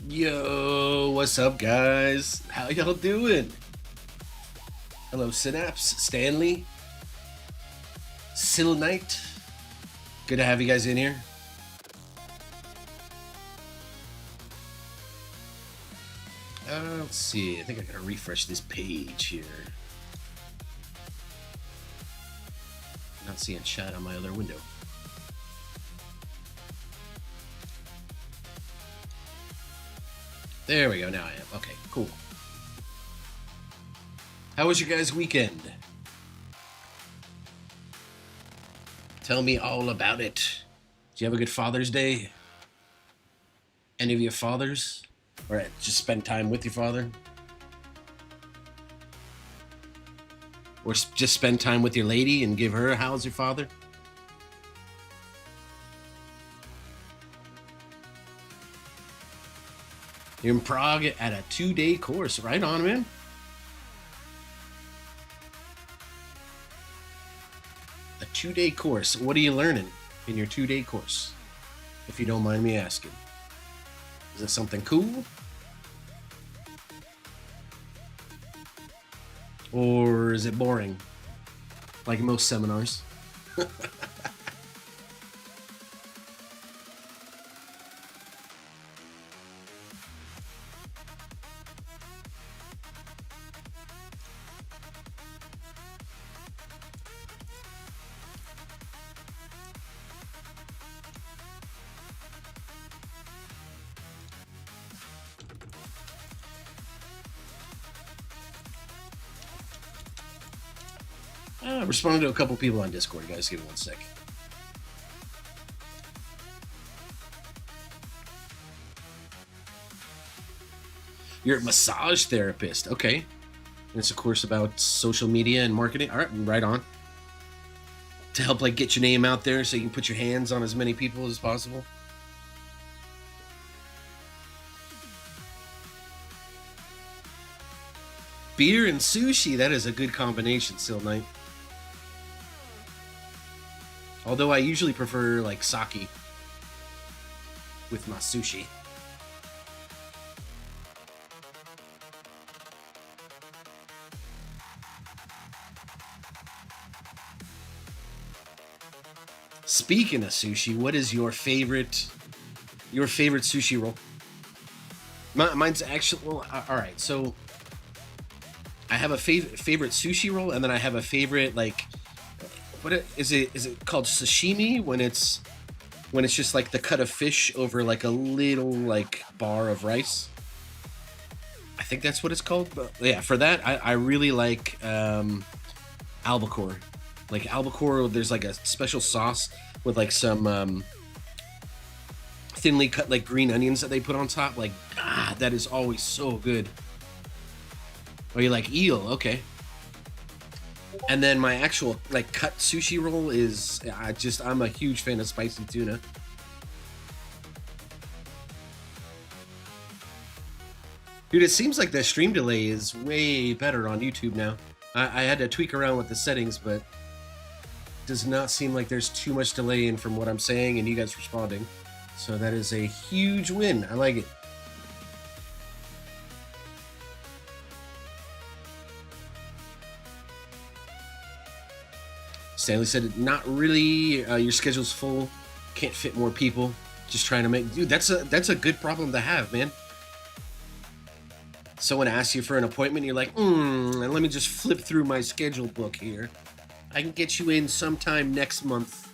Yo, what's up, guys? How y'all doing? Hello, Synapse, Stanley, Sil Knight. Good to have you guys in here. Let's see. I think I gotta refresh this page here. Not seeing chat on my other window. There we go. Now I am. Okay, cool. How was your guys' weekend? Tell me all about it. Did you have a good Father's Day? Any of your fathers? Or just spend time with your father? Or just spend time with your lady and give her a how's your father? You're in Prague at a 2-day course. Right on, man. A 2-day course. What are you learning in your 2-day course? If you don't mind me asking. Is it something cool? Or is it boring? Like most seminars. Responding to a couple people on Discord, guys. Give me 1 sec. You're a massage therapist. Okay. And it's a course about social media and marketing. All right, right on. To help like get your name out there so you can put your hands on as many people as possible. Beer and sushi. That is a good combination, Sil Knight. Although I usually prefer like sake with my sushi. Speaking of sushi, what is your favorite sushi roll? Mine's actually, well, all right. So I have a favorite sushi roll, and then I have a favorite like, what is it? Is it called sashimi when it's just like the cut of fish over like a little like bar of rice? I think that's what it's called. But yeah, for that I really like albacore. Like albacore, there's like a special sauce with like some thinly cut like green onions that they put on top. Like that is always so good. Oh, you like eel? Okay. And then my actual like cut sushi roll is I'm a huge fan of spicy tuna. Dude, it seems like the stream delay is way better on YouTube now. I had to tweak around with the settings, but does not seem like there's too much delay in from what I'm saying and you guys responding. So that is a huge win. I like it. Stanley said, not really. Your schedule's full. Can't fit more people. Just trying to make... Dude, that's a good problem to have, man. Someone asks you for an appointment, you're like, let me just flip through my schedule book here. I can get you in sometime next month.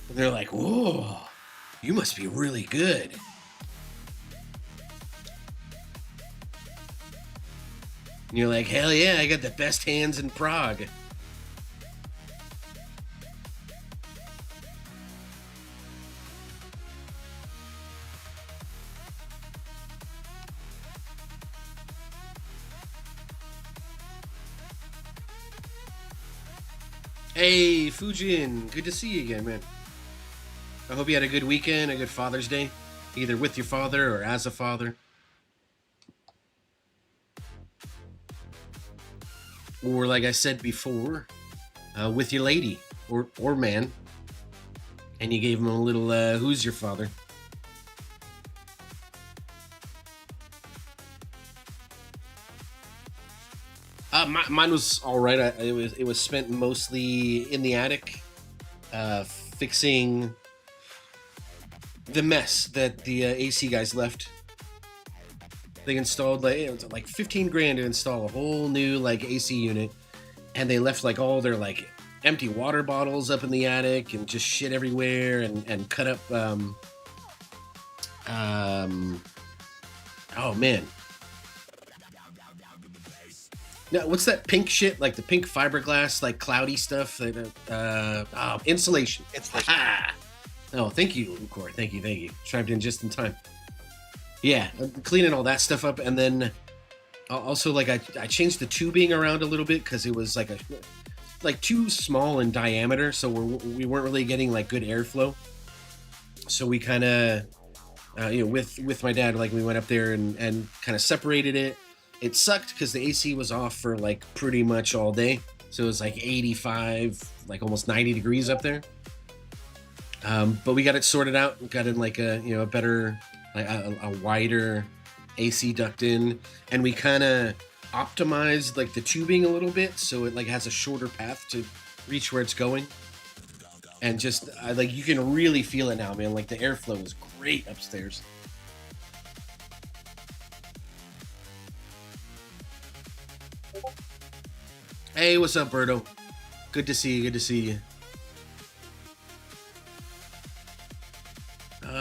They're like, whoa, you must be really good. And you're like, hell yeah, I got the best hands in Prague. Hey, Fujin, good to see you again, man. I hope you had a good weekend, a good Father's Day, either with your father or as a father. Or like I said before, with your lady or man, and you gave him a little, who's your father? Mine was all right. It was spent mostly in the attic, fixing the mess that the AC guys left. They installed like, it was like 15 grand to install a whole new like AC unit, and they left like all their like empty water bottles up in the attic and just shit everywhere, and cut up oh man. No, what's that pink shit? Like the pink fiberglass, like cloudy stuff. Insulation. Insulation. Oh, thank you, Lucor. Thank you. Chimed in just in time. Yeah, cleaning all that stuff up, and then also like I changed the tubing around a little bit because it was like too small in diameter, so we weren't really getting like good airflow. So we kind of, with my dad, like we went up there and kind of separated it. It sucked because the AC was off for like pretty much all day, so it was like 85, like almost 90 degrees up there. But we got it sorted out. We got in like a better, like a wider AC duct in, and we kind of optimized like the tubing a little bit so it like has a shorter path to reach where it's going, and just like you can really feel it now, man. Like the airflow is great upstairs. Hey, what's up, Berto? Good to see you.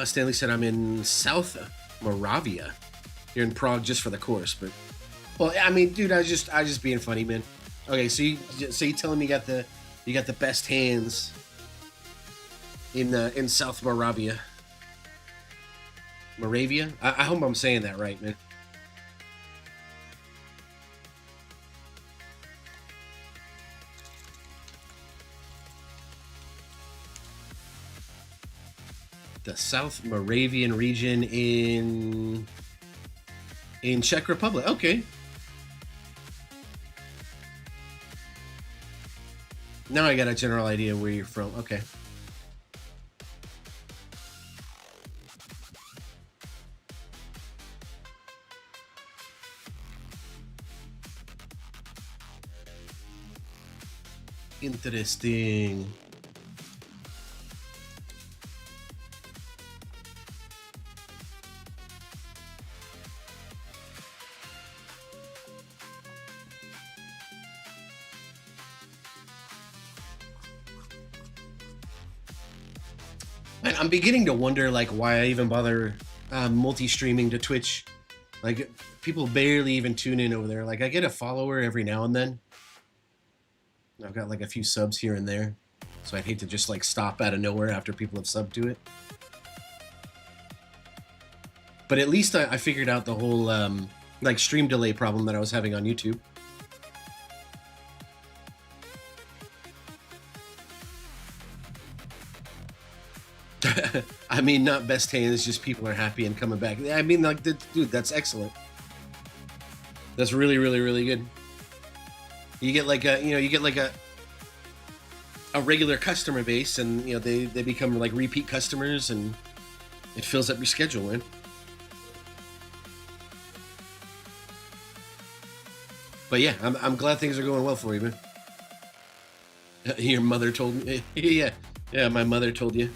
Stanley said I'm in South Moravia. You're in Prague just for the course, but well, I mean, dude, I was just being funny, man. Okay, so you telling me you got the best hands in South Moravia? Moravia? I hope I'm saying that right, man. The South Moravian region in Czech Republic. Okay. Now I got a general idea where you're from. Okay. Interesting. Man, I'm beginning to wonder like why I even bother multi-streaming to Twitch. Like people barely even tune in over there. Like I get a follower every now and then. I've got like a few subs here and there, so I'd hate to just like stop out of nowhere after people have subbed to it. But at least I figured out the whole like stream delay problem that I was having on YouTube. I mean, not best hands, just people are happy and coming back. I mean, like, dude, that's excellent. That's really, really, really good. You get like a regular customer base, and they become like repeat customers, and it fills up your schedule, man. But yeah, I'm glad things are going well for you, man. Your mother told me. Yeah, my mother told you.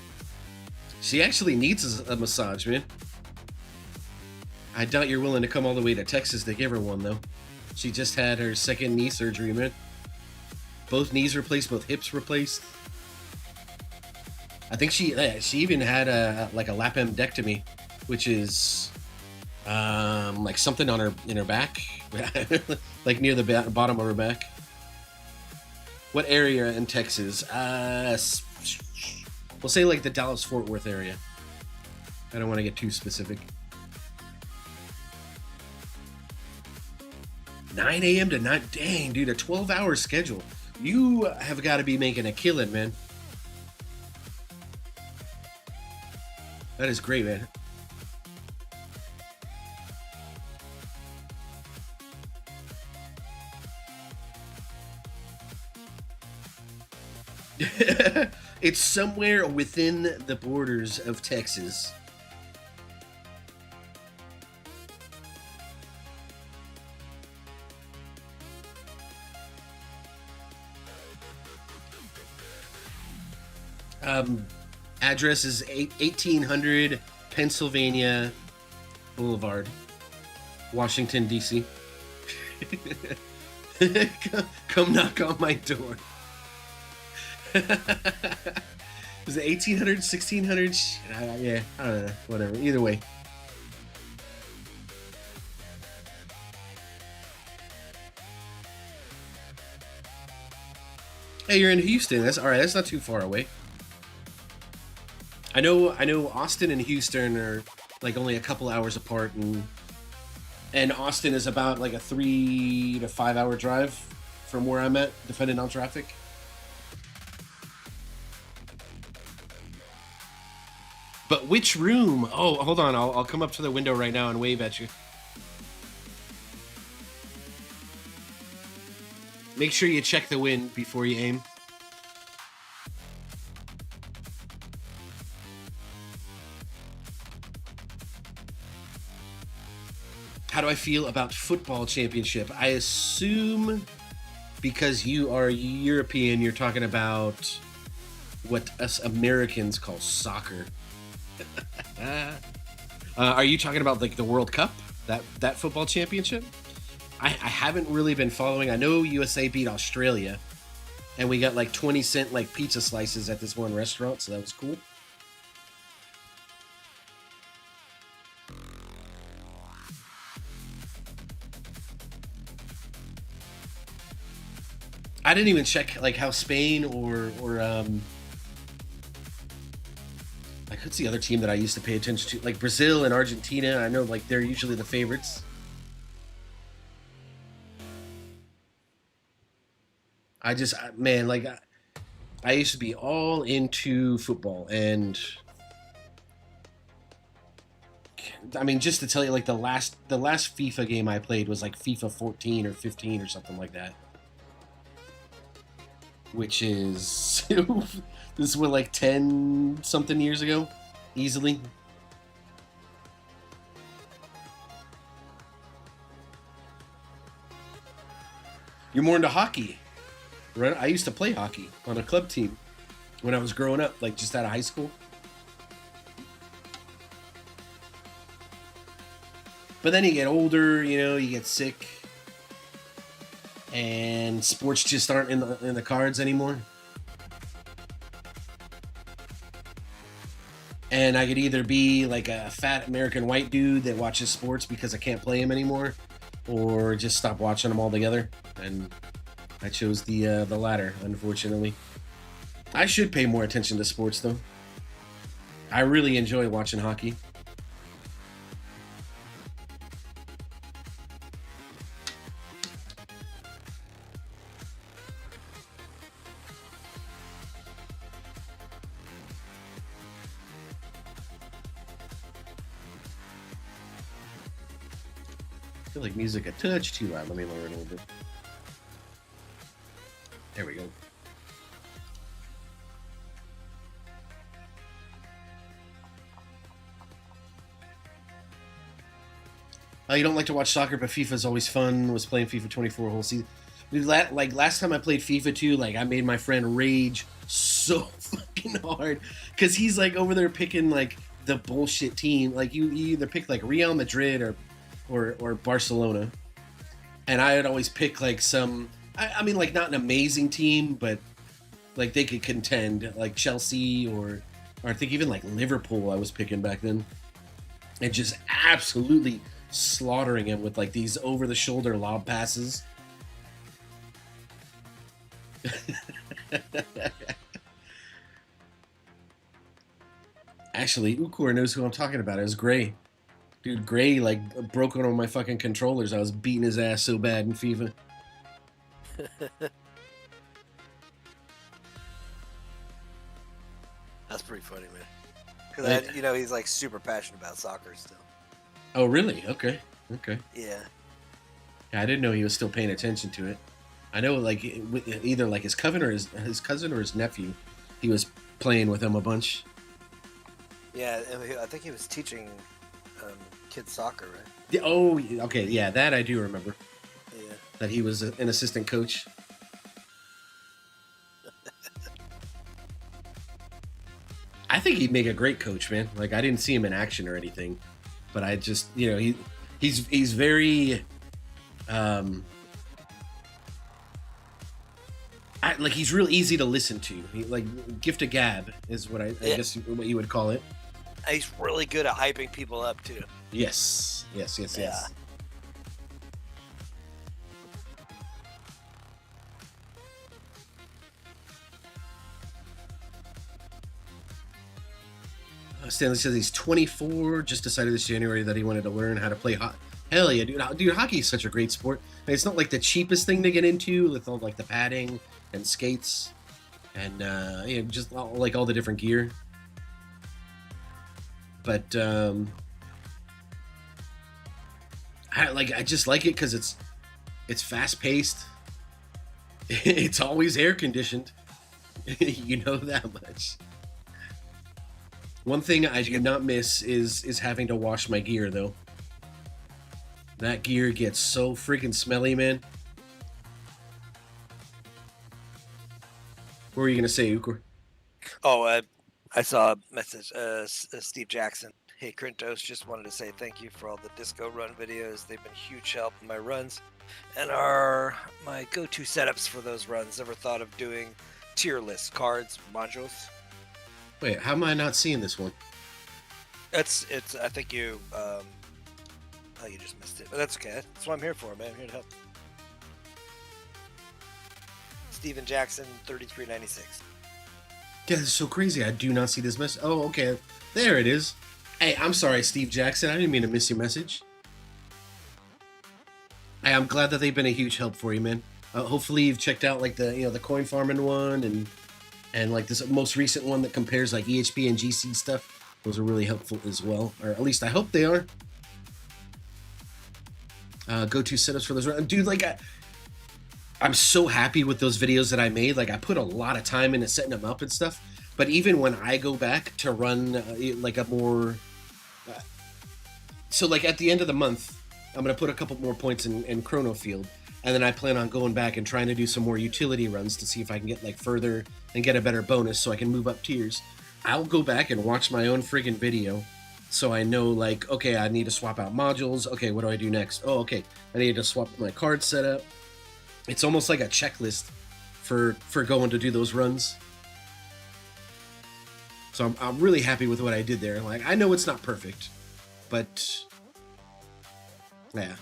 She actually needs a massage, man. I doubt you're willing to come all the way to Texas to give her one, though. She just had her second knee surgery, man. Both knees replaced, both hips replaced. I think she even had a lapendectomy, which is like something on in her back, like near the bottom of her back. What area in Texas? We'll say like the Dallas-Fort Worth area. I don't want to get too specific. 9 a.m. to 9. Dang, dude, a 12-hour schedule. You have got to be making a killing, man. That is great, man. It's somewhere within the borders of Texas. Um, address is 1800 Pennsylvania Boulevard, Washington, D.C. Come knock on my door. Was it 1800, 1600? Yeah, I don't know. Whatever. Either way. Hey, you're in Houston. That's all right. That's not too far away. I know. Austin and Houston are like only a couple hours apart, and Austin is about like a 3 to 5 hour drive from where I'm at, depending on traffic. But which room? Oh, hold on. I'll come up to the window right now and wave at you. Make sure you check the wind before you aim. How do I feel about football championship? I assume because you are European, you're talking about what us Americans call soccer. Are you talking about like the World Cup, that football championship? I haven't really been following. I know USA beat Australia, and we got like 20-cent like pizza slices at this one restaurant, so that was cool. I didn't even check like how Spain or like what's the other team that I used to pay attention to? Like Brazil and Argentina. I know like they're usually the favorites. Man, like I used to be all into football, and I mean, just to tell you, like the last FIFA game I played was like FIFA 14 or 15 or something like that, which is this was like 10 something years ago, easily. You're more into hockey, right? I used to play hockey on a club team when I was growing up, like just out of high school. But then you get older, you get sick, and sports just aren't in the cards anymore. And I could either be like a fat American white dude that watches sports because I can't play them anymore, or just stop watching them altogether. And I chose the latter, unfortunately. I should pay more attention to sports, though. I really enjoy watching hockey. I feel like music a touch too loud. Let me lower it a little bit. There we go. You don't like to watch soccer, but FIFA's always fun. Was playing FIFA 24 whole season. Like last time I played FIFA 2, like I made my friend rage so fucking hard because he's like over there picking like the bullshit team. Like you either pick like Real Madrid or Barcelona, and I would always pick like some. I mean, like not an amazing team, but like they could contend, like Chelsea or I think even like Liverpool. I was picking back then, and just absolutely slaughtering him with like these over the shoulder lob passes. Actually, Ukor knows who I'm talking about. It was Gray. Dude, Gray like broke one of my fucking controllers. I was beating his ass so bad in FIFA. That's pretty funny, man. Because he's like super passionate about soccer still. Oh, really? Okay. Okay. Yeah. Yeah, I didn't know he was still paying attention to it. I know, like either like his cousin or his nephew, he was playing with him a bunch. Yeah, and I think he was teaching kids soccer, right? Yeah, oh, okay, yeah, that I do remember. Yeah. That he was an assistant coach. I think he'd make a great coach, man. Like I didn't see him in action or anything, but I just, you know, he's very like he's real easy to listen to. He, like gift of gab is what I guess what you would call it. He's really good at hyping people up too. Yes. Yeah. Stanley says he's 24, just decided this January that he wanted to learn how to play hockey. Hell yeah, dude! Hockey is such a great sport. I mean, it's not like the cheapest thing to get into with all like the padding and skates and you know, just like all the different gear. But I just like it because it's fast paced. It's always air conditioned. You know that much. One thing I do not miss is having to wash my gear though. That gear gets so freaking smelly, man. What were you gonna say, Ukor? Oh, I saw a message. Steve Jackson. Hey, Krintos, just wanted to say thank you for all the disco run videos. They've been huge help in my runs and are my go-to setups for those runs. Ever thought of doing tier list cards, modules? Wait, how am I not seeing this one? It's. I think you. Oh, you just missed it, but that's okay. That's what I'm here for, man. I'm here to help. Steven Jackson, 3396. Yeah, this is so crazy. I do not see this message. Oh, okay. There it is. Hey, I'm sorry, Steve Jackson. I didn't mean to miss your message. Hey, I'm glad that they've been a huge help for you, man. Hopefully you've checked out like the coin farming one and like this most recent one that compares like EHP and GC stuff. Those are really helpful as well, or at least I hope they are. Go-to setups for those, dude. Like I'm so happy with those videos that I made. Like I put a lot of time into setting them up and stuff. But even when I go back to run like a more, so like at the end of the month, I'm gonna put a couple more points in Chrono Field, and then I plan on going back and trying to do some more utility runs to see if I can get like further and get a better bonus so I can move up tiers. I'll go back and watch my own friggin' video so I know like, okay, I need to swap out modules. Okay, what do I do next? Oh, okay, I need to swap my card setup. It's almost like a checklist for going to do those runs. So I'm really happy with what I did there. Like I know it's not perfect, but yeah.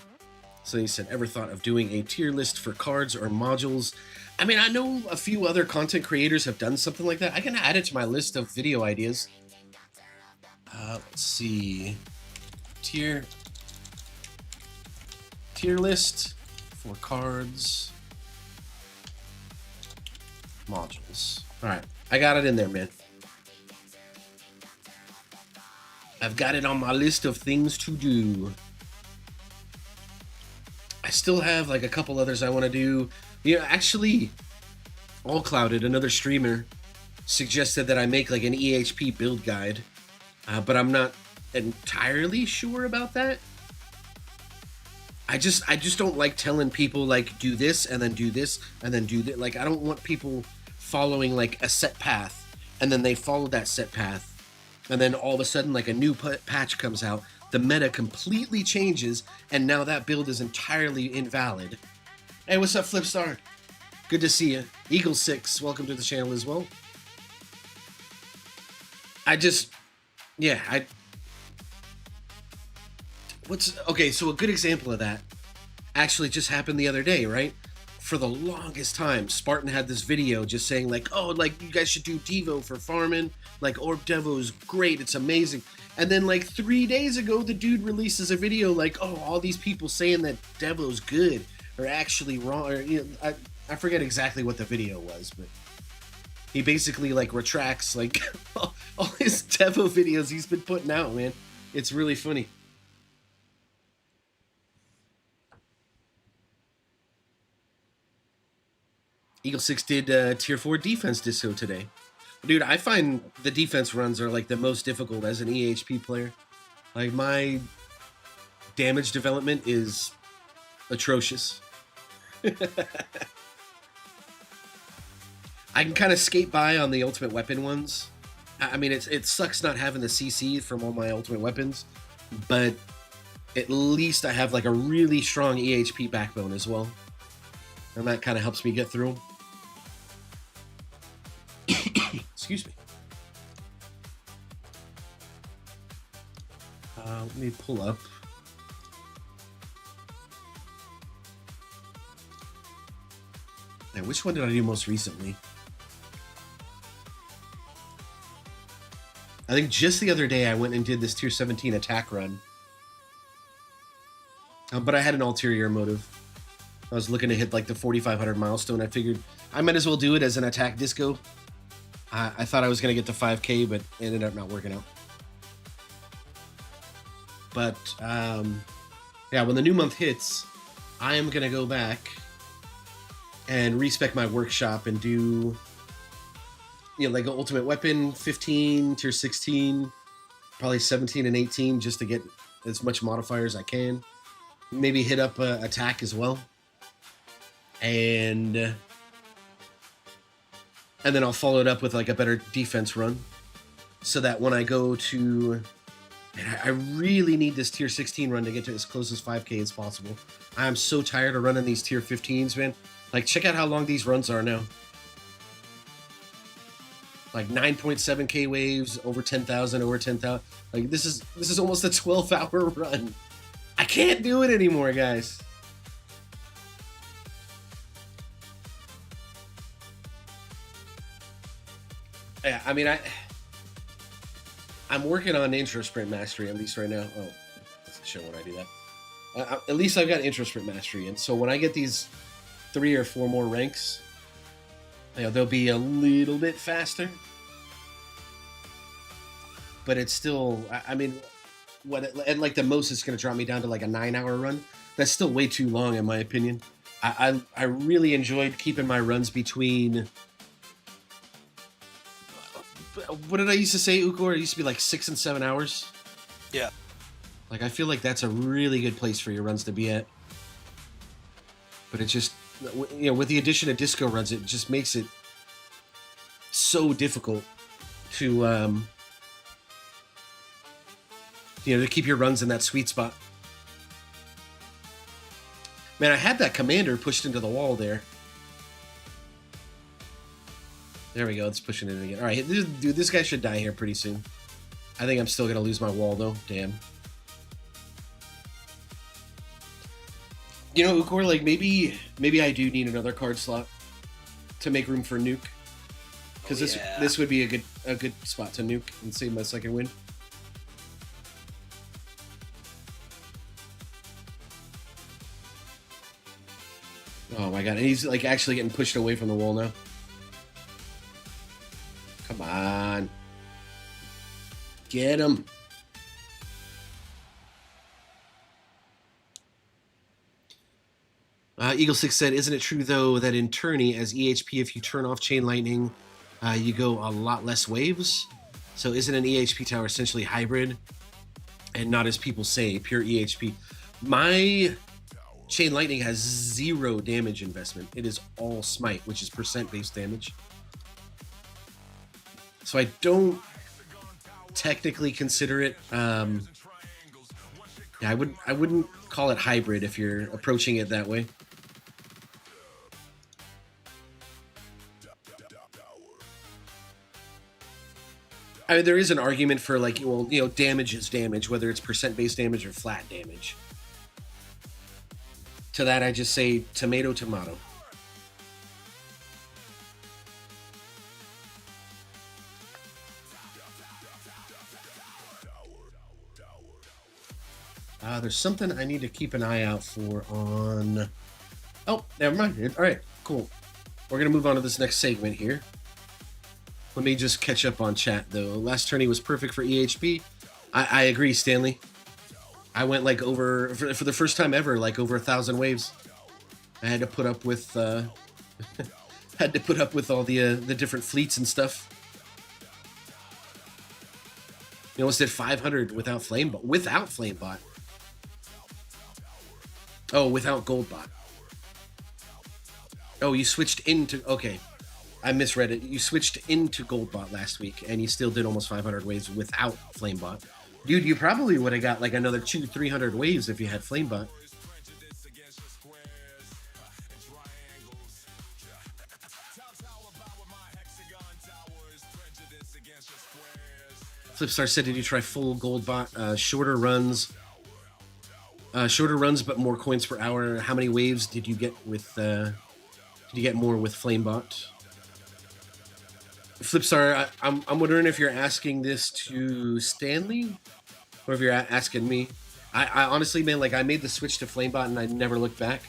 So he said, ever thought of doing a tier list for cards or modules? I mean, I know a few other content creators have done something like that. I can add it to my list of video ideas. Let's see. Tier list for cards, modules. All right, I got it in there, man. I've got it on my list of things to do. I still have like a couple others I want to do. You know, actually, All Clouded, another streamer, suggested that I make like an EHP build guide, but I'm not entirely sure about that. I just don't like telling people like do this and then do this and then do that. Like I don't want people following like a set path and then they follow that set path and then all of a sudden like a new patch comes out, the meta completely changes and now that build is entirely invalid. Hey, what's up, Flipstar? Good to see you. Eagle6, welcome to the channel as well. Okay, so a good example of that actually just happened the other day, right? For the longest time, Spartan had this video just saying like, oh, like you guys should do Devo for farming. Like Orb Devo is great, it's amazing. And then like 3 days ago, the dude releases a video like, oh, all these people saying that Devo's good are actually wrong. Or, you know, I forget exactly what the video was, but he basically like retracts like all his Devo videos he's been putting out, man. It's really funny. Eagle6 did tier 4 defense disco today. Dude, I find the defense runs are like the most difficult as an EHP player. Like my damage development is atrocious. I can kind of skate by on the ultimate weapon ones. I mean, it sucks not having the CC from all my ultimate weapons, but at least I have like a really strong EHP backbone as well, and that kind of helps me get through. Excuse me. Let me pull up. Now, which one did I do most recently? I think just the other day I went and did this tier 17 attack run. But I had an ulterior motive. I was looking to hit like the 4,500 milestone. I figured I might as well do it as an attack disco. I thought I was going to get to 5K, but it ended up not working out. But yeah, when the new month hits, I am going to go back and respec my workshop and do, you know, like an ultimate weapon 15, tier 16, probably 17 and 18, just to get as much modifier as I can. Maybe hit up attack as well, and then I'll follow it up with like a better defense run, so that when I go to, man, I really need this tier 16 run to get to as close as 5K as possible. I'm so tired of running these tier 15s, man. Like, check out how long these runs are now. Like 9.7K waves, over 10,000, over 10,000. Like, this is almost a 12-hour run. I can't do it anymore, guys. Yeah, I mean, I'm working on intro sprint mastery at least right now. Oh, doesn't show when I do that. At least I've got intro sprint mastery, and so when I get these 3 or 4 more ranks, you know, they'll be a little bit faster. But it's still, I mean, and like the most it's going to drop me down to like a 9-hour run. That's still way too long in my opinion. I really enjoyed keeping my runs between, what did I used to say, Ukor? It used to be like 6 and 7 hours. Yeah. Like, I feel like that's a really good place for your runs to be at. But it just, you know, with the addition of disco runs, it just makes it so difficult to, you know, to keep your runs in that sweet spot. Man, I had that commander pushed into the wall there. There we go. It's pushing it in again. All right, dude, this guy should die here pretty soon. I think I'm still going to lose my wall, though. Damn. You know, Ukor, like, maybe I do need another card slot to make room for nuke. Because this would be a good spot to nuke and save my second win. Oh my god, and he's like actually getting pushed away from the wall now. Come on. Get him. Eagle6 said, isn't it true though that in tourney as EHP, if you turn off chain lightning, you go a lot less waves? So isn't an EHP tower essentially hybrid and not, as people say, pure EHP? My chain lightning has 0 damage investment. It is all smite, which is percent-based damage. So I don't technically consider it. Yeah, I wouldn't call it hybrid if you're approaching it that way. I mean, there is an argument for, like, well, you know, damage is damage, whether it's percent-based damage or flat damage. To that, I just say tomato, tomato. There's something I need to keep an eye out for on... Oh, never mind. All right, cool. We're going to move on to this next segment here. Let me just catch up on chat, though. Last tourney was perfect for EHP. I agree, Stanley. I went like over, for the first time ever, like over 1,000 waves. I had to put up with, had to put up with all the different fleets and stuff. You almost did 500 without Flamebot. Without Flamebot. Oh, without Goldbot. Oh, you switched into... Okay. I misread it. You switched into Goldbot last week, and you still did almost 500 waves without Flamebot. Dude, you probably would have got like another 200-300 waves if you had Flamebot. Flipstar said, did you try full Goldbot? Shorter runs, but more coins per hour. How many waves did you get with? Did you get more with Flamebot? Flipstar, I'm wondering if you're asking this to Stanley, or if you're asking me. I honestly, man, like I made the switch to Flamebot and I never looked back.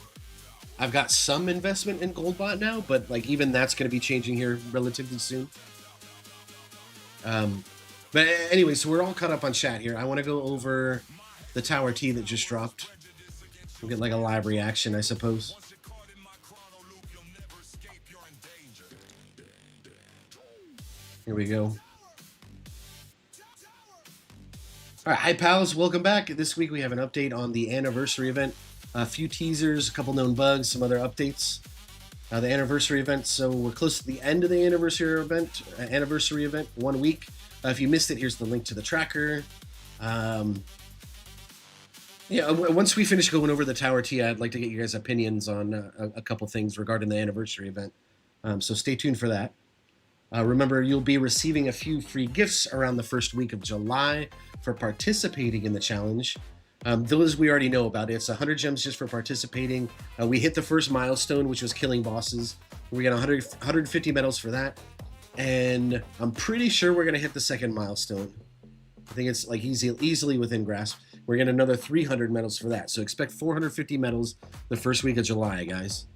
I've got some investment in Goldbot now, but like even that's going to be changing here relatively soon. But anyway, so we're all caught up on chat here. I want to go over the Tower T that just dropped. We'll get like a live reaction, I suppose. Here we go. All right, hi pals, welcome back. This week we have an update on the anniversary event. A few teasers, a couple known bugs, some other updates. The anniversary event, so we're close to the end of the anniversary event, 1 week. If you missed it, here's the link to the tracker. Yeah, once we finish going over the Tower T, I'd like to get you guys' opinions on a couple things regarding the anniversary event. So stay tuned for that. Remember, you'll be receiving a few free gifts around the first week of July for participating in the challenge. Those we already know about. It's 100 gems just for participating. We hit the first milestone, which was killing bosses. We got 150 medals for that. And I'm pretty sure we're going to hit the second milestone. I think it's like easily within grasp. We're getting another 300 medals for that. So expect 450 medals the first week of July, guys.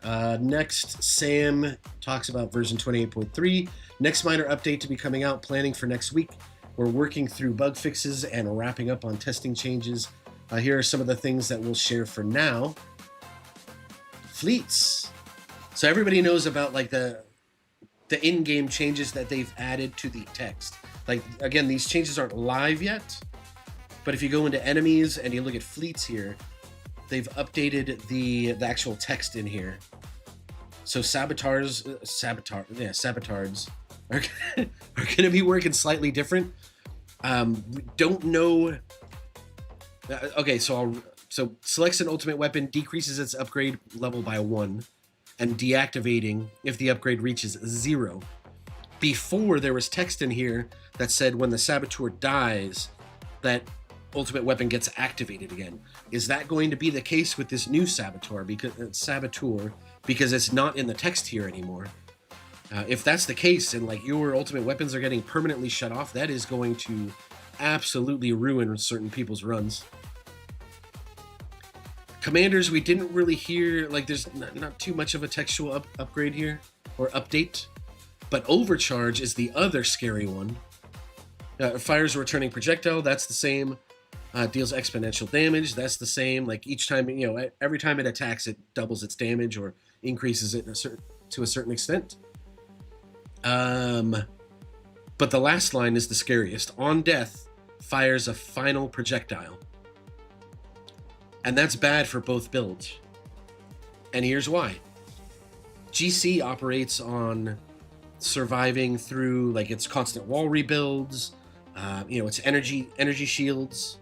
Next, Sam talks about version 28.3. Next minor update to be coming out, planning for next week. We're working through bug fixes and wrapping up on testing changes. Here are some of the things that we'll share for now. Fleets. So everybody knows about like the in-game changes that they've added to the text. Like, again, these changes aren't live yet, but if you go into enemies and you look at fleets here, they've updated the actual text in here. So sabotards are going to be working slightly different. We don't know. Okay, so selects an ultimate weapon, decreases its upgrade level by 1, and deactivating if the upgrade reaches 0. Before, there was text in here that said when the saboteur dies, that ultimate weapon gets activated again. Is that going to be the case with this new saboteur? Because it's not in the text here anymore. If that's the case, and like your ultimate weapons are getting permanently shut off, that is going to absolutely ruin certain people's runs. Commanders, we didn't really hear, like there's not too much of a textual upgrade here, or update. But Overcharge is the other scary one. Fires a returning projectile, that's the same. Deals exponential damage, that's the same. Like each time, every time it attacks, it doubles its damage or increases it to a certain extent. But the last line is the scariest. On death, fires a final projectile. And that's bad for both builds. And here's why. GC operates on surviving through like its constant wall rebuilds, its energy shields.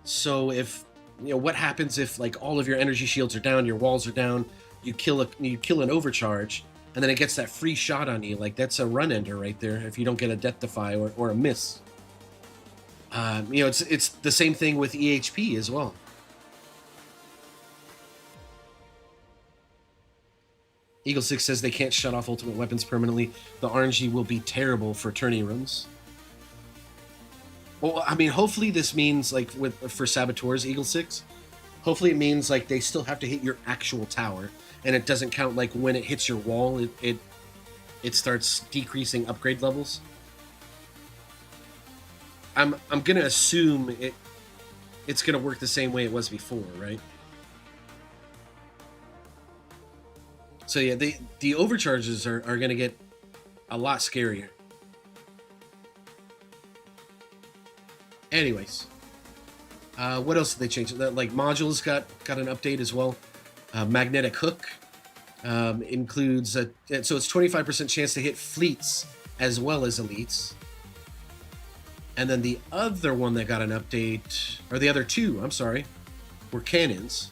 So if what happens if like all of your energy shields are down, your walls are down, you kill an overcharge, and then it gets that free shot on you, like that's a run ender right there if you don't get a death defy or a miss. It's the same thing with EHP as well. Eagle 6 says they can't shut off ultimate weapons permanently. The RNG will be terrible for tourney runs. Well, I mean, hopefully this means like for saboteurs, Eagle 6, hopefully it means like they still have to hit your actual tower, and it doesn't count like when it hits your wall, it starts decreasing upgrade levels. I'm gonna assume it's gonna work the same way it was before, right? So yeah, the overcharges are gonna get a lot scarier. Anyways, what else did they change? Like modules got an update as well. Magnetic hook Includes so it's 25% chance to hit fleets as well as elites. And then the other one that got an update, or the other two, I'm sorry, were cannons.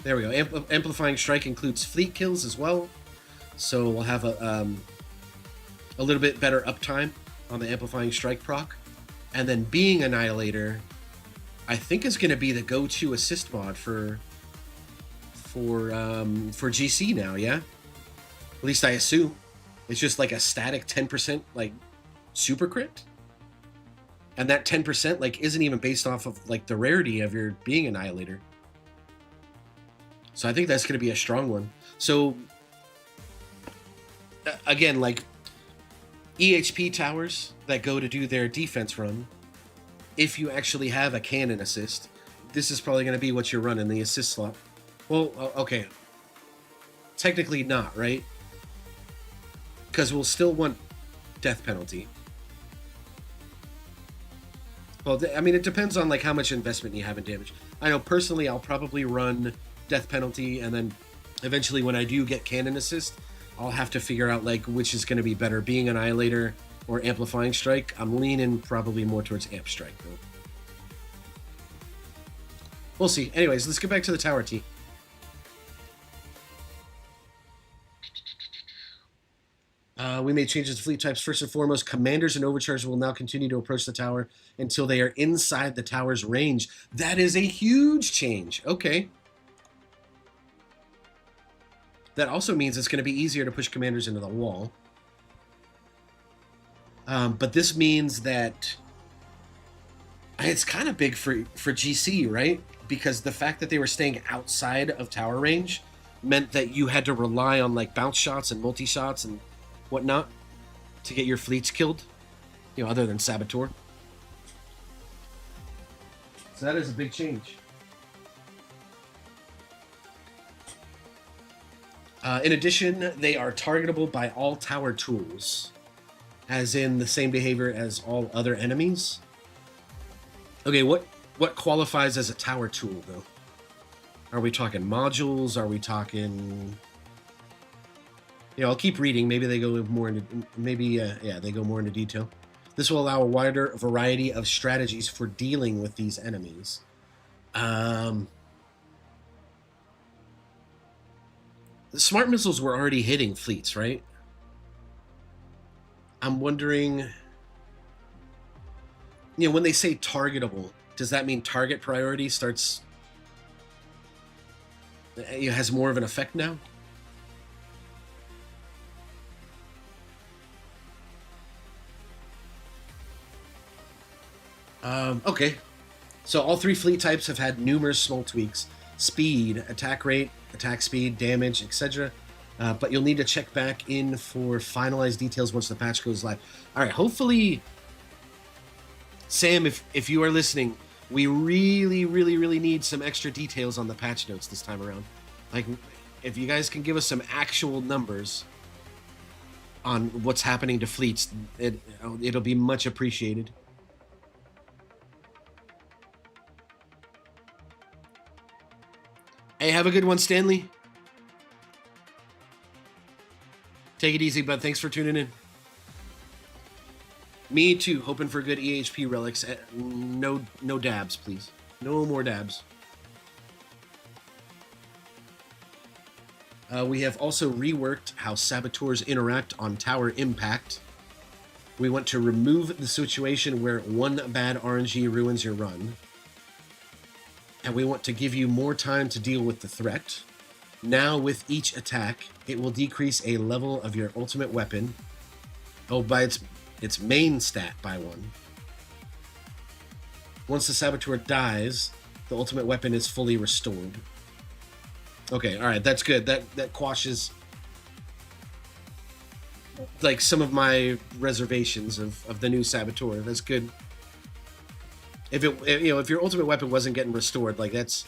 There we go. Amplifying strike includes fleet kills as well, so we'll have a little bit better uptime on the amplifying strike proc. And then being annihilator, I think is going to be the go-to assist mod for GC now. Yeah, at least I assume. It's just like a static 10% like super crit, and that 10% like isn't even based off of like the rarity of your being annihilator. So I think that's going to be a strong one. So again, like EHP towers that go to do their defense run, if you actually have a cannon assist, this is probably going to be what you're running, the assist slot. Well, okay. Technically not, right? Because we'll still want death penalty. Well, I mean, it depends on like how much investment you have in damage. I know personally, I'll probably run death penalty, and then eventually when I do get cannon assist, I'll have to figure out like which is going to be better, being annihilator or amplifying strike. I'm leaning probably more towards amp strike though. We'll see. Anyways, let's get back to the tower T. We made changes to fleet types. First and foremost, commanders and overcharge will now continue to approach the tower until they are inside the tower's range. That is a huge change. Okay. That also means it's going to be easier to push commanders into the wall. But this means that it's kind of big for GC, right? Because the fact that they were staying outside of tower range meant that you had to rely on like bounce shots and multi-shots and whatnot to get your fleets killed, you know, other than Saboteur. So that is a big change. In addition, they are targetable by all tower tools, as in the same behavior as all other enemies. Okay, what qualifies as a tower tool, though? Are we talking modules? Are we talking... Yeah, I'll keep reading. Maybe they go more into... they go more into detail. This will allow a wider variety of strategies for dealing with these enemies. The smart missiles were already hitting fleets, right? I'm wondering... You know, when they say targetable, does that mean target priority starts... It has more of an effect now? Okay. So all three fleet types have had numerous small tweaks. Speed, attack rate, attack speed, damage, etc. But you'll need to check back in for finalized details once the patch goes live. All right, hopefully... Sam, if you are listening, we really need some extra details on the patch notes this time around. Like, if you guys can give us some actual numbers on what's happening to fleets, it'll be much appreciated. Hey, have a good one, Stanley. Take it easy, bud. Thanks for tuning in. Me too, hoping for good EHP relics. No dabs, please. No more dabs. We have also reworked how saboteurs interact on tower impact. We want to remove the situation where one bad RNG ruins your run. And we want to give you more time to deal with the threat. Now, with each attack, it will decrease a level of your ultimate weapon. Oh, by its main stat by 1. Once the saboteur dies, the ultimate weapon is fully restored. Okay, all right, that's good. That quashes like some of my reservations of the new saboteur. That's good. If your ultimate weapon wasn't getting restored, like that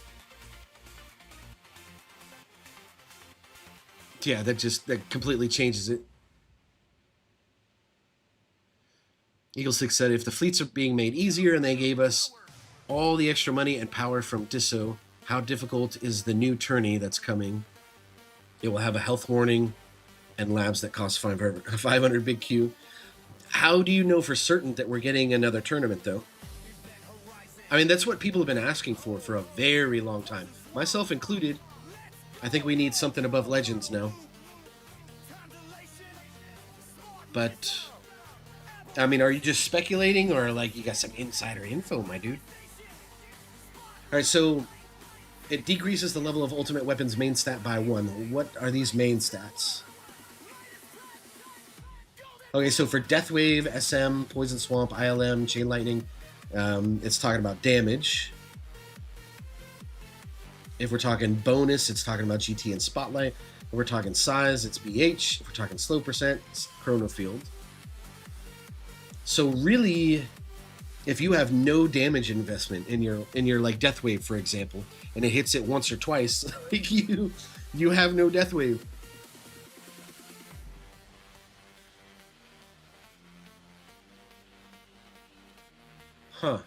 completely changes it. Eagle 6 said, if the fleets are being made easier and they gave us all the extra money and power from Disso, How difficult is the new tourney that's coming? It will have a health warning and labs that cost 500 big Q. How do you know for certain that we're getting another tournament, though? I mean, that's what people have been asking for a very long time, myself included. I think we need something above Legends now. But, I mean, are you just speculating, or like you got some insider info, my dude? All right, so it decreases the level of ultimate weapons main stat by 1. What are these main stats? Okay, so for Death Wave, SM, Poison Swamp, ILM, Chain Lightning, it's talking about damage. If we're talking bonus, it's talking about GT and Spotlight. If we're talking size, it's BH. If we're talking slow percent, it's Chrono Field. So really, if you have no damage investment in your like Death Wave, for example, and it hits it once or twice, like you have no Death Wave. Huh.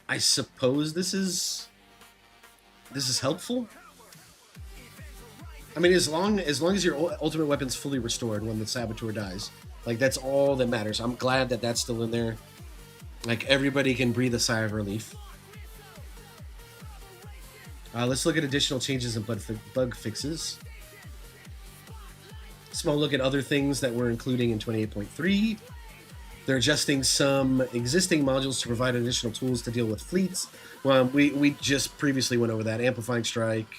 I suppose this is helpful. I mean, as long as your ultimate weapon's fully restored when the Saboteur dies, like that's all that matters. I'm glad that that's still in there. Like everybody can breathe a sigh of relief. Let's look at additional changes and bug fixes. Small look at other things that we're including in 28.3. They're adjusting some existing modules to provide additional tools to deal with fleets. Well, we just previously went over that. Amplifying Strike,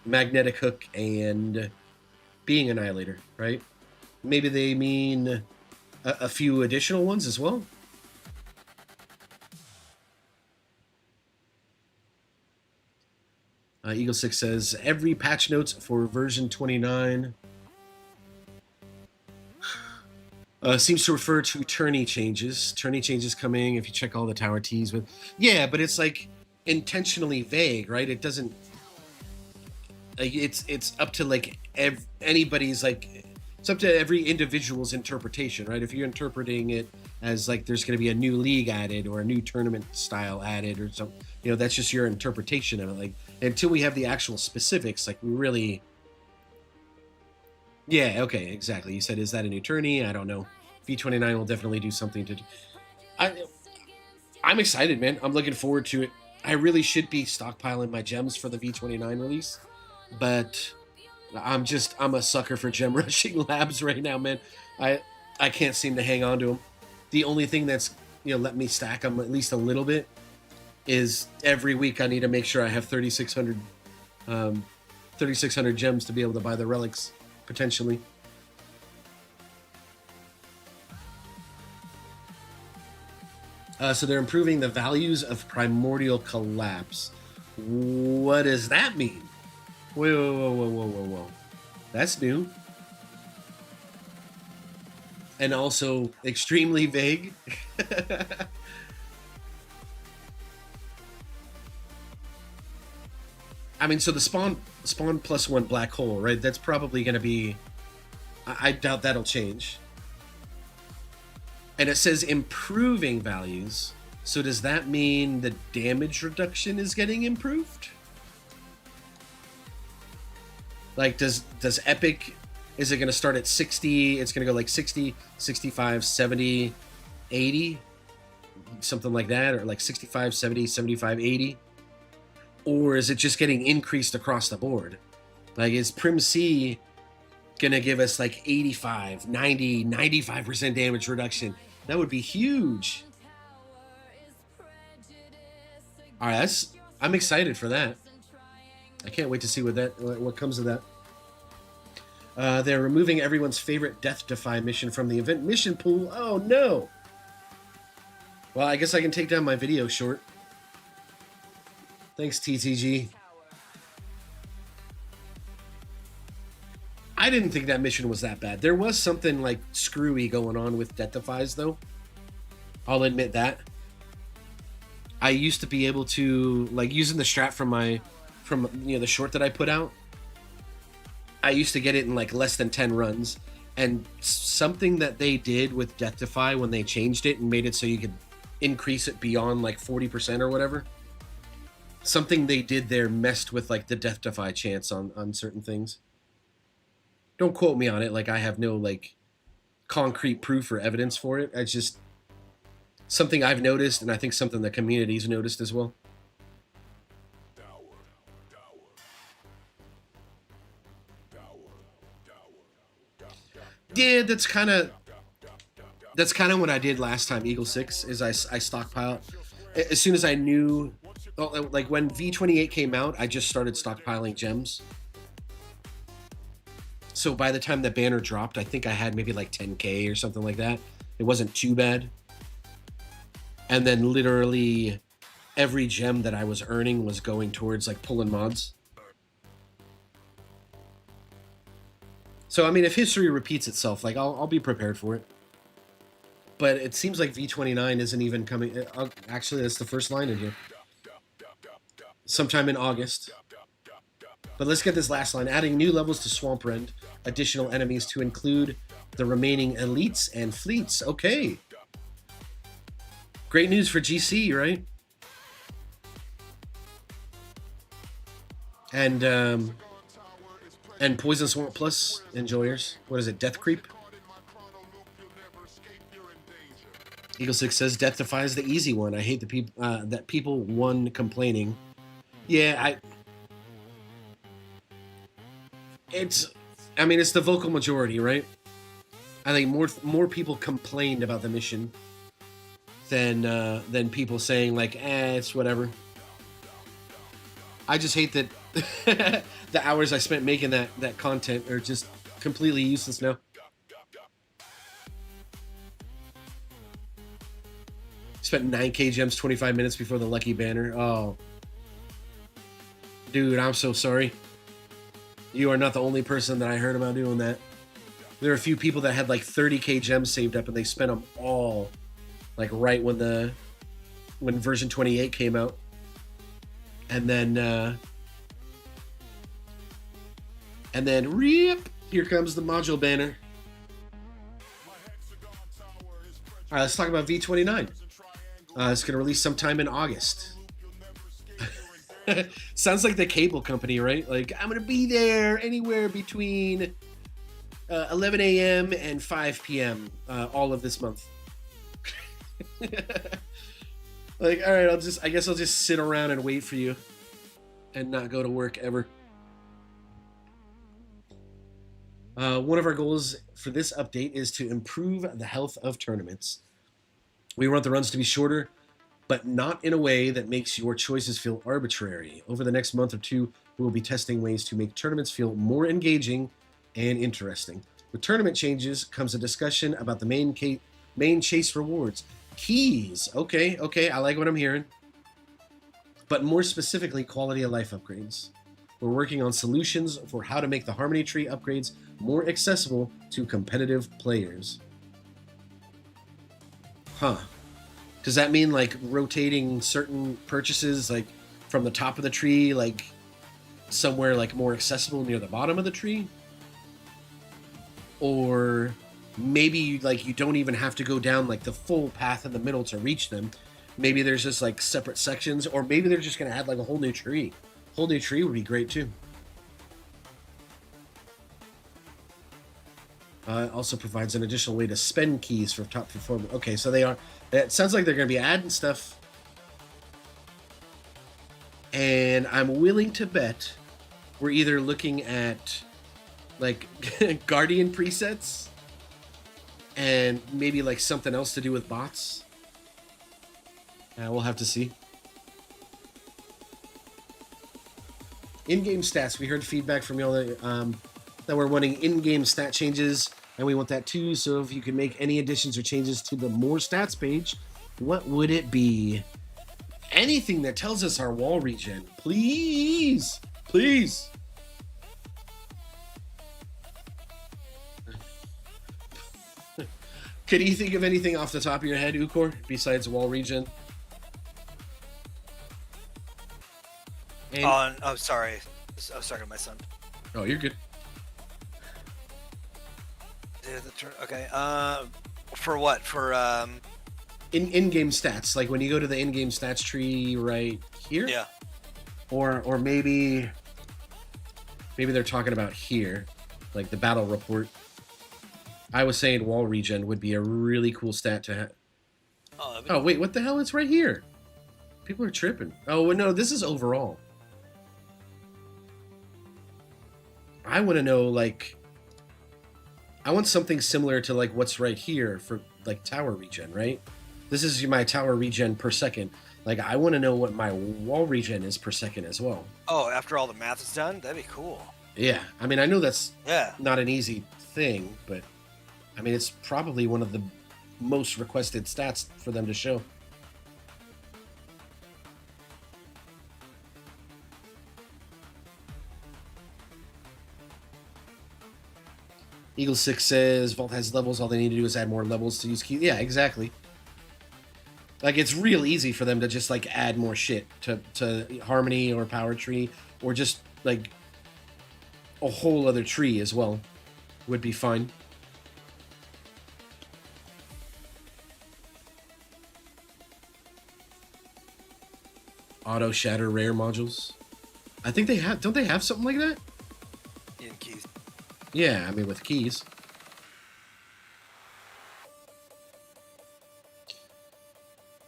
Magnetic Hook, and Being Annihilator, right? Maybe they mean a few additional ones as well. Eagle 6 says, every patch notes for version 29... seems to refer to tourney changes. Tourney changes coming if you check all the tower T's with... Yeah, but it's like intentionally vague, right? It doesn't... Like, it's up to like anybody's like... It's up to every individual's interpretation, right? If you're interpreting it as like there's going to be a new league added or a new tournament style added or something, you know, that's just your interpretation of it. Like, until we have the actual specifics, like we really... Yeah, okay, exactly. You said, is that a new tourney? I don't know. V29 will definitely do something to... I'm excited, man. I'm looking forward to it. I really should be stockpiling my gems for the V29 release, but I'm a sucker for gem rushing labs right now, man. I can't seem to hang on to them. The only thing that's, you know, let me stack them at least a little bit is every week I need to make sure I have 3,600 gems to be able to buy the relics. Potentially. So they're improving the values of Primordial Collapse. What does that mean? Whoa. That's new. And also extremely vague. I mean, so the spawn +1 black hole, right? That's probably going to be... I doubt that'll change. And it says improving values. So does that mean the damage reduction is getting improved? Like, does Epic... Is it going to start at 60? It's going to go like 60, 65, 70, 80? Something like that? Or like 65, 70, 75, 80? Or is it just getting increased across the board? Like, is Prim C gonna give us like 85, 90, 95% damage reduction? That would be huge. All right, I'm excited for that. I can't wait to see what comes of that. They're removing everyone's favorite Death Defy mission from the event mission pool. Oh no! Well, I guess I can take down my video short. Thanks, TTG. I didn't think that mission was that bad. There was something like screwy going on with Death Defies, though. I'll admit that. I used to be able to, like, using the strat from the short that I put out. I used to get it in like less than 10 runs, and something that they did with Death Defy when they changed it and made it so you could increase it beyond like 40% or whatever. Something they did there messed with like the death defy chance on certain things. Don't quote me on it. Like I have no like concrete proof or evidence for it. It's just something I've noticed, and I think something the community's noticed as well. Yeah, that's kind of what I did last time. Eagle 6 is I stockpiled as soon as I knew, like when V28 came out, I just started stockpiling gems. So by the time the banner dropped, I think I had maybe like 10k or something like that. It wasn't too bad. And then literally every gem that I was earning was going towards like pulling mods. So I mean, if history repeats itself, like I'll be prepared for it. But it seems like V29 isn't even coming. Actually, that's the first line in here. Sometime in August. But let's get this last line. Adding new levels to Swamp Rend, additional enemies to include the remaining elites and fleets. Okay. Great news for GC, right? And Poison Swamp Plus enjoyers. What is it? Death Creep? Eagle 6 says Death Defy is the easy one. I hate the people that people won complaining. Yeah, it's the vocal majority, right? I think more people complained about the mission than people saying like, it's whatever. I just hate that the hours I spent making that content are just completely useless now. Spent 9k gems 25 minutes before the lucky banner. Oh. Dude, I'm so sorry. You are not the only person that I heard about doing that. There are a few people that had like 30k gems saved up and they spent them all like right when version 28 came out. And then rip, here comes the module banner. All right, let's talk about V29. It's going to release sometime in August. Sounds like the cable company, right? Like, I'm going to be there anywhere between 11 a.m. and 5 p.m. All of this month. Like, all right, I guess I'll just sit around and wait for you and not go to work ever. One of our goals for this update is to improve the health of tournaments. We want the runs to be shorter, but not in a way that makes your choices feel arbitrary. Over the next month or two, we will be testing ways to make tournaments feel more engaging and interesting. With tournament changes comes a discussion about the main chase rewards. Keys. Okay, I like what I'm hearing. But more specifically, quality of life upgrades. We're working on solutions for how to make the Harmony Tree upgrades more accessible to competitive players. Huh. Does that mean like rotating certain purchases like from the top of the tree, like somewhere like more accessible near the bottom of the tree? Or maybe like you don't even have to go down like the full path in the middle to reach them. Maybe there's just like separate sections, or maybe they're just going to add like a whole new tree. Whole new tree would be great too. It also provides an additional way to spend keys for top performers. Okay, so it sounds like they're going to be adding stuff. And I'm willing to bet we're either looking at like Guardian presets and maybe like something else to do with bots. We'll have to see. In-game stats. We heard feedback from y'all that we're wanting in-game stat changes, and we want that too. So if you can make any additions or changes to the more stats page, what would it be? Anything that tells us our wall regen, please. Can you think of anything off the top of your head, Ukor, besides wall regen? Oh, sorry. I was talking to my son. Oh, you're good. Okay. For what? For in-game stats, like when you go to the in-game stats tree right here. Yeah. Or maybe they're talking about here, like the battle report. I was saying wall regen would be a really cool stat to have. Oh wait, what the hell? It's right here. People are tripping. Oh no, this is overall. I want to know, like, I want something similar to like what's right here for like tower regen, right? This is my tower regen per second. Like, I want to know what my wall regen is per second as well. Oh, after all the math is done, that'd be cool. Yeah, I mean, I know that's not an easy thing, but I mean, it's probably one of the most requested stats for them to show. Eagle 6 says Vault has levels. All they need to do is add more levels to use keys. Yeah, exactly. Like, it's real easy for them to just like add more shit to Harmony or Power Tree, or just like a whole other tree as well would be fine. Auto shatter rare modules. I think they have. Don't they have something like that? In keys. Yeah, I mean with keys.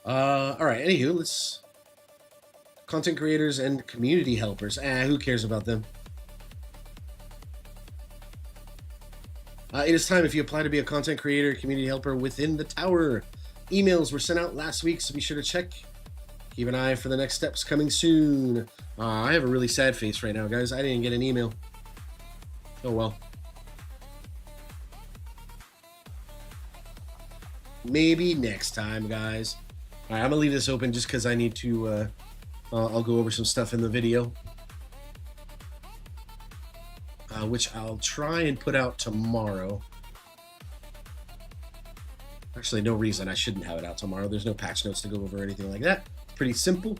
All right. Anywho, let's. Content creators and community helpers. Who cares about them? It is time if you apply to be a content creator, community helper within the tower. Emails were sent out last week, so be sure to check. Keep an eye for the next steps coming soon. I have a really sad face right now, guys. I didn't get an email. Oh well. Maybe next time, guys. All right, I'm gonna leave this open just because I need to. I'll go over some stuff in the video, which I'll try and put out tomorrow. Actually, no reason I shouldn't have it out tomorrow. There's no patch notes to go over or anything like that. Pretty simple.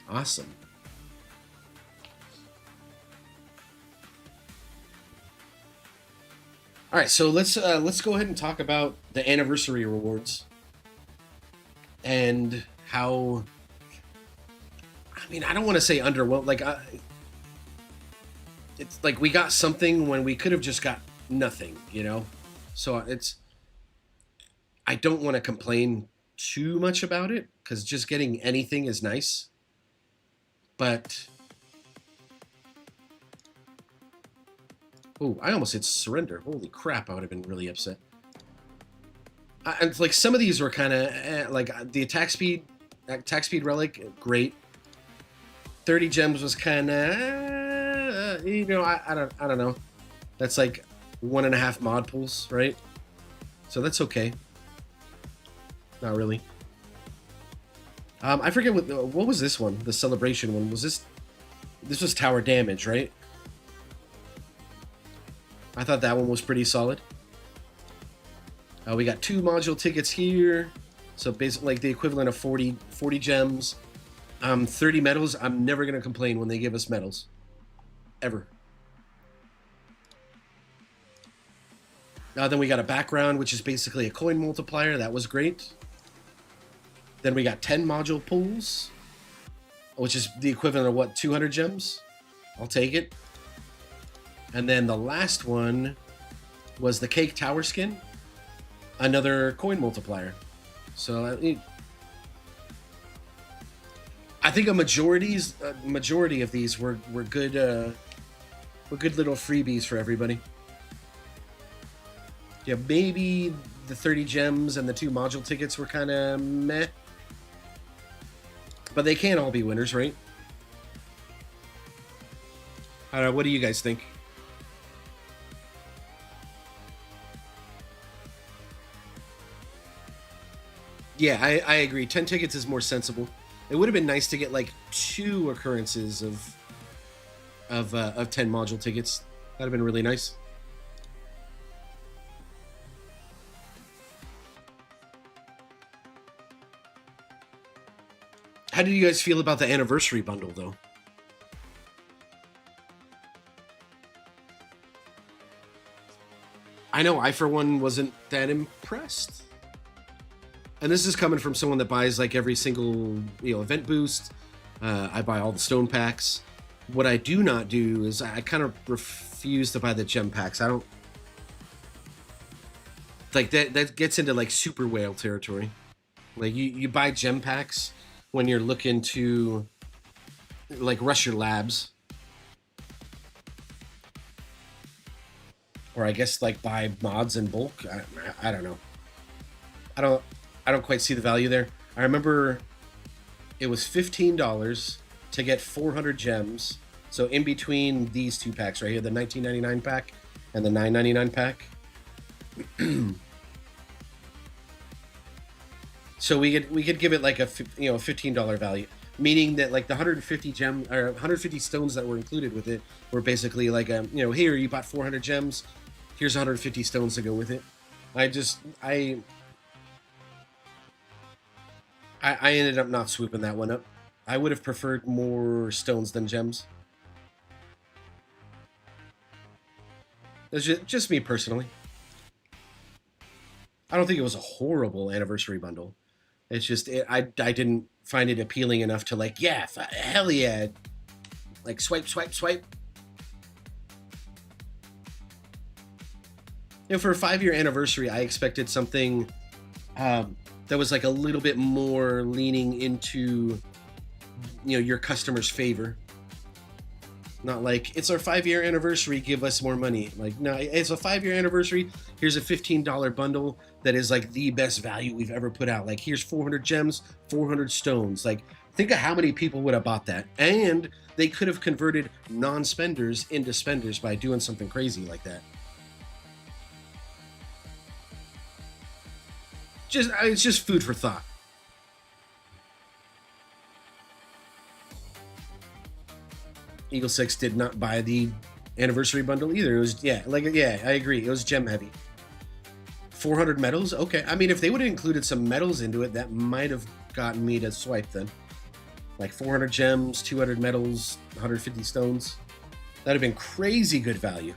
Awesome. All right, so let's go ahead and talk about the anniversary rewards and how. I mean, I don't want to say underwhelmed. Like, it's like we got something when we could have just got nothing, you know. So it's. I don't want to complain too much about it because just getting anything is nice, but. Oh, I almost hit surrender. Holy crap, I would have been really upset. And like some of these were kind of like the attack speed relic, great. 30 gems was kind of, you know, I don't know. That's like 1.5 mod pulls, right? So that's okay. Not really. I forget what was this one? The celebration one. Was this? This was tower damage, right? I thought that one was pretty solid. We got 2 module tickets here. So basically like the equivalent of 40 gems. 30 medals. I'm never going to complain when they give us medals. Ever. Then we got a background, which is basically a coin multiplier. That was great. Then we got 10 module pulls, which is the equivalent of what, 200 gems? I'll take it. And then the last one was the Cake Tower skin. Another coin multiplier. So I think a majority of these were good little freebies for everybody. Yeah, maybe the 30 gems and the 2 module tickets were kind of meh. But they can't all be winners, right? I don't know, what do you guys think? Yeah, I agree. 10 tickets is more sensible. It would have been nice to get like 2 occurrences of 10 module tickets. That'd have been really nice. How did you guys feel about the anniversary bundle, though? I know I for one wasn't that impressed. And this is coming from someone that buys like every single event boost. I buy all the stone packs. What I do not do is I kind of refuse to buy the gem packs. I don't like that. That gets into like super whale territory. Like you buy gem packs when you're looking to like rush your labs, or I guess like buy mods in bulk. I don't know. I don't quite see the value there. I remember it was $15 to get 400 gems. So in between these two packs right here, the $19.99 pack and the $9.99 pack. So we could give it like a $15 value, meaning that like the 150 gem or 150 stones that were included with it were basically like here you bought 400 gems, here's 150 stones to go with it. I ended up not swooping that one up. I would have preferred more stones than gems. That's just me personally. I don't think it was a horrible anniversary bundle. It's just I didn't find it appealing enough to like, yeah, hell yeah, like swipe, swipe, swipe. For a 5-year anniversary, I expected something that was like a little bit more leaning into your customer's favor. Not like it's our 5-year anniversary, give us more money. Like, no, it's a 5-year anniversary. Here's a $15 bundle that is like the best value we've ever put out. Like, here's 400 gems, 400 stones. Like, think of how many people would have bought that. And they could have converted non-spenders into spenders by doing something crazy like that. It's just food for thought. Eagle 6 did not buy the anniversary bundle either. It was I agree. It was gem heavy. 400 medals? Okay. I mean, if they would have included some medals into it, that might have gotten me to swipe then. Like 400 gems, 200 medals, 150 stones. That'd have been crazy good value.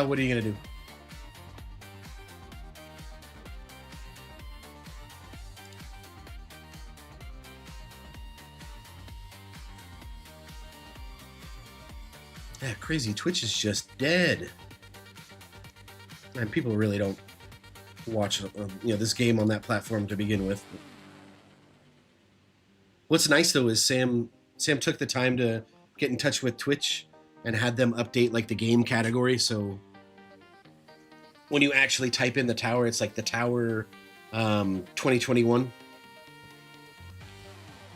What are you going to do? Yeah, crazy. Twitch is just dead. And people really don't watch this game on that platform to begin with. What's nice though is Sam took the time to get in touch with Twitch and had them update like the game category, so when you actually type in the tower, it's like the tower 2021,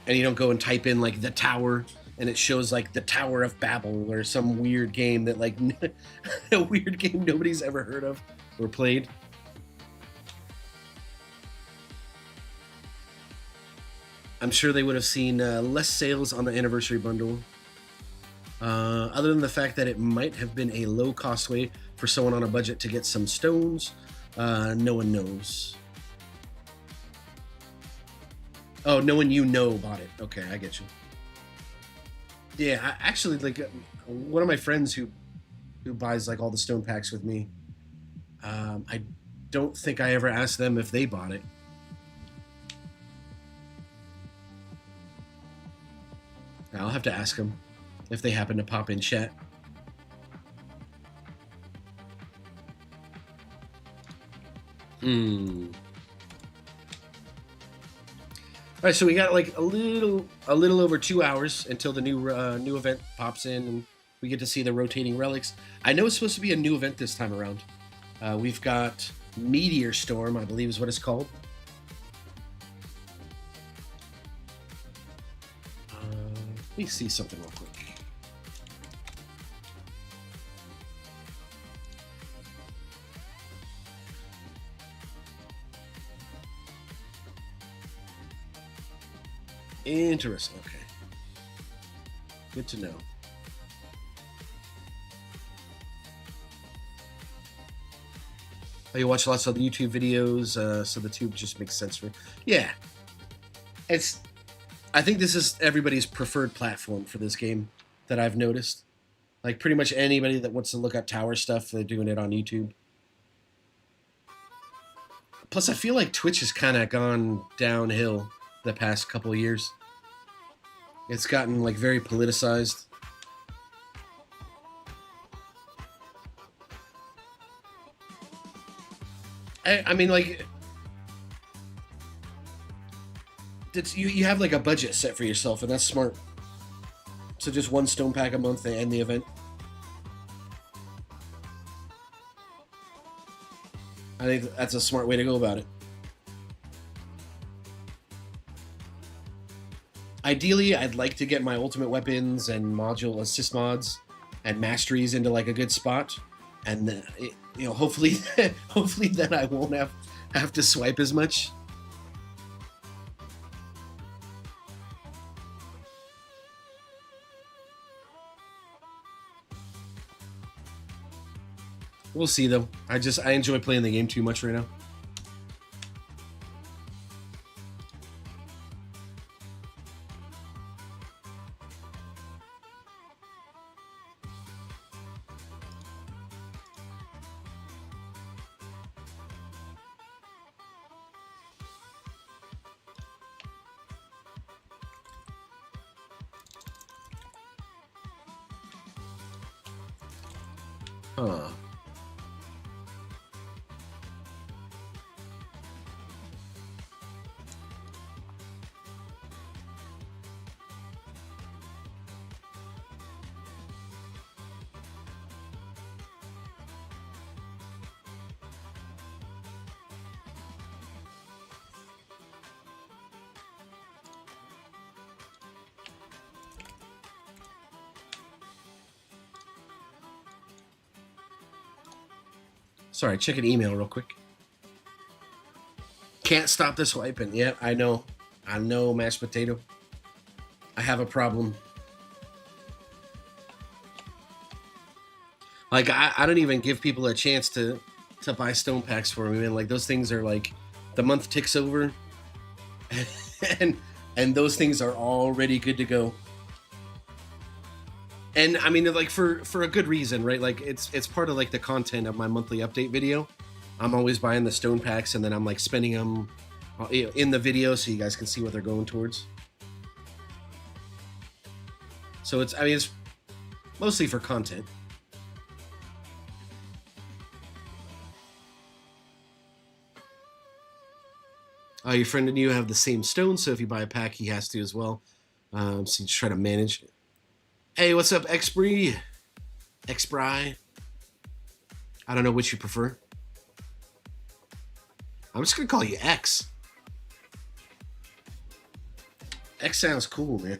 and you don't go and type in like the tower and it shows like the Tower of Babel or some weird game that like a weird game nobody's ever heard of or played. I'm sure they would have seen less sales on the anniversary bundle. Other than the fact that it might have been a low-cost way for someone on a budget to get some stones, no one knows. Oh, no one bought it. Okay, I get you. Yeah, actually, like one of my friends who buys like all the stone packs with me, I don't think I ever asked them if they bought it. I'll have to ask them if they happen to pop in chat. All right, so we got like a little over 2 hours until the new event pops in, and we get to see the rotating relics. I know it's supposed to be a new event this time around. We've got Meteor Storm, I believe is what it's called. Let me see something real quick. Interesting. Okay. Good to know. Oh, you watch lots of YouTube videos, so the tube just makes sense for. Yeah, it's. I think this is everybody's preferred platform for this game that I've noticed. Like pretty much anybody that wants to look up tower stuff, they're doing it on YouTube. Plus, I feel like Twitch has kind of gone downhill the past couple of years. It's gotten like very politicized. I mean, like, you have like a budget set for yourself, and that's smart. So just one stone pack a month to end the event. I think that's a smart way to go about it. Ideally, I'd like to get my ultimate weapons and module assist mods and masteries into like a good spot, and hopefully, hopefully then I won't have to swipe as much. We'll see though. I enjoy playing the game too much right now. Huh. Sorry, check an email real quick. Can't stop this swiping. Yeah, I know. I know, mashed potato. I have a problem. Like, I don't even give people a chance to buy stone packs for me, man. Like, those things are like, the month ticks over, and those things are already good to go. And I mean, like for a good reason, right? Like it's part of like the content of my monthly update video. I'm always buying the stone packs, and then I'm like spending them in the video so you guys can see what they're going towards. So it's mostly for content. Your friend and you have the same stone, so if you buy a pack, he has to as well. So you just try to manage. Hey, what's up, Xbri? Xbri? I don't know which you prefer. I'm just gonna call you X. X sounds cool, man.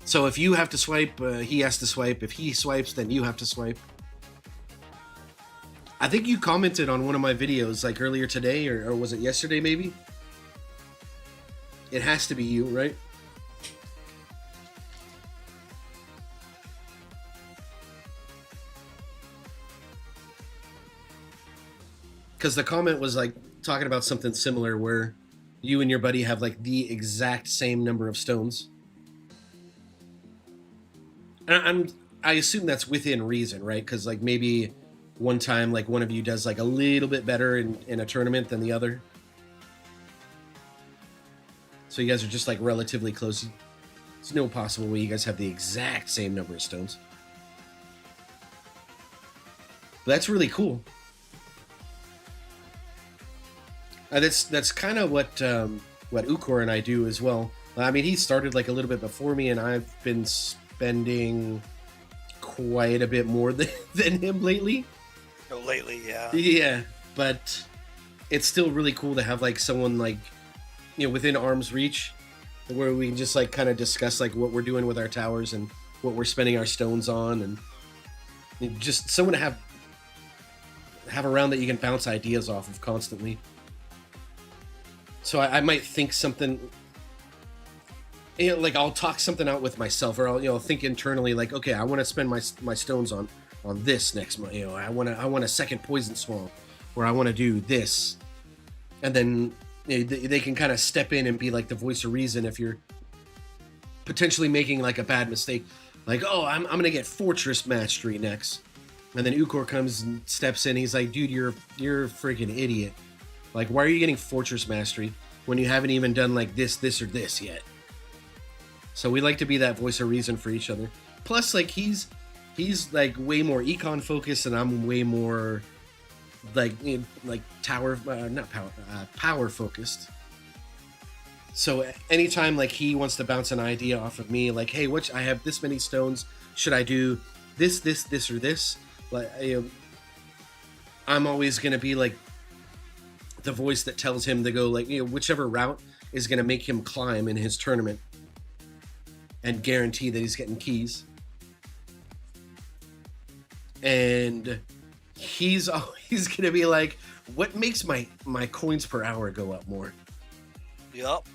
So if you have to swipe, he has to swipe. If he swipes, then you have to swipe. I think you commented on one of my videos like earlier today, or was it yesterday maybe? It has to be you, right? Because the comment was like talking about something similar where you and your buddy have like the exact same number of stones. And I assume that's within reason, right? Because like maybe one time like one of you does like a little bit better in a tournament than the other. So you guys are just like relatively close. There's no possible way you guys have the exact same number of stones. But that's really cool. That's kind of what Ukor and I do as well. I mean, he started like a little bit before me, and I've been spending quite a bit more than him lately. Oh, lately, yeah. Yeah, but it's still really cool to have like someone like, you know, within arm's reach, where we can just like kind of discuss like what we're doing with our towers and what we're spending our stones on, and just someone to have around that you can bounce ideas off of constantly. So I might think something like I'll talk something out with myself, or I'll think internally like, okay, I want to spend my stones on this next month. I want a second poison swamp, or I want to do this, and then they can kind of step in and be like the voice of reason if you're potentially making like a bad mistake, like, oh, I'm gonna get Fortress Mastery next, and then Ukor comes and steps in. He's like, dude, you're a freaking idiot. Like, why are you getting Fortress Mastery when you haven't even done like this, or this yet? So we like to be that voice of reason for each other. Plus, like he's like way more econ focused, and I'm way more like tower, not power, power focused. So anytime like he wants to bounce an idea off of me, like, hey, I have this many stones, should I do this, or this? Like, I'm always gonna be like the voice that tells him to go like whichever route is gonna make him climb in his tournament and guarantee that he's getting keys. And he's always gonna be like, what makes my coins per hour go up more? Yup.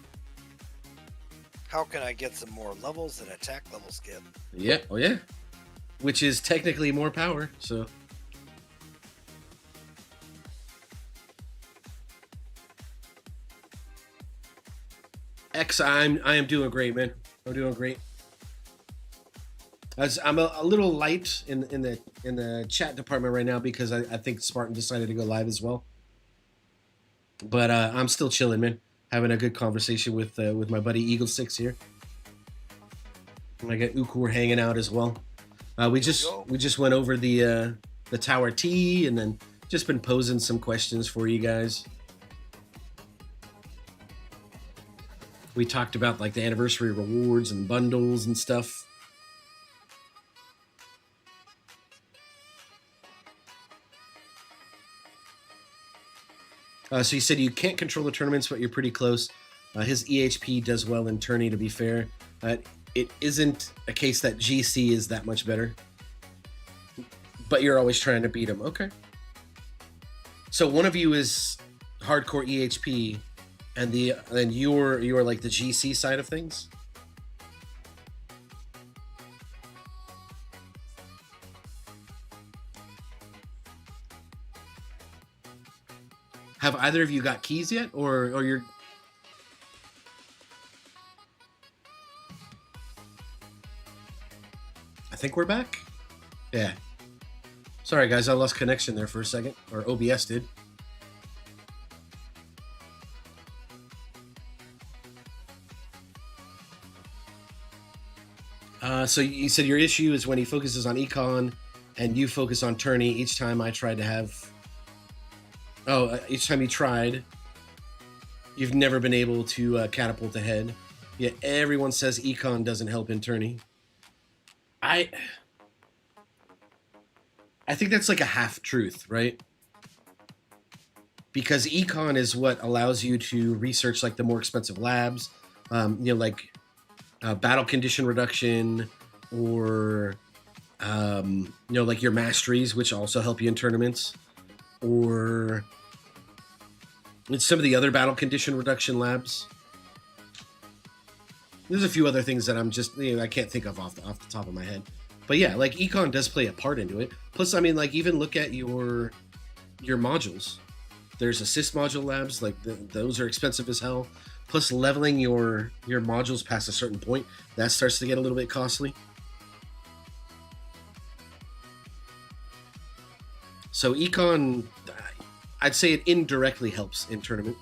How can I get some more levels than attack levels get? Yeah, oh yeah. Which is technically more power, so. X, I am doing great, man. I'm doing great. I'm a little light in the chat department right now because I think Spartan decided to go live as well. But I'm still chilling, man. Having a good conversation with my buddy Eagle 6 here. And I got Ukor hanging out as well. We just went over the Tower T, and then just been posing some questions for you guys. We talked about like the anniversary rewards and bundles and stuff. So you said you can't control the tournaments, but you're pretty close. His EHP does well in tourney, to be fair. It isn't a case that GC is that much better. But you're always trying to beat him. Okay. So one of you is hardcore EHP, and you're like the GC side of things? Have either of you got keys yet, or you're? I think we're back. Yeah. Sorry guys, I lost connection there for a second, or OBS did. So you said your issue is when he focuses on econ, and you focus on tourney. Each time I tried to have. Each time you tried, you've never been able to catapult ahead. Yet everyone says econ doesn't help in tourney. I think that's like a half truth, right? Because econ is what allows you to research like the more expensive labs, like battle condition reduction, or like your masteries, which also help you in tournaments, or some of the other battle condition reduction labs. There's a few other things that I'm just I can't think of off the top of my head. But yeah, like econ does play a part into it. Plus, I mean, like even look at your modules. There's assist module labs, like those are expensive as hell. Plus, leveling your modules past a certain point, that starts to get a little bit costly. So econ, I'd say it indirectly helps in tournament.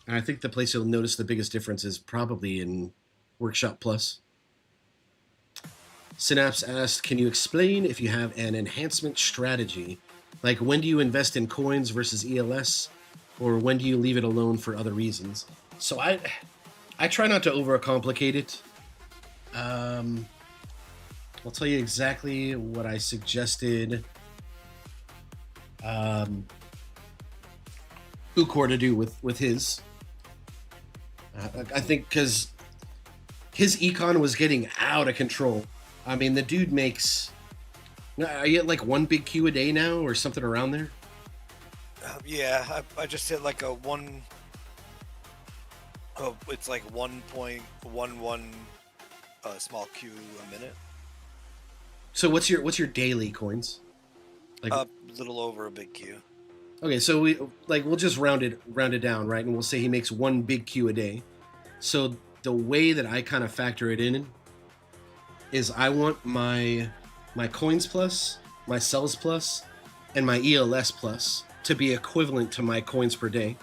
And I think the place you'll notice the biggest difference is probably in Workshop Plus. Synapse asked, can you explain if you have an enhancement strategy? Like when do you invest in coins versus ELS? Or when do you leave it alone for other reasons? So I try not to overcomplicate it. I'll tell you exactly what I suggested Ukor to do with his. I think because his econ was getting out of control. I mean, the dude makes... Are you at like one big Q a day now or something around there? Yeah, I just hit like a one. Oh, it's like 1.11 small Q a minute. So what's your daily coins? Like, A little over a big Q. okay, so we'll just round it down, right? And we'll say he makes one big Q a day. So the way that I kind of factor it in is I want my coins plus, my cells plus, and my ELS plus to be equivalent to my coins per day.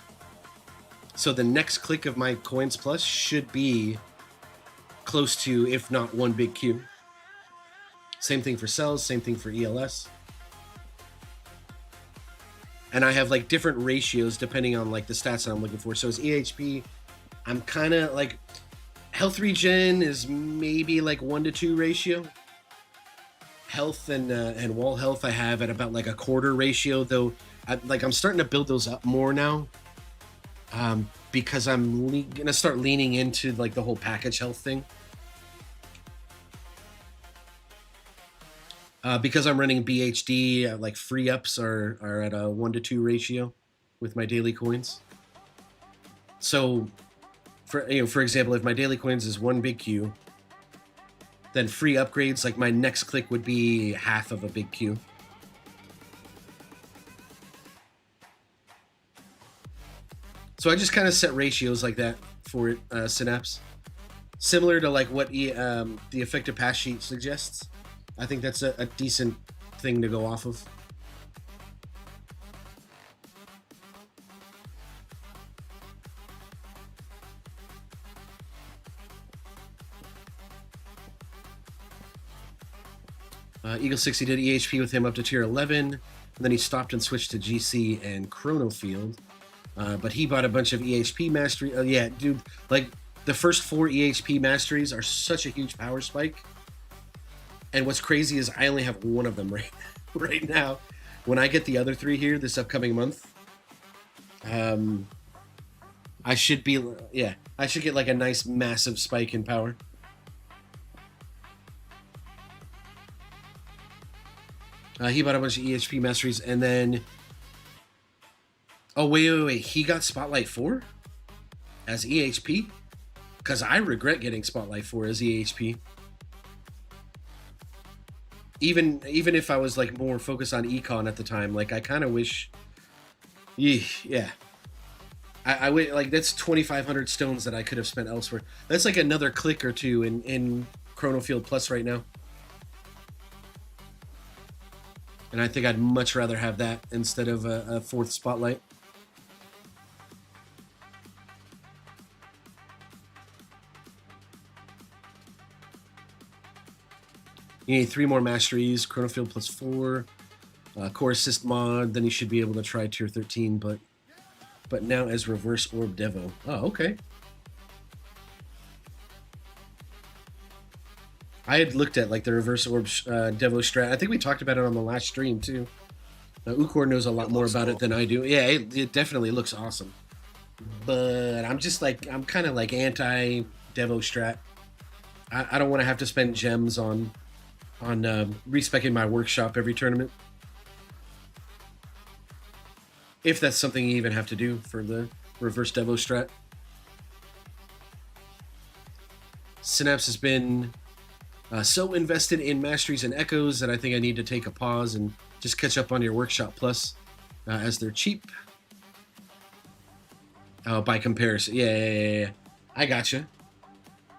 So the next click of my coins plus should be close to, if not one big Q. Same thing for cells, same thing for ELS. And I have like different ratios depending on like the stats that I'm looking for. So as EHP, I'm kind of like health regen is maybe like 1-2 ratio. Health and wall health I have at about like a quarter ratio, though. I'm starting to build those up more now, because I'm gonna start leaning into like the whole package health thing. Because I'm running BHD, like free ups are at a 1-2 ratio with my daily coins. So, for example, if my daily coins is one big Q, then free upgrades, like my next click would be half of a big Q. So I just kind of set ratios like that for Synapse, similar to like what the effective pass sheet suggests. I think that's a decent thing to go off of. Eagle 60 did EHP with him up to tier 11, and then he stopped and switched to GC and Chrono Field. But he bought a bunch of EHP mastery. Yeah, dude, like the first 4 EHP masteries are such a huge power spike. And what's crazy is I only have one of them right now. When I get the other 3 here this upcoming month, I should get like a nice massive spike in power. He bought a bunch of EHP masteries, and then wait, he got Spotlight 4 as EHP? Because I regret getting Spotlight 4 as EHP. Even if I was like more focused on econ at the time, like I kind of wish. Yeah. I wait, like that's 2,500 stones that I could have spent elsewhere. That's like another click or two in Chrono Field Plus right now. And I think I'd much rather have that instead of a 4th Spotlight. You need 3 more masteries, Chrono Field plus 4, Core Assist mod, then you should be able to try tier 13, but now as Reverse Orb Devo. Oh, okay. I had looked at like the Reverse Orb Devo strat. I think we talked about it on the last stream too. Ukor knows a lot more about it than I do. Yeah, it definitely looks awesome. But I'm just like, I'm kind of like anti Devo strat. I don't want to have to spend gems on respecing my workshop every tournament. If that's something you even have to do for the reverse Devo strat. Synapse has been so invested in masteries and echoes that I think I need to take a pause and just catch up on your workshop plus, as they're cheap. Oh, by comparison, yeah. I gotcha.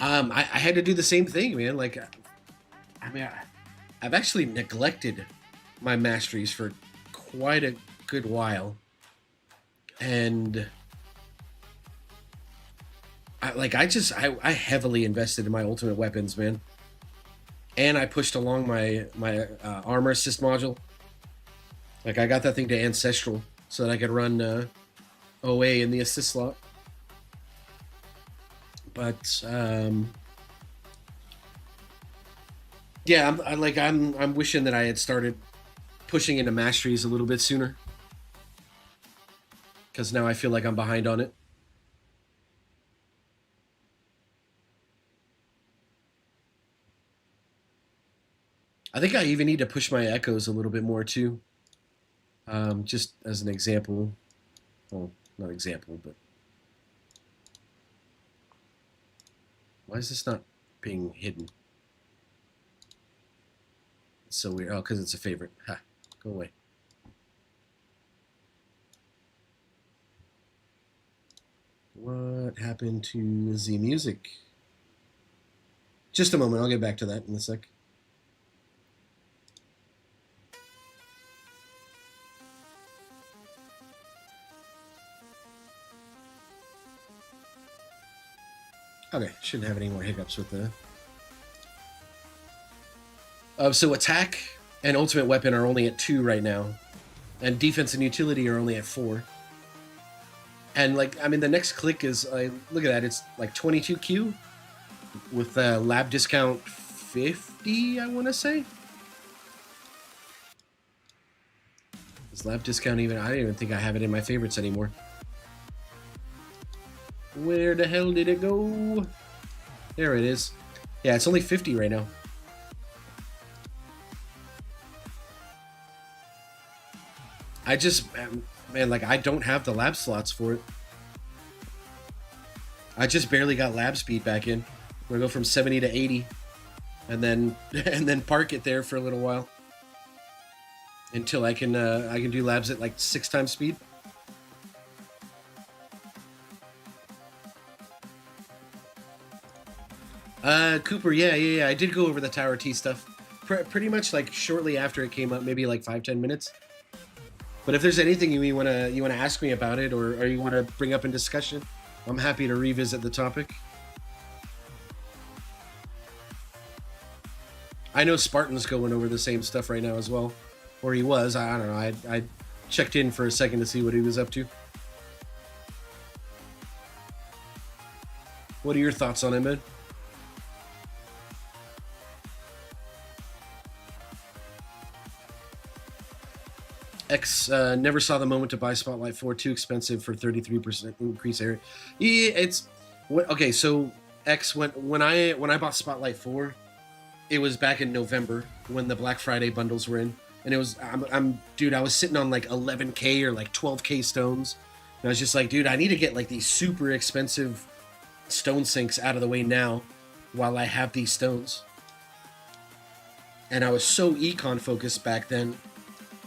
I had to do the same thing, man. Like, I mean, I've actually neglected my masteries for quite a good while, and I heavily invested in my ultimate weapons, man. And I pushed along my armor assist module. Like I got that thing to ancestral so that I could run OA in the assist slot. But yeah, I'm wishing that I had started pushing into masteries a little bit sooner, because now I feel like I'm behind on it. I think I even need to push my echoes a little bit more too. Just as an example, Well, not example, but why is this not being hidden? It's so weird. Oh, because it's a favorite. Ha, go away. What happened to the music? Just a moment. I'll get back to that in a sec. Okay, shouldn't have any more hiccups with the. So attack and ultimate weapon are only at 2 right now, and defense and utility are only at 4. And like, I mean, the next click is look at that. It's like 22Q with lab discount 50. I want to say. Is lab discount even? I don't even think I have it in my favorites anymore. Where the hell did it go? There it is. Yeah, it's only 50 right now. I just, man, like I don't have the lab slots for it. I just barely got lab speed back in. We're gonna go from 70 to 80, and then park it there for a little while until I can do labs at like 6 times speed. Cooper, yeah. I did go over the Tower T stuff. Pretty much like shortly after it came up, maybe like 5-10 minutes. But if there's anything you wanna ask me about it, or you wanna bring up in discussion, I'm happy to revisit the topic. I know Spartan's going over the same stuff right now as well, or he was. I don't know. I checked in for a second to see what he was up to. What are your thoughts on it, man? X never saw the moment to buy Spotlight 4. Too expensive for 33% increase area. Yeah, it's okay. So X, when I bought Spotlight 4, it was back in November when the Black Friday bundles were in, and it was dude, I was sitting on like 11K or like 12K stones, and I was just like, dude, I need to get like these super expensive stone sinks out of the way now, while I have these stones. And I was so econ focused back then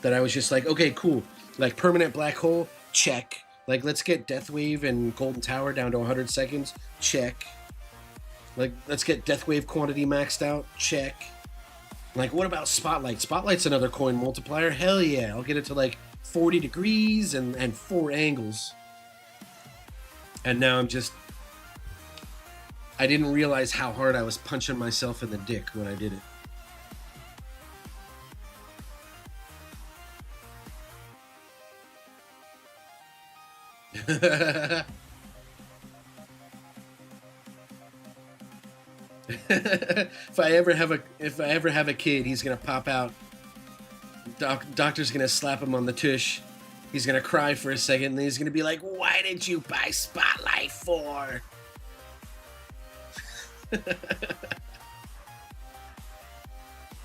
that I was just like, okay, cool. Like permanent black hole, check. Like let's get Deathwave and Golden Tower down to 100 seconds, check. Like let's get Deathwave quantity maxed out, check. Like what about Spotlight? Spotlight's another coin multiplier. Hell yeah, I'll get it to like 40 degrees and 4 angles. And now I didn't realize how hard I was punching myself in the dick when I did it. If I ever have a kid, he's gonna pop out. Doctor's gonna slap him on the tush. He's gonna cry for a second, and then he's gonna be like, "Why did you buy Spotlight 4?"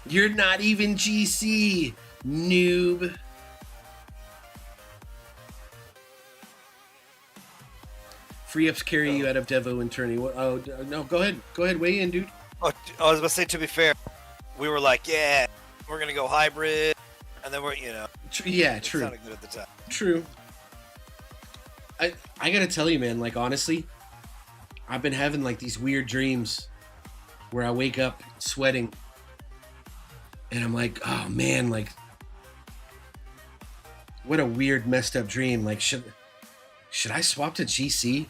You're not even GC, noob. Free ups carry you out of Devo and tourney. Oh no, go ahead, weigh in, dude. Oh, I was gonna say, to be fair, we were like, yeah, we're gonna go hybrid, and then Yeah, true. It sounded good at the time. True. I gotta tell you, man. Like honestly, I've been having like these weird dreams where I wake up sweating, and I'm like, oh man, like what a weird, messed up dream. Like should I swap to GC?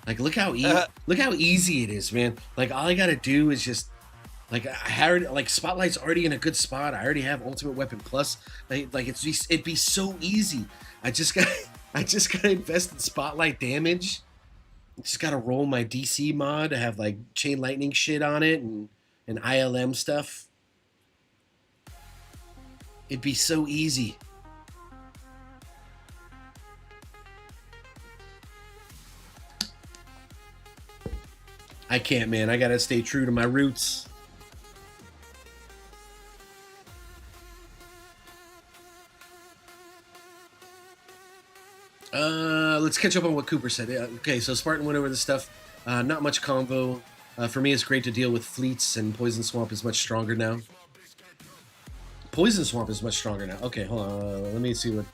Like look how easy it is, man. Like all I gotta do is just like Spotlight's already in a good spot. I already have Ultimate Weapon Plus. It'd be so easy. I just gotta invest in Spotlight damage. Just gotta roll my DC mod to have like Chain Lightning shit on it and ILM stuff. It'd be so easy. I can't, man. I gotta stay true to my roots. Let's catch up on what Cooper said. Okay, so Spartan went over this stuff. Not much convo. For me, it's great to deal with fleets, and Poison Swamp is much stronger now. Poison Swamp is much stronger now. Okay, hold on. Let me see what...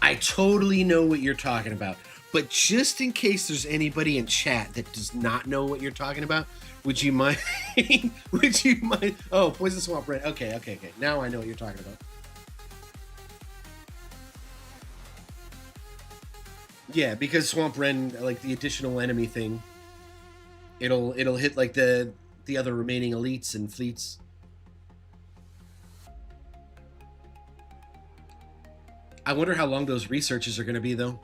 I totally know what you're talking about. But just in case there's anybody in chat that does not know what you're talking about, would you mind? Would you mind? Oh, Poison Swamp Red. Okay. Now I know what you're talking about. Yeah, because Swamp Ren, like the additional enemy thing, it'll hit like the other remaining elites and fleets. I wonder how long those researches are going to be, though.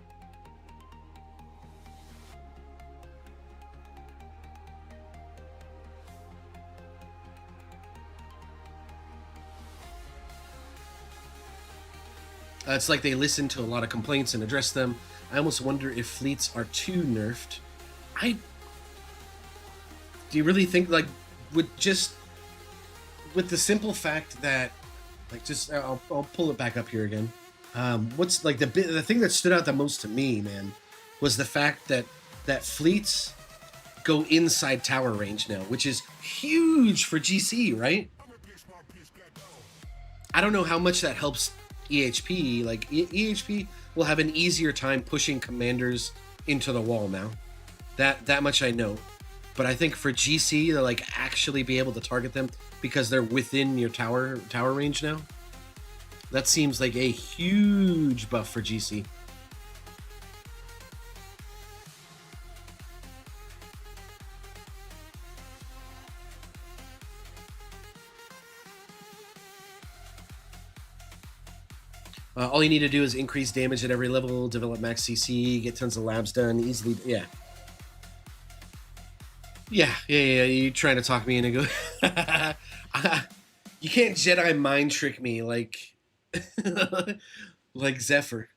It's like they listen to a lot of complaints and address them. I almost wonder if fleets are too nerfed. Do you really think, like, with the simple fact that, like, just I'll pull it back up here again. What's like the thing that stood out the most to me, man, was the fact that fleets go inside tower range now, which is huge for GC, right? I don't know how much that helps EHP. Like EHP will have an easier time pushing commanders into the wall now. That much I know. But I think for GC, they'll like actually be able to target them because they're within your tower range now. That seems like a huge buff for GC. All you need to do is increase damage at every level, develop max CC, get tons of labs done easily. Yeah. You're trying to talk me into go. You can't Jedi mind trick me like like Zephyr.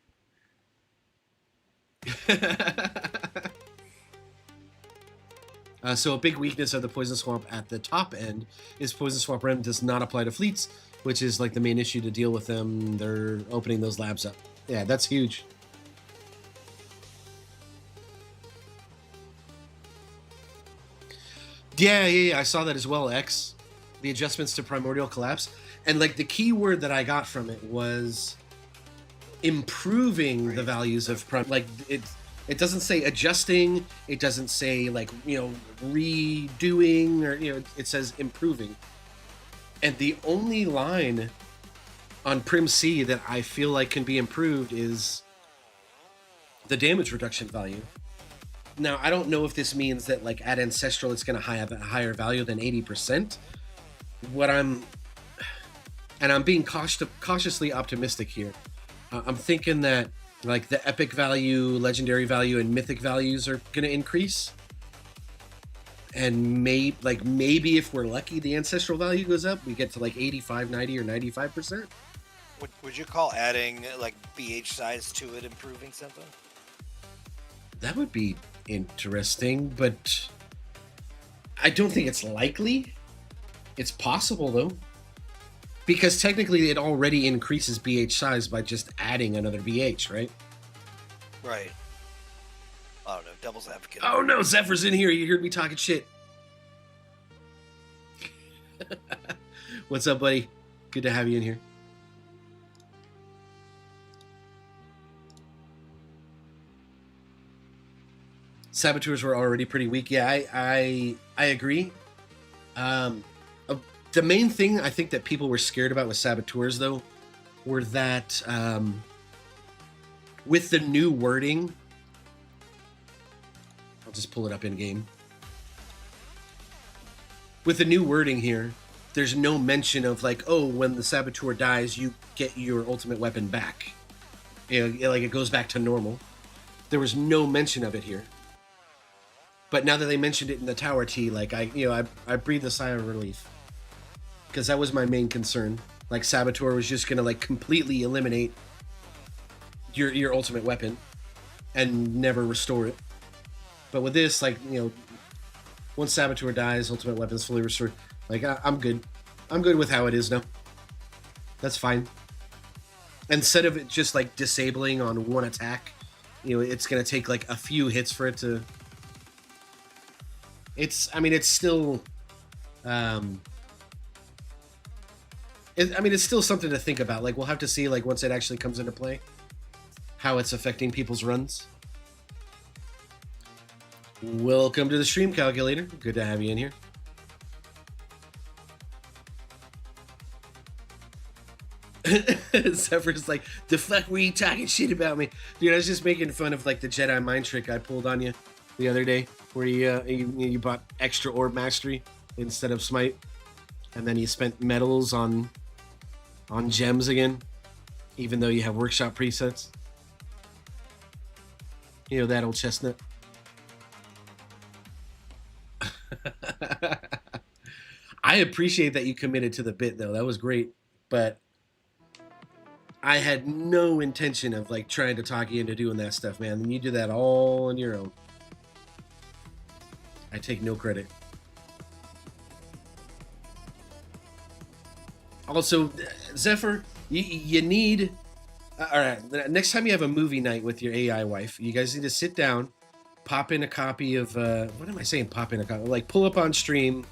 So a big weakness of the Poison Swamp at the top end is Poison Swamp Rem does not apply to fleets, which is like the main issue to deal with them. They're opening those labs up. Yeah, that's huge. Yeah, I saw that as well, X. The adjustments to Primordial Collapse. And like the key word that I got from it was improving the values of Prime. Like it doesn't say adjusting, it doesn't say like, redoing, or it says improving. And the only line on Prim C that I feel like can be improved is the damage reduction value. Now, I don't know if this means that like at Ancestral it's going to have a higher value than 80%. I'm being cautiously optimistic here. I'm thinking that like the epic value, legendary value, and mythic values are going to increase. And maybe if we're lucky, the ancestral value goes up. We get to like 85, 90, or 95%. Would you call adding like BH size to it improving something? That would be interesting, but I don't think it's likely. It's possible though, because technically it already increases BH size by just adding another BH, right? Right. I don't know, devil's advocate. Oh no, Zephyr's in here. You heard me talking shit. What's up, buddy? Good to have you in here. Saboteurs were already pretty weak. Yeah, I agree. The main thing I think that people were scared about with Saboteurs, though, were that with the new wording, I'll just pull it up in game. With the new wording here, there's no mention of like, oh, when the Saboteur dies, you get your ultimate weapon back. Like it goes back to normal. There was no mention of it here. But now that they mentioned it in the Tower T, like I breathed a sigh of relief, because that was my main concern. Like Saboteur was just gonna like completely eliminate your ultimate weapon and never restore it. But with this, like once Saboteur dies, ultimate weapon is fully restored. Like I'm good. I'm good with how it is now. That's fine. Instead of it just like disabling on one attack, you know, it's gonna take like a few hits for it to. I mean, it's still. Um, I mean, it's still something to think about. Like we'll have to see, like once it actually comes into play, how it's affecting people's runs. Welcome to the stream calculator. Good to have you in here. Zephyr's like, the fuck were you talking shit about me? Dude, I was just making fun of like the Jedi mind trick I pulled on you the other day, where you bought extra orb mastery instead of smite, and then you spent medals on gems again, even though you have workshop presets. You know, that old chestnut. I appreciate that you committed to the bit though. That was great, but I had no intention of like trying to talk you into doing that stuff, man. And you did that all on your own. I take no credit. Also, Zephyr, you need. All right, next time you have a movie night with your AI wife, you guys need to sit down, pop in a copy of. What am I saying? Pop in a copy. Like pull up on stream,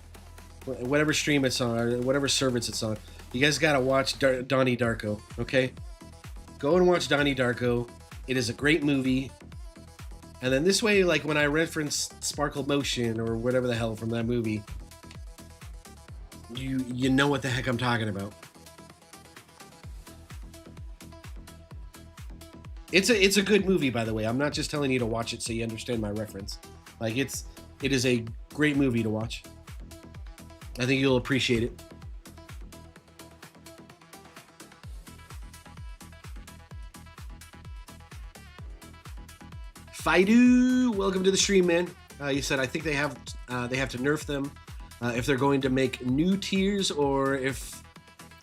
whatever stream it's on, or whatever service it's on. You guys gotta watch Donnie Darko, okay? Go and watch Donnie Darko. It is a great movie. And then this way, like when I reference Sparkle Motion or whatever the hell from that movie, you know what the heck I'm talking about. It's a good movie, by the way. I'm not just telling you to watch it so you understand my reference. Like it is a great movie to watch. I think you'll appreciate it. Fidu, welcome to the stream, man. You said I think they have to nerf them if they're going to make new tiers or if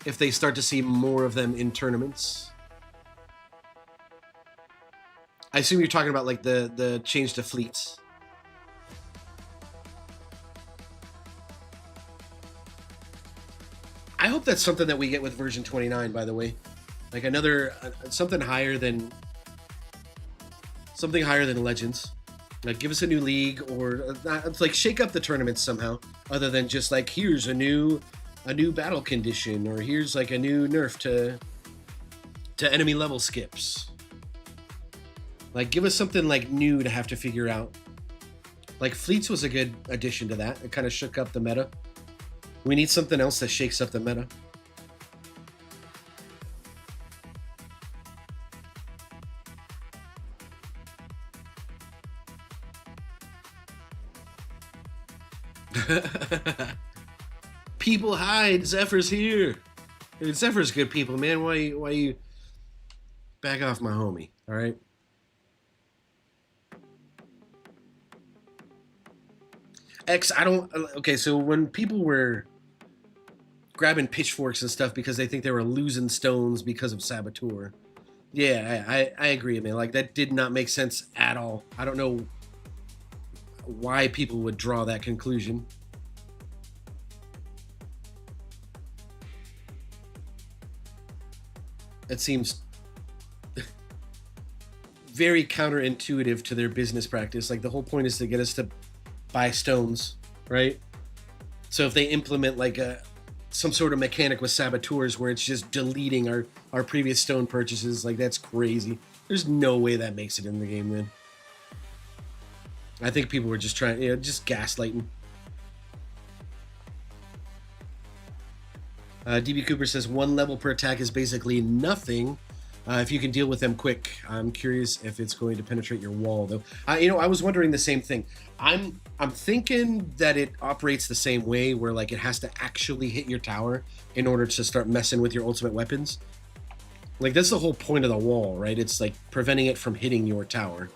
they start to see more of them in tournaments. I assume you're talking about like the change to fleets. I hope that's something that we get with version 29, by the way. Like another something higher than Legends. Like give us a new league or like shake up the tournaments somehow, other than just like here's a new battle condition or here's like a new nerf to enemy level skips. Like give us something like new to have to figure out. Like fleets was a good addition to that. It kind of shook up the meta. We need something else that shakes up the meta. People hide. Zephyr's here. Dude, Zephyr's good people, man. Why you back off my homie? All right. X, I don't. Okay, so when people were grabbing pitchforks and stuff because they think they were losing stones because of Saboteur, yeah, I agree, man. Like that did not make sense at all. I don't know why people would draw that conclusion. It seems very counterintuitive to their business practice. Like the whole point is to get us to buy stones, right? So if they implement like some sort of mechanic with saboteurs where it's just deleting our previous stone purchases, like that's crazy. There's no way that makes it in the game, man. I think people were just trying, just gaslighting. DB Cooper says 1 level per attack is basically nothing if you can deal with them quick. I'm curious if it's going to penetrate your wall, though. I was wondering the same thing. I'm thinking that it operates the same way, where like it has to actually hit your tower in order to start messing with your ultimate weapons. Like that's the whole point of the wall, right? It's like preventing it from hitting your tower.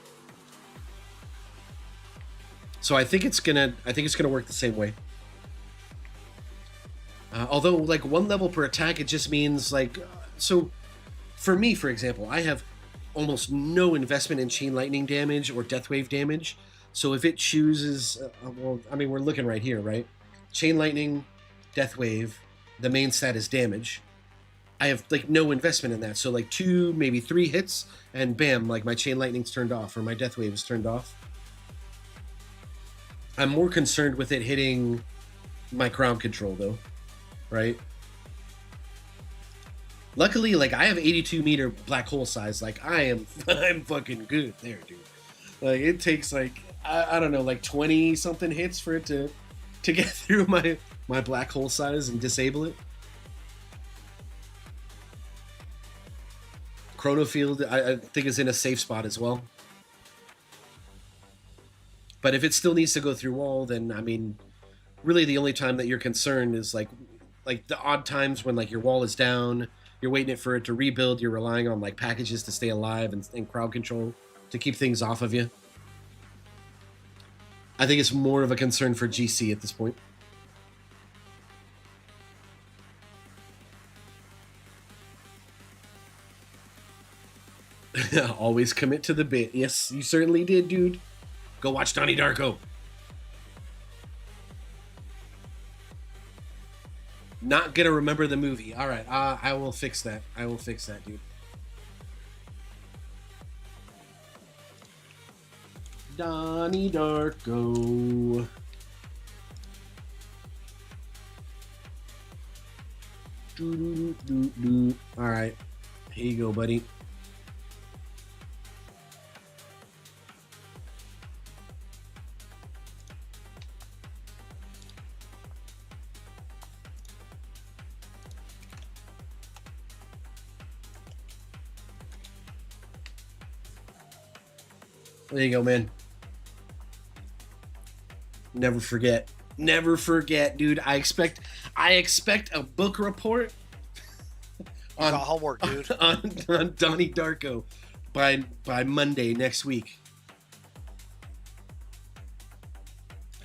So I think it's gonna work the same way. Although like 1 level per attack, it just means like so. For me, for example, I have almost no investment in chain lightning damage or death wave damage. So if it chooses, well, I mean, we're looking right here, right? Chain lightning, death wave, the main stat is damage. I have like no investment in that. So like 2, maybe 3 hits, and bam, like my chain lightning's turned off or my death wave is turned off. I'm more concerned with it hitting my crowd control though, right? Luckily, like I have 82-meter black hole size. Like I'm fucking good there, dude. Like it takes like I don't know, like 20 something hits for it to get through my black hole size and disable it. Chrono Field, I think, is in a safe spot as well. But if it still needs to go through wall, then I mean, really the only time that you're concerned is like the odd times when like your wall is down, you're waiting for it to rebuild, you're relying on like packages to stay alive and crowd control to keep things off of you. I think it's more of a concern for GC at this point. Always commit to the bit. Yes, you certainly did, dude. Go watch Donnie Darko. Not gonna remember the movie. All right, I will fix that. I will fix that, dude. Donnie Darko. All right, here you go, buddy. There you go, man. Never forget. Never forget, dude. I expect a book report on homework, dude. on Donnie Darko by Monday next week.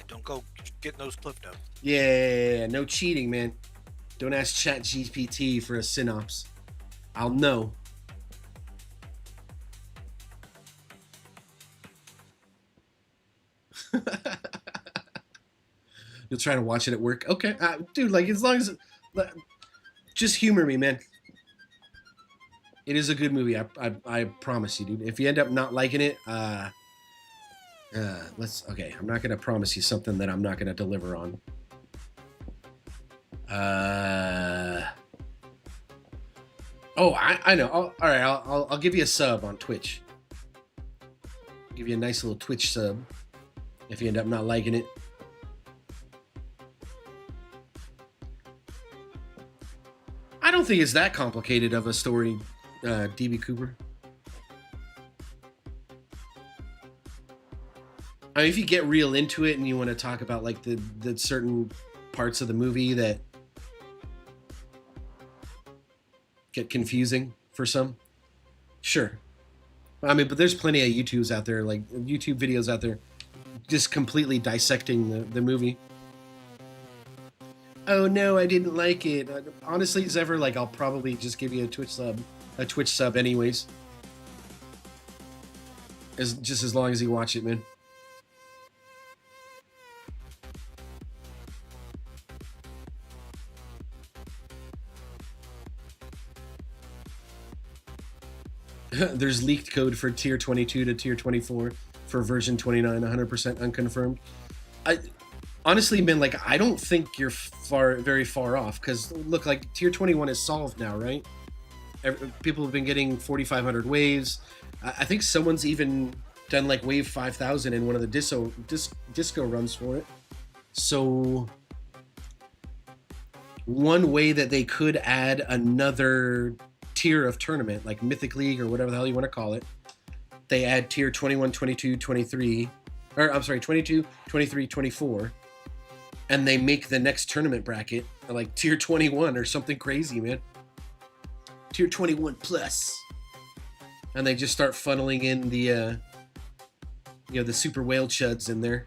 Don't go getting those cliff notes. Yeah, no cheating, man. Don't ask ChatGPT for a synopsis. I'll know. You'll try to watch it at work. Okay, dude. Like as long as, just humor me, man. It is a good movie. I promise you, dude. If you end up not liking it, okay. I'm not gonna promise you something that I'm not gonna deliver on. Oh, I know. All right, I'll give you a sub on Twitch. I'll give you a nice little Twitch sub if you end up not liking it. I don't think it's that complicated of a story, DB Cooper. I mean, if you get real into it and you want to talk about like the certain parts of the movie that get confusing for some, sure. I mean, but there's plenty of YouTubes out there, like YouTube videos out there, just completely dissecting the movie. Oh no, I didn't like it. Honestly, as ever, like I'll probably just give you a Twitch sub anyways. Just as long as you watch it, man. There's leaked code for tier 22 to tier 24 for version 29, 100% unconfirmed. Honestly, man, like I don't think you're very far off, because look, like tier 21 is solved now, right? People have been getting 4,500 waves. I think someone's even done like wave 5,000 in one of the disco runs for it. So one way that they could add another tier of tournament, like Mythic League or whatever the hell you want to call it, they add tier 21, 22, 23, or I'm sorry, 22, 23, 24. And they make the next tournament bracket like tier 21 or something crazy, man. Tier 21 plus. And they just start funneling in the, the super whale chuds in there.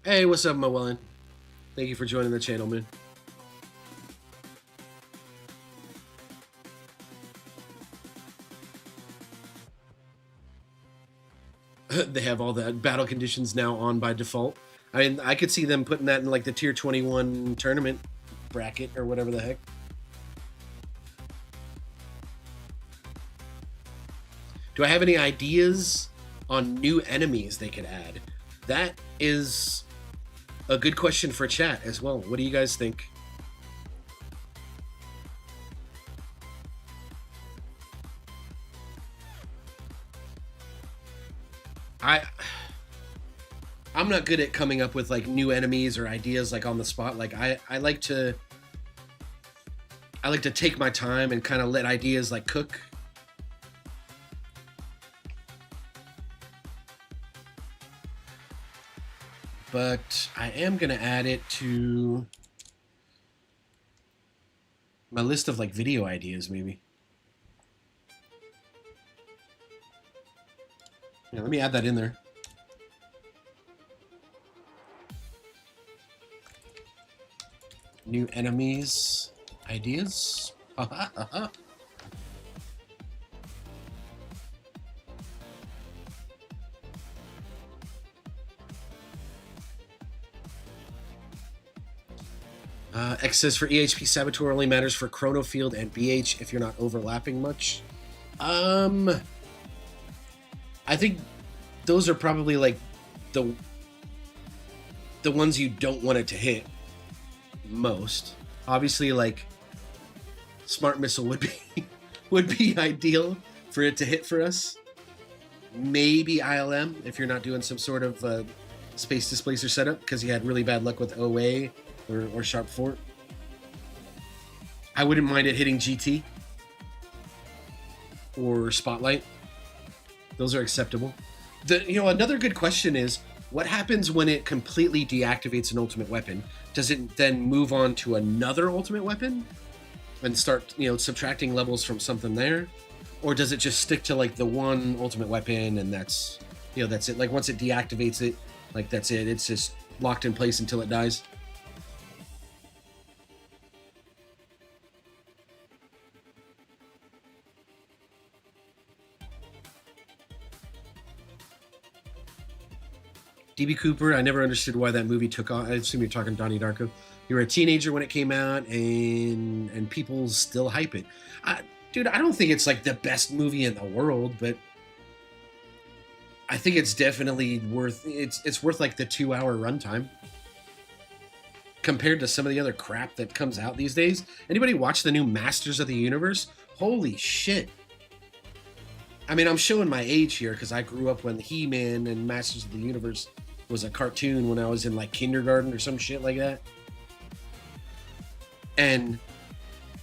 Hey, what's up, Mowellen? Thank you for joining the channel, man. They have all the battle conditions now on by default. I mean, I could see them putting that in like the tier 21 tournament bracket or whatever the heck. Do I have any ideas on new enemies they could add? That is a good question for chat as well. What do you guys think? I'm not good at coming up with like new enemies or ideas like on the spot. Like I like to take my time and kind of let ideas like cook. But I am gonna add it to my list of like video ideas, maybe. Yeah, let me add that in there. New enemies, ideas. X says for EHP Saboteur only matters for Chrono Field and BH if you're not overlapping much. I think those are probably like the ones you don't want it to hit most. Obviously, like Smart Missile would be ideal for it to hit for us. Maybe ILM if you're not doing some sort of space displacer setup because you had really bad luck with OA or Sharp Fort. I wouldn't mind it hitting GT or Spotlight. Those are acceptable. Another good question is, what happens when it completely deactivates an ultimate weapon? Does it then move on to another ultimate weapon and start, subtracting levels from something there? Or does it just stick to like the one ultimate weapon and that's it? Like once it deactivates it, like that's it. It's just locked in place until it dies. DB Cooper, I never understood why that movie took off. I assume you're talking Donnie Darko. You were a teenager when it came out, and people still hype it. Dude, I don't think it's like the best movie in the world, but I think it's definitely worth it's worth like the 2-hour runtime compared to some of the other crap that comes out these days. Anybody watch the new Masters of the Universe? Holy shit. I mean, I'm showing my age here because I grew up when He-Man and Masters of the Universe was a cartoon when I was in like kindergarten or some shit like that. And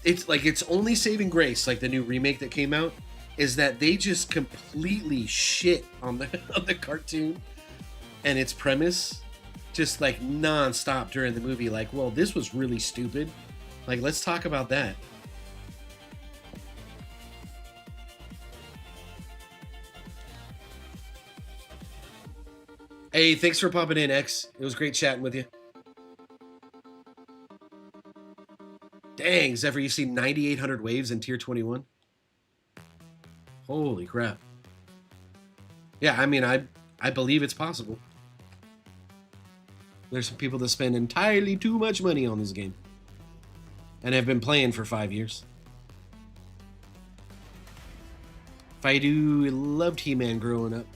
it's like its only saving grace, like the new remake that came out, is that they just completely shit on the cartoon and its premise, just like nonstop during the movie. Like, well, this was really stupid. Like, let's talk about that. Hey, thanks for popping in, X. It was great chatting with you. Dang, Zephyr, you see 9,800 waves in tier 21? Holy crap. Yeah, I mean, I believe it's possible. There's some people that spend entirely too much money on this game and have been playing for 5 years. Faidu loved He-Man growing up.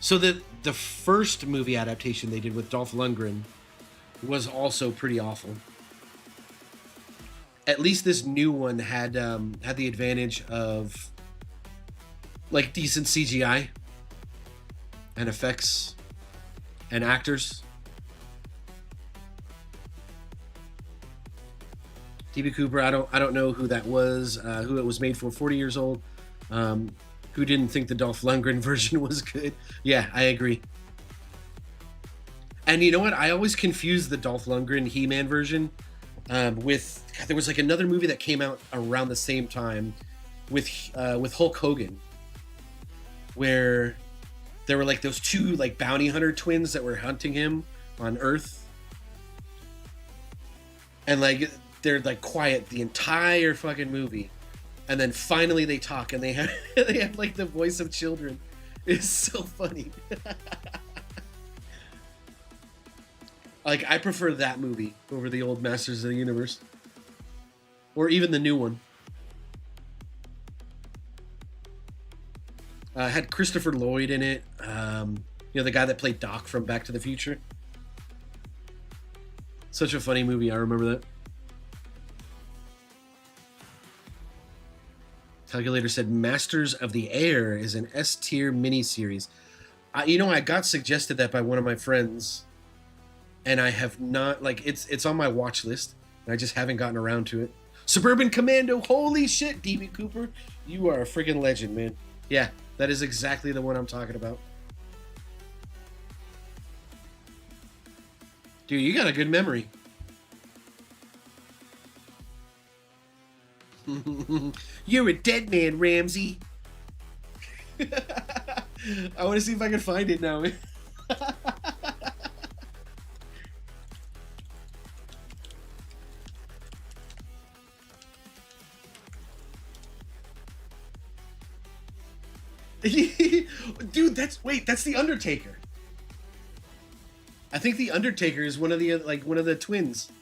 So the first movie adaptation they did with Dolph Lundgren was also pretty awful. At least this new one had the advantage of like decent CGI and effects and actors. DB Cooper, I don't know who that was, who it was made for. 40 years old. Who didn't think the Dolph Lundgren version was good? Yeah, I agree. And you know what? I always confuse the Dolph Lundgren He-Man version with there was like another movie that came out around the same time with Hulk Hogan, where there were like those two like bounty hunter twins that were hunting him on Earth, and like they're like quiet the entire fucking movie, and then finally they talk, and they have they have like the voice of children. It's so funny. Like, I prefer that movie over the old Masters of the Universe, or even the new one. Had Christopher Lloyd in it. You know, the guy that played Doc from Back to the Future. Such a funny movie. I remember that. Calculator said Masters of the Air is an S tier miniseries. You know, I got suggested that by one of my friends, and I have not, like, it's on my watch list, and I just haven't gotten around to it. Suburban Commando, holy shit, DB Cooper, you are a freaking legend, man. Yeah, that is exactly the one I'm talking about. Dude, you got a good memory. You're a dead man, Ramsey. I want to see if I can find it now. Dude, that's the Undertaker. I think the Undertaker is one of the twins.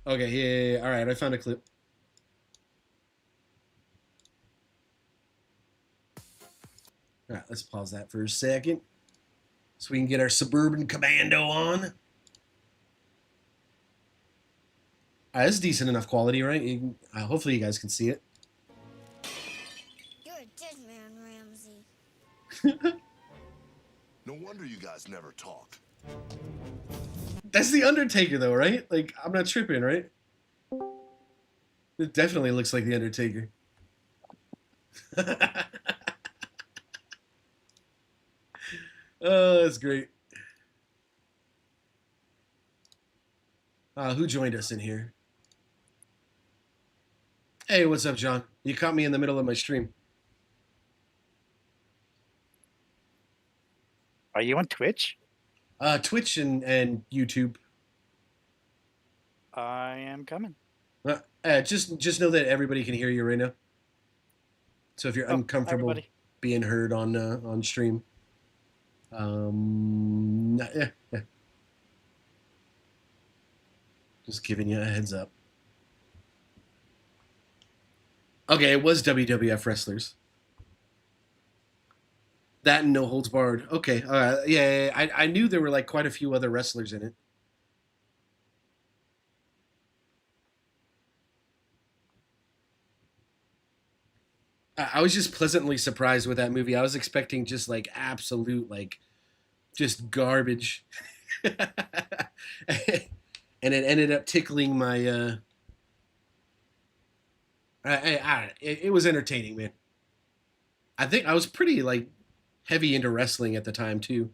Okay, yeah. All right, I found a clip. All right, let's pause that for a second so we can get our Suburban Commando on. This is decent enough quality, right? Hopefully you guys can see it. You're a dead man, Ramsey. No wonder you guys never talked. That's the Undertaker, though, right? Like, I'm not tripping, right? It definitely looks like the Undertaker. Oh, that's great. Who joined us in here? Hey, what's up, John? You caught me in the middle of my stream. Are you on Twitch? Twitch and YouTube. I am coming. Just know that everybody can hear you right now. So if you're uncomfortable being heard on stream, yeah. Just giving you a heads up. Okay, it was WWF wrestlers. That and No Holds Barred. Okay, yeah. I knew there were like quite a few other wrestlers in it. I was just pleasantly surprised with that movie. I was expecting just like absolute, like, just garbage. And it ended up tickling my it was entertaining, man. I think I was pretty like heavy into wrestling at the time too.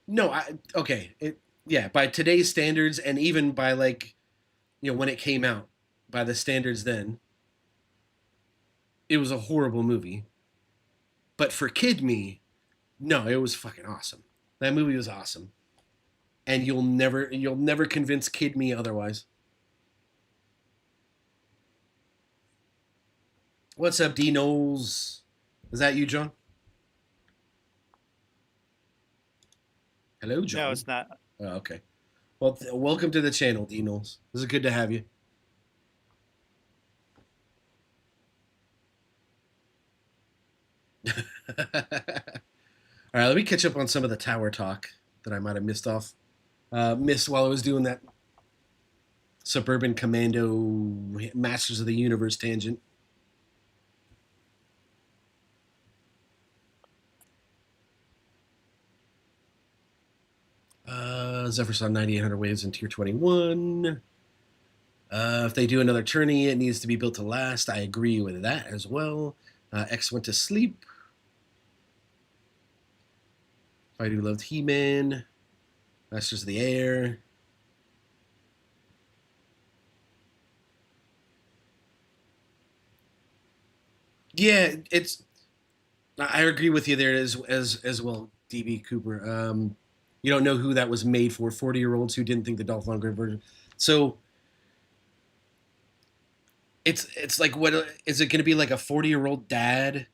No, by today's standards, and even by, like, you know, when it came out, by the standards then, it was a horrible movie. But for kid me, no, it was fucking awesome. That movie was awesome. And you'll never convince kid me otherwise. What's up, D Knowles? Is that you, John? Hello, John. No, it's not. Oh, okay. Well, welcome to the channel, D Knowles. This is good to have you. All right, let me catch up on some of the tower talk that I might have missed while I was doing that Suburban Commando Masters of the Universe tangent. Zephyr saw 9800 waves in tier 21. If they do another tourney, it needs to be built to last. I agree with that as well. X went to sleep. I do loved He-Man. Masters of the Air. Yeah, it's. I agree with you there as well, DB Cooper. You don't know who that was made for. 40-year-olds who didn't think the Dolph Lundgren version. So it's like, what is it going to be, like a 40-year-old dad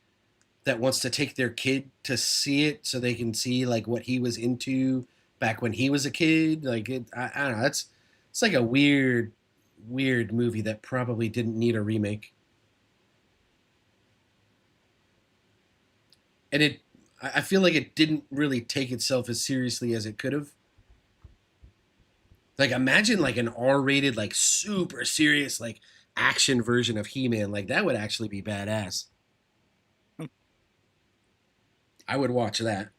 that wants to take their kid to see it so they can see like what he was into back when he was a kid? Like I don't know. It's like a weird movie that probably didn't need a remake. And I feel like it didn't really take itself as seriously as it could have. Like, imagine like an R-rated, like super serious, like action version of He-Man. Like, that would actually be badass. I would watch that.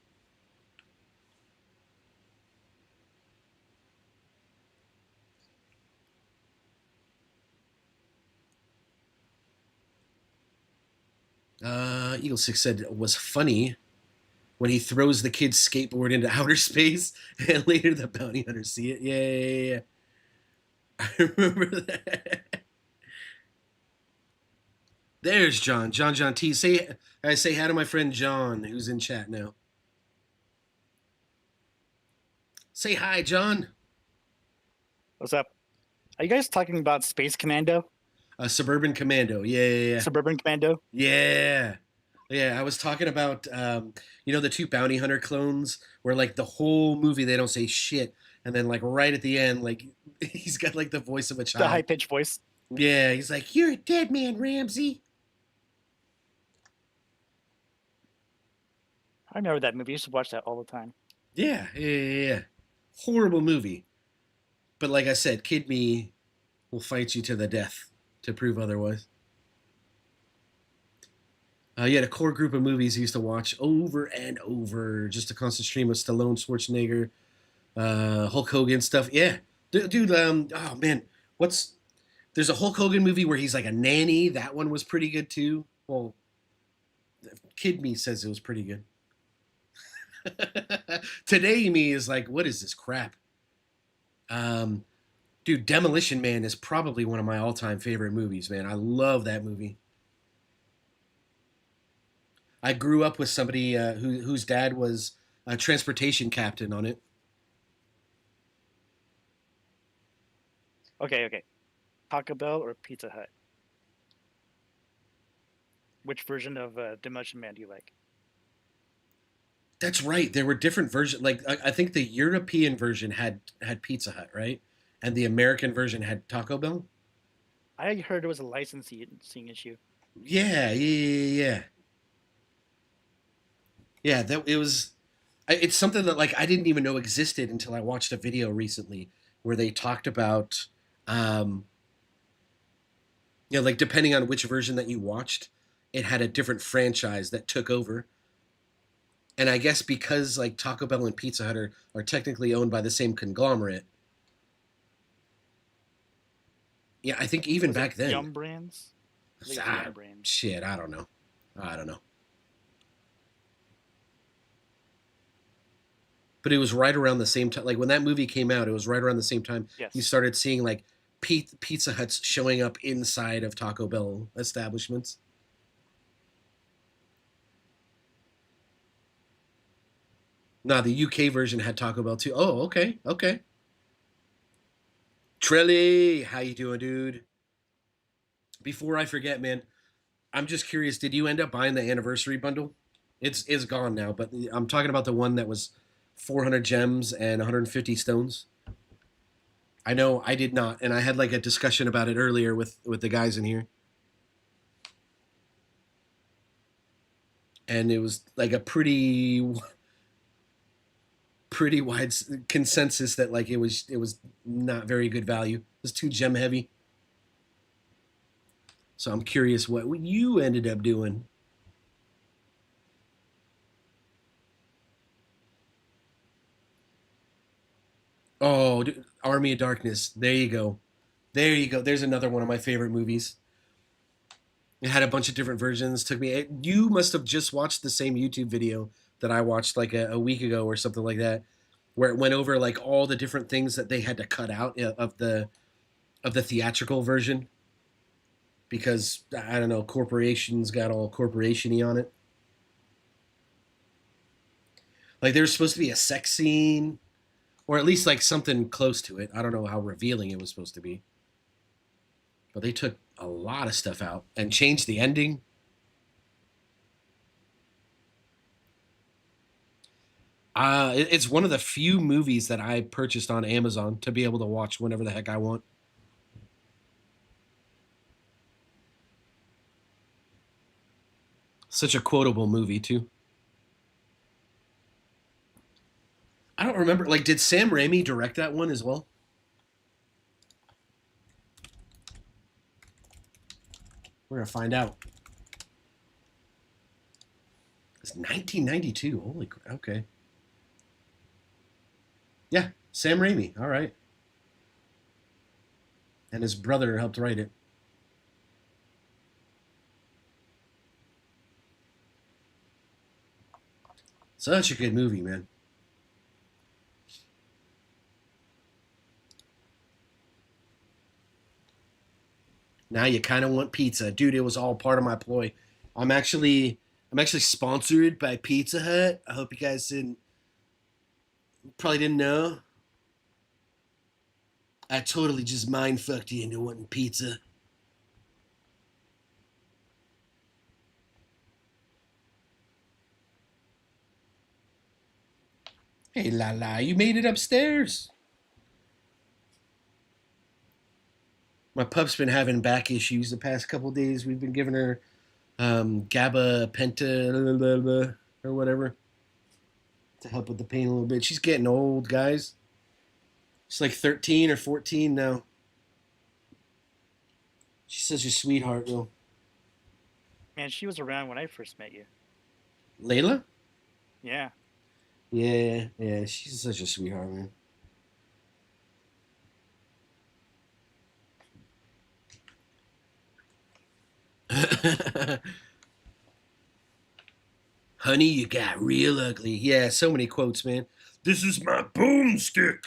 Eagle Six said it was funny when he throws the kid's skateboard into outer space, and later the bounty hunters see it. Yeah. I remember that. There's John. John T. Say hi to my friend John, who's in chat now. Say hi, John. What's up? Are you guys talking about Space Commando? Suburban Commando. Yeah. Suburban Commando? Yeah. I was talking about the two bounty hunter clones where like the whole movie they don't say shit, and then like right at the end, like he's got like the voice of a child. The high pitched voice. Yeah, he's like, "You're a dead man, Ramsey." I remember that movie. I used to watch that all the time. Yeah. Horrible movie. But like I said, Kid Me will fight you to the death to prove otherwise. You had a core group of movies you used to watch over and over. Just a constant stream of Stallone, Schwarzenegger, Hulk Hogan stuff. Yeah. Dude, oh man. There's a Hulk Hogan movie where he's like a nanny. That one was pretty good too. Well, Kid Me says it was pretty good. Today Me is like, what is this crap? Dude, Demolition Man is probably one of my all-time favorite movies, man. I love that movie. I grew up with somebody whose dad was a transportation captain on it. Okay. Taco Bell or Pizza Hut? Which version of Demolition Man do you like? That's right. There were different versions. Like I think the European version had Pizza Hut, right? And the American version had Taco Bell. I heard it was a licensing issue. Yeah. Yeah, that it was. It's something that like I didn't even know existed until I watched a video recently where they talked about, like depending on which version that you watched, it had a different franchise that took over. And I guess because like Taco Bell and Pizza Hut are technically owned by the same conglomerate. Yeah, I think even Was back it then. Yum Brands? I think it was Yum Brands. Shit, I don't know. But it was right around the same time. Like when that movie came out, it was right around the same time Yes. you started seeing like Pizza Huts showing up inside of Taco Bell establishments. Nah, the UK version had Taco Bell too. Oh, okay. Trilly, how you doing, dude? Before I forget, man, I'm just curious. Did you end up buying the anniversary bundle? It's gone now, but I'm talking about the one that was 400 gems and 150 stones. I know I did not, and I had like a discussion about it earlier with the guys in here, and it was like a pretty wide consensus that like it was not very good value. It was too gem heavy. So I'm curious what you ended up doing. Oh, dude, Army of Darkness. There you go. There's another one of my favorite movies. It had a bunch of different versions. You must have just watched the same YouTube video that I watched like a week ago or something like that, where it went over like all the different things that they had to cut out of the theatrical version. because I don't know, corporations got all corporation-y on it. Like there's supposed to be a sex scene, or at least like something close to it. I don't know how revealing it was supposed to be, but they took a lot of stuff out and changed the ending. It's one of the few movies that I purchased on Amazon to be able to watch whenever the heck I want. Such a quotable movie too. I don't remember. Like, did Sam Raimi direct that one as well? We're gonna find out. It's 1992. Holy, okay. Yeah, Sam Raimi. All right. And his brother helped write it. Such a good movie, man. Now you kind of want pizza, dude. It was all part of my ploy. I'm actually sponsored by Pizza Hut. I hope you guys probably didn't know. I totally just mind fucked you into wanting pizza. Hey, la, you made it upstairs. My pup's been having back issues the past couple of days. We've been giving her GABA Penta or whatever to help with the pain a little bit. She's getting old, guys. She's like 13 or 14 now. She's such a sweetheart, though. Man, she was around when I first met you. Layla? Yeah. Yeah, she's such a sweetheart, man. Honey, you got real ugly. Yeah, so many quotes, man. This is my boomstick.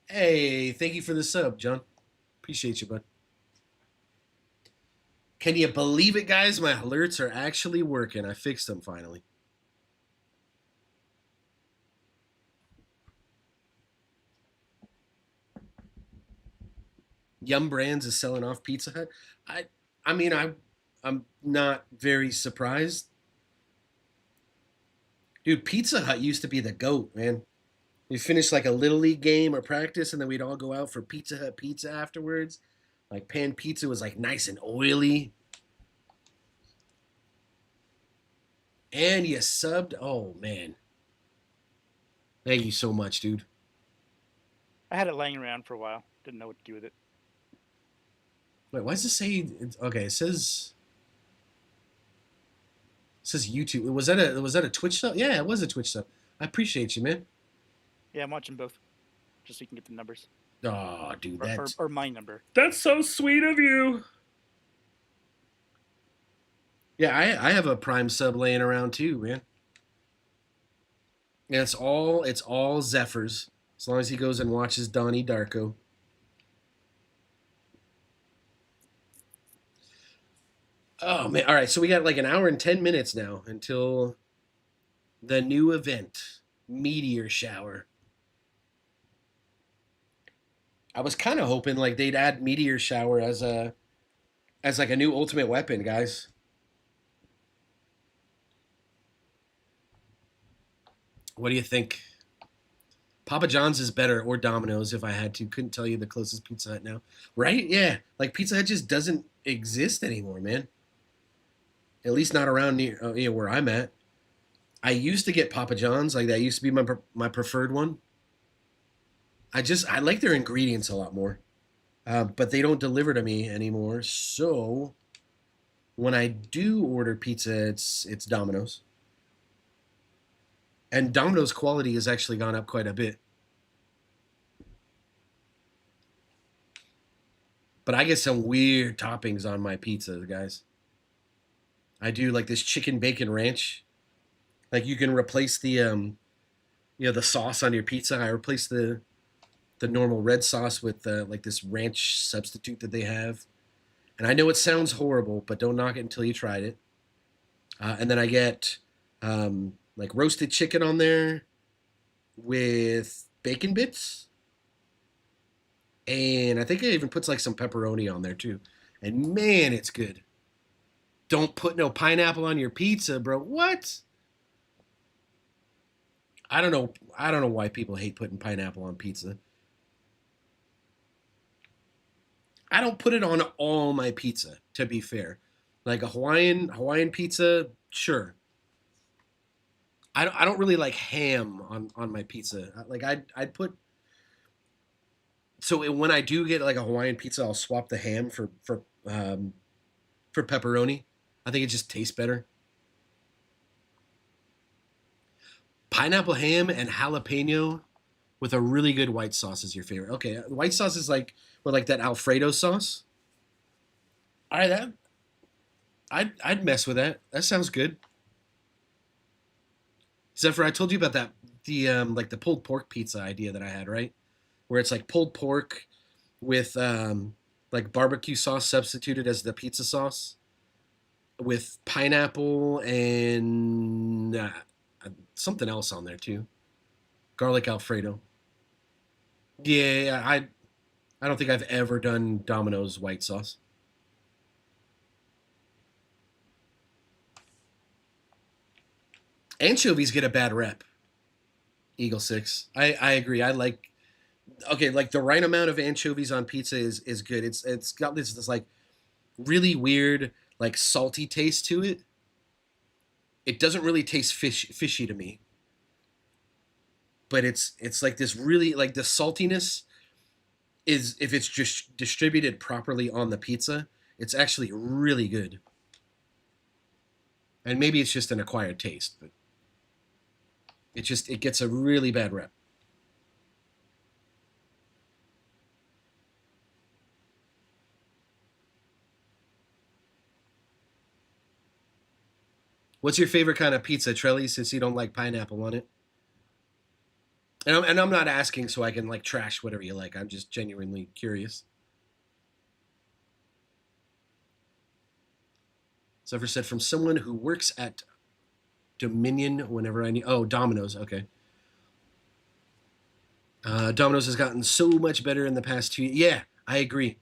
Hey, thank you for the sub, John. Appreciate you, bud. Can you believe it, guys? My alerts are actually working. I fixed them finally. Yum Brands is selling off Pizza Hut. I'm not very surprised. Dude, Pizza Hut used to be the GOAT, man. We finished like a Little League game or practice, and then we'd all go out for Pizza Hut pizza afterwards. Like pan pizza was like nice and oily. And you subbed. Oh, man. Thank you so much, dude. I had it laying around for a while. Didn't know what to do with it. Wait, why does it say? Okay, it says YouTube. Was that a Twitch sub? Yeah, it was a Twitch sub. I appreciate you, man. Yeah, I'm watching both, just so you can get the numbers. Oh, dude, or my number. That's so sweet of you. Yeah, I have a Prime sub laying around too, man. And it's all Zephyrs, as long as he goes and watches Donnie Darko. Oh man! All right, so we got like an hour and 10 minutes now until the new event, Meteor Shower. I was kind of hoping like they'd add Meteor Shower as like a new ultimate weapon, guys. What do you think? Papa John's is better, or Domino's if I had to. Couldn't tell you the closest Pizza Hut now. Right? Yeah. Like Pizza Hut just doesn't exist anymore, man. At least not around near where I'm at. I used to get Papa John's. Like that used to be my preferred one. I like their ingredients a lot more. But they don't deliver to me anymore. So when I do order pizza, it's Domino's. And Domino's quality has actually gone up quite a bit. But I get some weird toppings on my pizza, guys. I do like this chicken bacon ranch. Like you can replace the the sauce on your pizza. I replace the the normal red sauce with like this ranch substitute that they have. And I know it sounds horrible, but don't knock it until you tried it. And then I get like roasted chicken on there with bacon bits. And I think it even puts like some pepperoni on there too. And man, it's good. Don't put no pineapple on your pizza, bro. What? I don't know. I don't know why people hate putting pineapple on pizza. I don't put it on all my pizza, to be fair. Like a Hawaiian pizza, sure. I don't really like ham on my pizza. Like I'd put. So when I do get like a Hawaiian pizza, I'll swap the ham for pepperoni. I think it just tastes better. Pineapple ham and jalapeno with a really good white sauce is your favorite. Okay, white sauce is like that Alfredo sauce. All right, I'd mess with that. That sounds good. Zephyr, I told you about that like the pulled pork pizza idea that I had, right? Where it's like pulled pork with like barbecue sauce substituted as the pizza sauce with pineapple and something else on there too. Garlic Alfredo. Yeah, I don't think I've ever done Domino's white sauce. Anchovies get a bad rep. Eagle 6. I agree. I like like the right amount of anchovies on pizza is good. It's got this like really weird like salty taste to it. It doesn't really taste fishy to me. But it's like this really like the saltiness is if it's just distributed properly on the pizza, it's actually really good. And maybe it's just an acquired taste, but it gets a really bad rep. What's your favorite kind of pizza, Trelly, since you don't like pineapple on it? And I'm not asking so I can like trash whatever you like. I'm just genuinely curious. Zephyr said from someone who works at Dominion whenever I need. Oh, Domino's. Okay. Domino's has gotten so much better in the past 2 years. Yeah, I agree.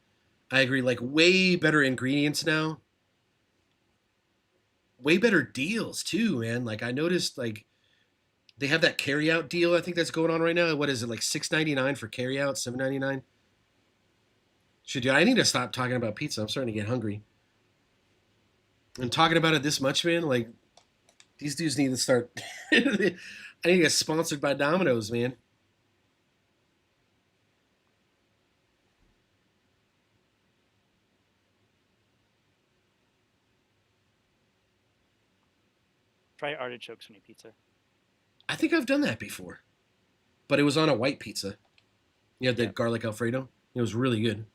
I agree. Like way better ingredients now. Way better deals too, man. Like I noticed like they have that carryout deal I think that's going on right now. What is it, like $6.99 for carryout, $7.99? I need to stop talking about pizza. I'm starting to get hungry. And talking about it this much, man, like these dudes need to start I need to get sponsored by Domino's, man. Try artichokes on your pizza. I think I've done that before. But it was on a white pizza. You had the garlic Alfredo. It was really good.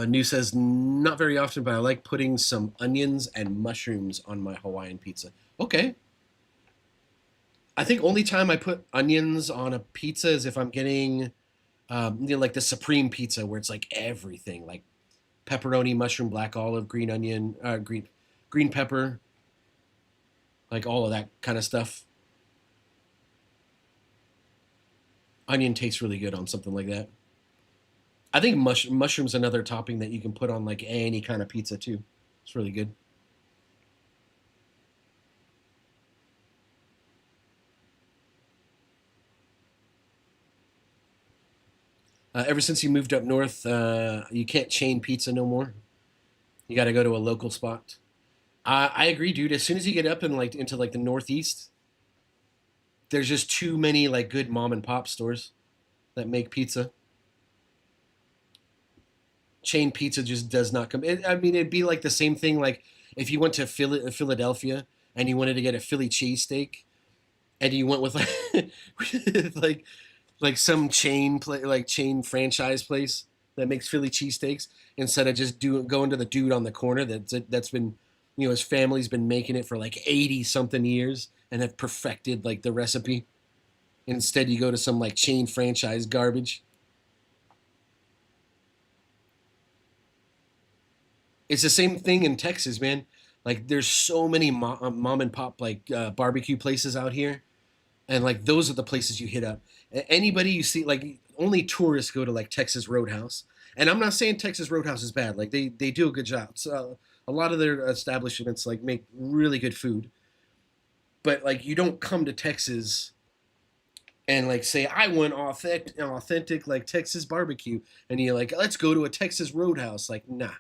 New says, not very often, but I like putting some onions and mushrooms on my Hawaiian pizza. Okay. I think only time I put onions on a pizza is if I'm getting, like the supreme pizza where it's like everything, like pepperoni, mushroom, black olive, green onion, green pepper, like all of that kind of stuff. Onion tastes really good on something like that. I think mushroom's another topping that you can put on like any kind of pizza too. It's really good. Ever since you moved up north, you can't chain pizza no more. You got to go to a local spot. I agree, dude. As soon as you get up and like into like the Northeast, there's just too many like good mom and pop stores that make pizza. Chain pizza just does not come. I mean, it'd be like the same thing. Like if you went to Philadelphia and you wanted to get a Philly cheesesteak, and you went with like like some chain chain franchise place that makes Philly cheesesteaks instead of just going to the dude on the corner that's been, his family's been making it for like 80 something years and have perfected like the recipe. Instead, you go to some like chain franchise garbage. It's the same thing in Texas, man. Like, there's so many mom and pop like barbecue places out here, and like those are the places you hit up. Anybody you see, like only tourists go to like Texas Roadhouse, and I'm not saying Texas Roadhouse is bad. Like they do a good job. So a lot of their establishments like make really good food, but like you don't come to Texas and like say I want authentic like Texas barbecue, and you're like let's go to a Texas Roadhouse. Like nah,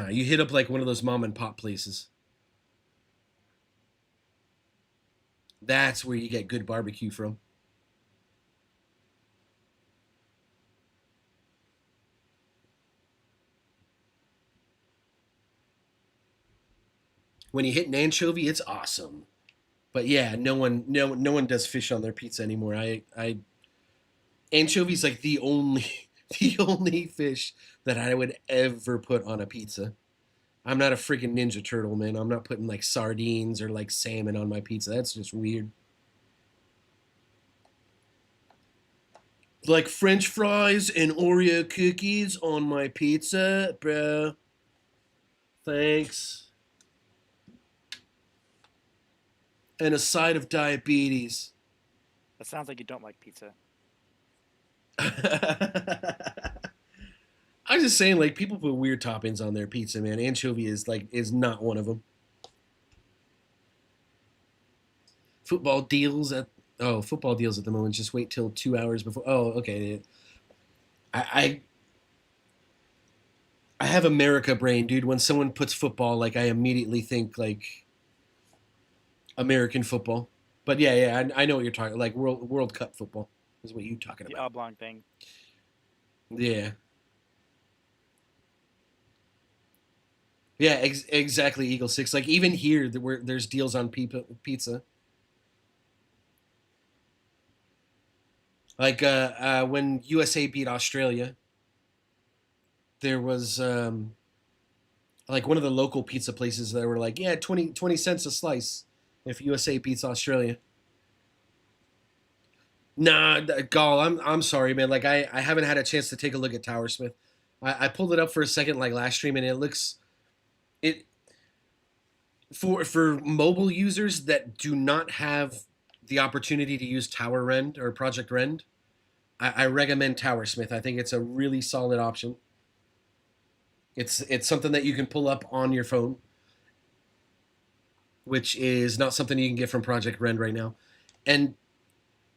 you hit up like one of those mom and pop places. That's where you get good barbecue from. When you hit an anchovy, it's awesome. But yeah, no one does fish on their pizza anymore. I anchovies like the only the only fish that I would ever put on a pizza. I'm not a freaking Ninja Turtle, man. I'm not putting like sardines or like salmon on my pizza. That's just weird. Like French fries and Oreo cookies on my pizza, bro. Thanks. And a side of diabetes. That sounds like you don't like pizza. I'm just saying, like, people put weird toppings on their pizza, man. Anchovy is not one of them. Football deals at the moment. Just wait till 2 hours before. Oh, okay. I I have America brain, dude. When someone puts football, like I immediately think like American football. But yeah, I know what you're talking. Like World Cup football is what you're talking The about. oblong thing. Yeah. Yeah, exactly. Eagle Six. Like even here, there's deals on pizza. Like when USA beat Australia, there was like one of the local pizza places that were like, yeah, 20 cents a slice if USA beats Australia. Nah, Gall, I'm sorry, man. Like I haven't had a chance to take a look at Tower Smith. I pulled it up for a second, like last stream, and it for mobile users that do not have the opportunity to use Tower Rend or Project Rend. I recommend Tower Smith. I think it's a really solid option. It's something that you can pull up on your phone, which is not something you can get from Project Rend right now. And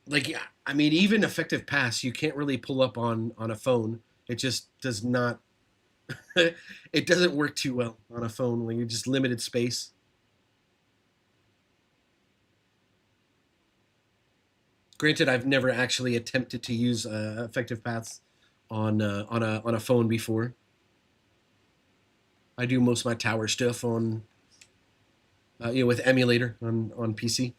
like I mean, even Effective Pass you can't really pull up on a phone. It just does not. It doesn't work too well on a phone when you're just limited space. Granted, I've never actually attempted to use Effective Paths on a phone before. I do most of my tower stuff on with emulator on PC.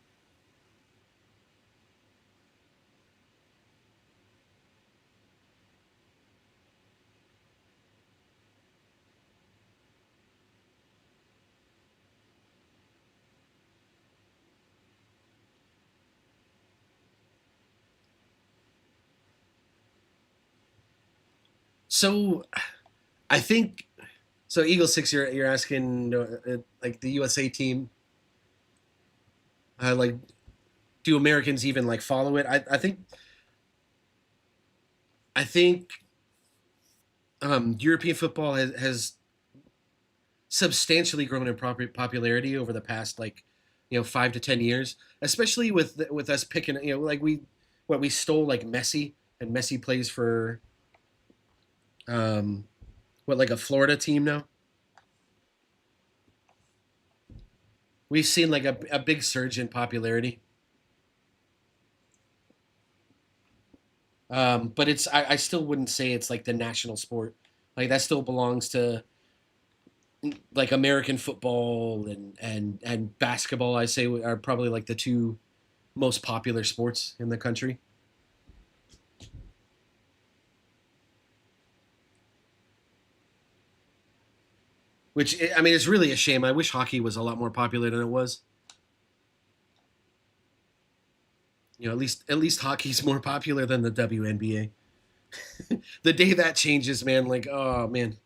So I think so. Eagle Six, you're asking like the USA team, like do Americans even like follow it? I think European football has substantially grown in popularity over the past 5 to 10 years, especially with us picking like we stole like Messi, and Messi plays for like a Florida team now. We've seen like a big surge in popularity. But I still wouldn't say it's like the national sport. Like that still belongs to like American football and basketball. I say are probably like the two most popular sports in the country. Which I mean, it's really a shame. I wish hockey was a lot more popular than it was. at least hockey's more popular than the WNBA. The day that changes, man, like, oh man.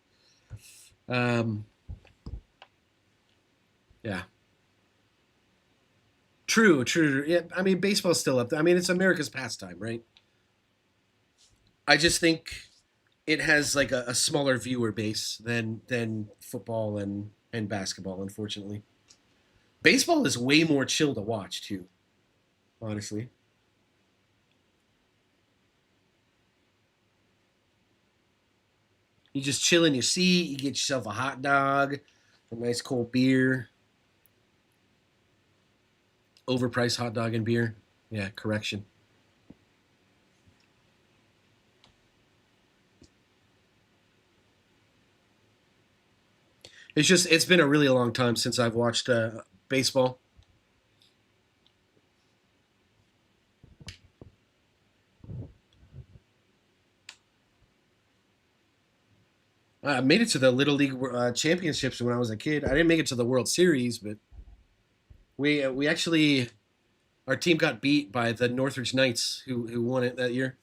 Yeah. True. Yeah, I mean, baseball's still up there. I mean, it's America's pastime, right? I just think it has like a smaller viewer base than football and basketball, unfortunately. Baseball is way more chill to watch too, honestly. You just chill in your seat, you get yourself a hot dog, a nice cold beer. Overpriced hot dog and beer. Yeah, correction. It's been a really long time since I've watched baseball. I made it to the Little League championships when I was a kid. I didn't make it to the World Series, but we actually our team got beat by the Northridge Knights, who won it that year.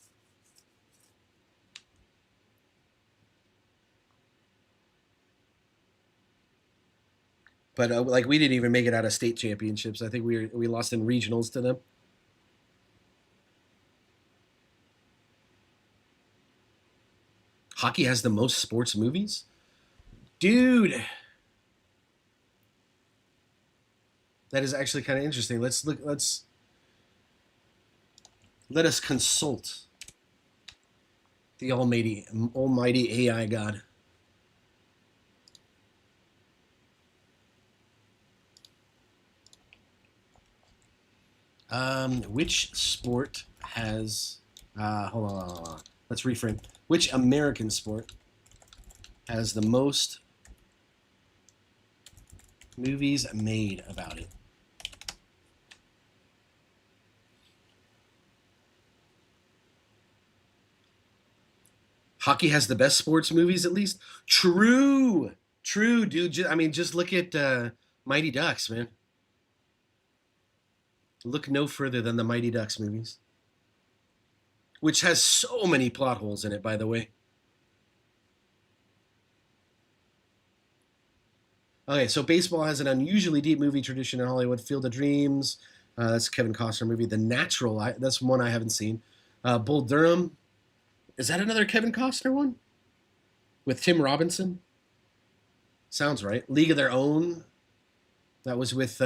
But like we didn't even make it out of state championships. I think we lost in regionals to them. Hockey has the most sports movies, dude. That is actually kind of interesting. Let's look. Let us consult the almighty AI God. Which sport has? Hold on. Let's reframe. Which American sport has the most movies made about it? Hockey has the best sports movies, at least. True, dude. I mean, just look at Mighty Ducks, man. Look no further than the Mighty Ducks movies, which has so many plot holes in it, by the way. Okay, so baseball has an unusually deep movie tradition in Hollywood. Field of Dreams, that's a Kevin Costner movie. The Natural, that's one I haven't seen. Bull Durham, is that another Kevin Costner one? With Tim Robinson? Sounds right. League of Their Own, that was with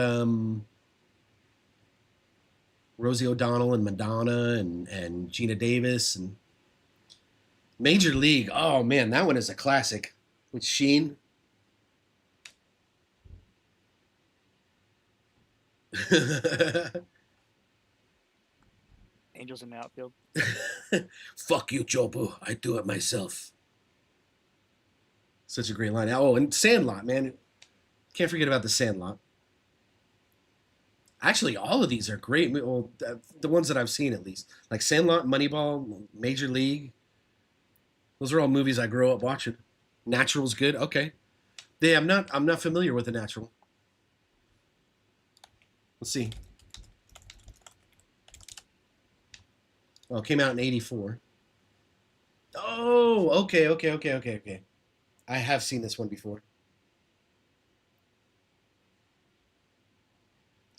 Rosie O'Donnell and Madonna and Gina Davis and Major League. Oh man, that one is a classic with Sheen. Angels in the outfield. Fuck you, Jobu. I do it myself. Such a great line. Oh, and Sandlot, man. Can't forget about the Sandlot. Actually, all of these are great. Well, the ones that I've seen, at least, like Sandlot, Moneyball, Major League. Those are all movies I grew up watching. Natural's good. Okay. Yeah, I'm not familiar with The Natural. Let's see. Oh, it came out in '84. Oh, okay. I have seen this one before.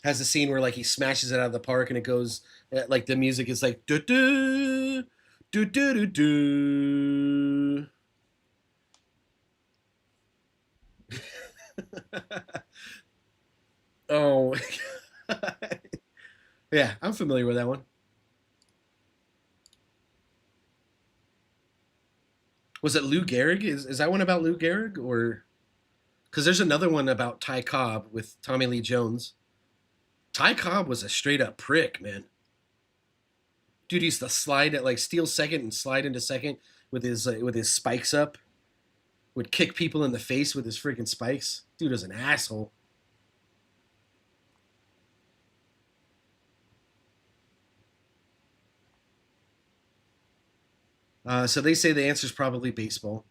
Has a scene where like he smashes it out of the park and it goes like the music is like do do do do do do. Oh, yeah, I'm familiar with that one. Was it Lou Gehrig? Is that one about Lou Gehrig or? Because there's another one about Ty Cobb with Tommy Lee Jones. Ty Cobb was a straight up prick, man. Dude used to slide at like steal second and slide into second with his spikes up. Would kick people in the face with his freaking spikes. Dude was an asshole. So they say the answer is probably baseball.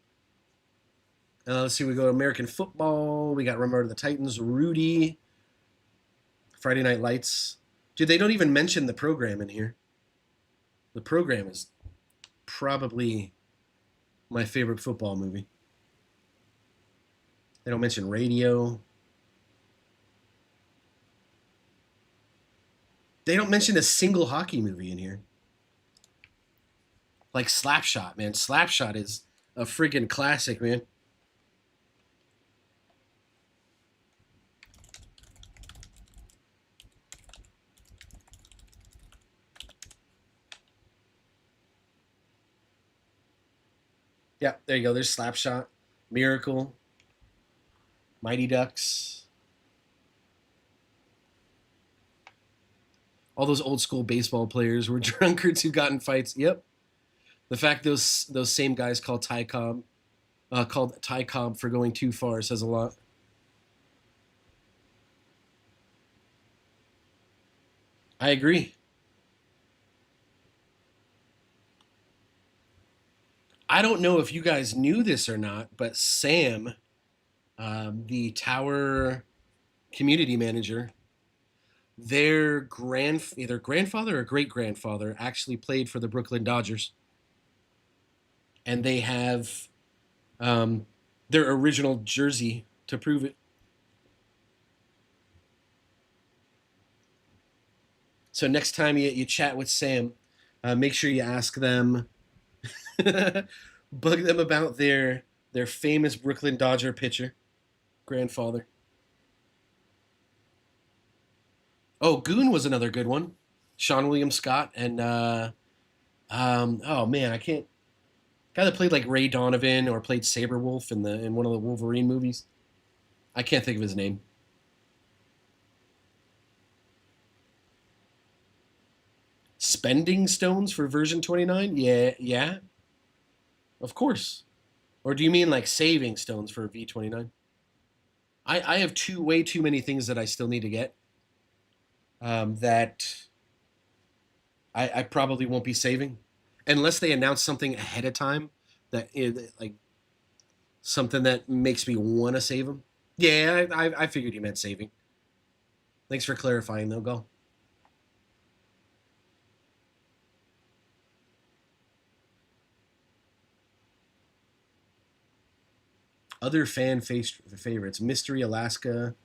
Let's see. We go to American football. We got Remember the Titans, Rudy, Friday Night Lights. Dude, they don't even mention the program in here. The program is probably my favorite football movie. They don't mention radio. They don't mention a single hockey movie in here. Like Slapshot, man. Slapshot is a friggin' classic, man. Yeah, there you go. There's Slapshot, Miracle, Mighty Ducks. All those old school baseball players were drunkards who got in fights. Yep. The fact those same guys called Ty Cobb for going too far says a lot. I agree. I don't know if you guys knew this or not, but Sam, the Tower community manager, their either grandfather or great grandfather actually played for the Brooklyn Dodgers, and they have their original jersey to prove it. So next time you chat with Sam, make sure you ask them, bug them about their famous Brooklyn Dodger pitcher, grandfather. Oh, Goon was another good one. Sean William Scott and oh man, I can't. Guy that played like Ray Donovan or played Saberwolf in one of the Wolverine movies. I can't think of his name. Spending stones for version 29? Yeah. Of course. Or do you mean like saving stones for V29? I have way too many things that I still need to get. That I probably won't be saving unless they announce something ahead of time that like something that makes me want to save them. Yeah, I figured you meant saving. Thanks for clarifying, though. Go. Other fan favorites: Mystery Alaska,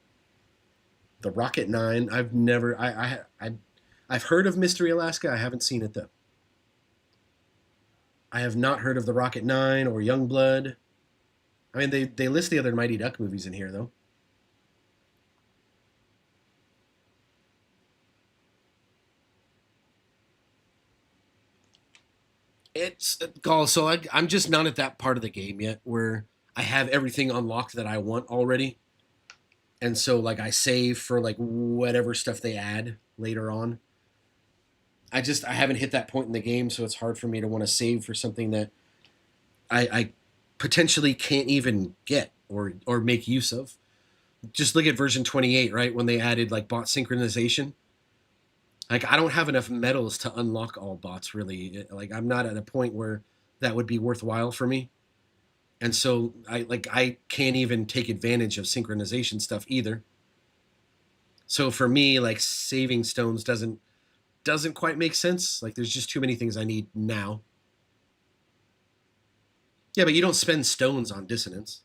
The Rocket 9. I've never I've heard of Mystery Alaska. I haven't seen it though. I have not heard of The Rocket 9 or Youngblood. I mean, they list the other Mighty Duck movies in here though. It's so I'm just not at that part of the game yet where I have everything unlocked that I want already. And so like I save for like whatever stuff they add later on. I haven't hit that point in the game, so it's hard for me to want to save for something that I potentially can't even get or make use of. Just look at version 28, right? When they added like bot synchronization. Like I don't have enough medals to unlock all bots really. Like I'm not at a point where that would be worthwhile for me. And so I can't even take advantage of synchronization stuff either. So for me, like saving stones doesn't quite make sense. Like there's just too many things I need now. Yeah, but you don't spend stones on dissonance.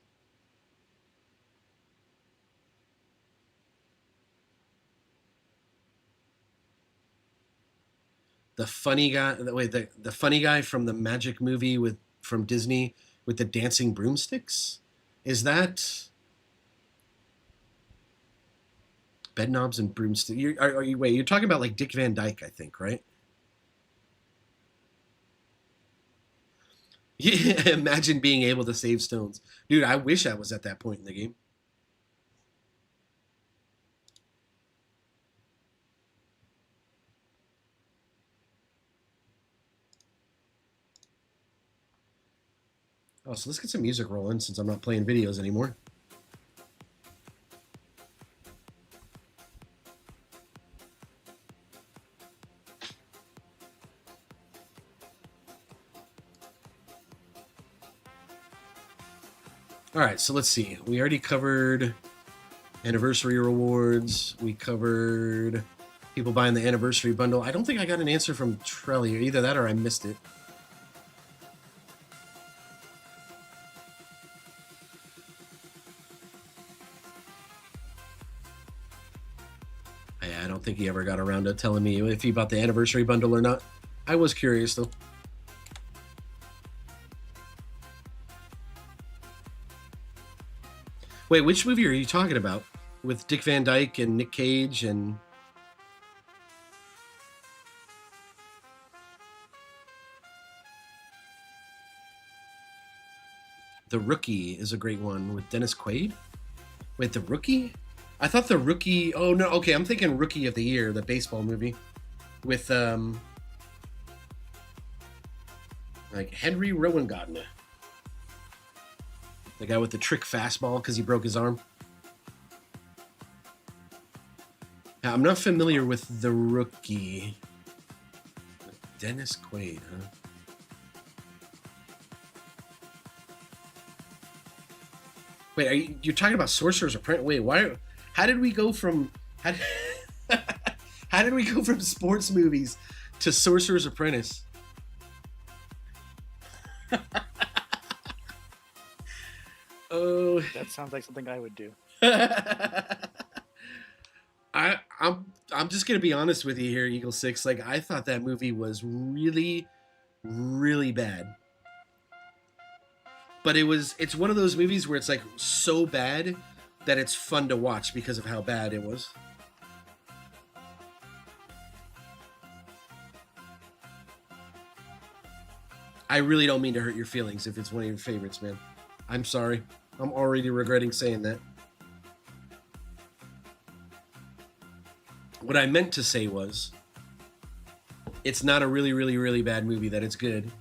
The funny guy, the funny guy from the Magic movie from Disney with the dancing broomsticks, is that Bedknobs and Broomsticks? You're talking about like Dick Van Dyke, I think, right? Yeah, imagine being able to save stones. Dude, I wish I was at that point in the game. Oh, so let's get some music rolling since I'm not playing videos anymore. All right, so let's see. We already covered anniversary rewards. We covered People buying the anniversary bundle. I don't think I got an answer from Trelly. Either that or I missed it. I don't think he ever got around to telling me if he bought the anniversary bundle or not. I was curious, though. Wait, which movie are you talking about? With Dick Van Dyke and Nick Cage and... The Rookie is a great one with Dennis Quaid. Wait, The Rookie? I thought The Rookie... Oh, no, okay, I'm thinking Rookie of the Year, the baseball movie. With, like, Henry Rowan-Gardner. The guy with the trick fastball because he broke his arm. Now, I'm not familiar with The Rookie. Dennis Quaid, huh? Wait, you're talking about Sorcerer's Apprentice? Wait, why? How did we go from how did we go from sports movies to Sorcerer's Apprentice? Oh, That sounds like something I would do. I'm just gonna be honest with you here, Eagle Six. Like, I thought that movie was really, really bad. But it's one of those movies where it's like so bad that it's fun to watch because of how bad it was. I really don't mean to hurt your feelings if it's one of your favorites, man. I'm sorry. I'm already regretting saying that. What I meant to say was, it's not a really, really, really bad movie that it's good.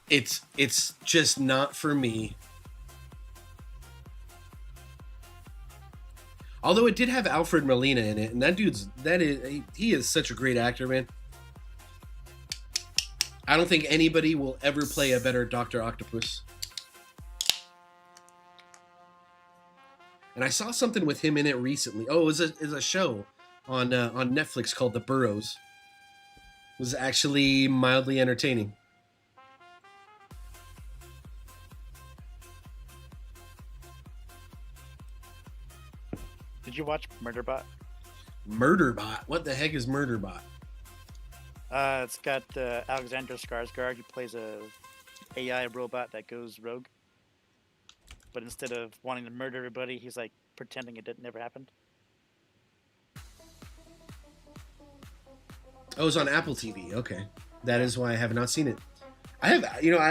It's just not for me. Although it did have Alfred Molina in it, and he is such a great actor, man. I don't think anybody will ever play a better Dr. Octopus. And I saw something with him in it recently. Oh, it was a show on Netflix called The Burrows. It was actually mildly entertaining. Did you watch Murderbot? Murderbot? What the heck is Murderbot? It's got Alexander Skarsgård. He plays a AI robot that goes rogue. But instead of wanting to murder everybody, he's like pretending it never happened. Oh, it's on Apple TV. Okay. That is why I have not seen it. I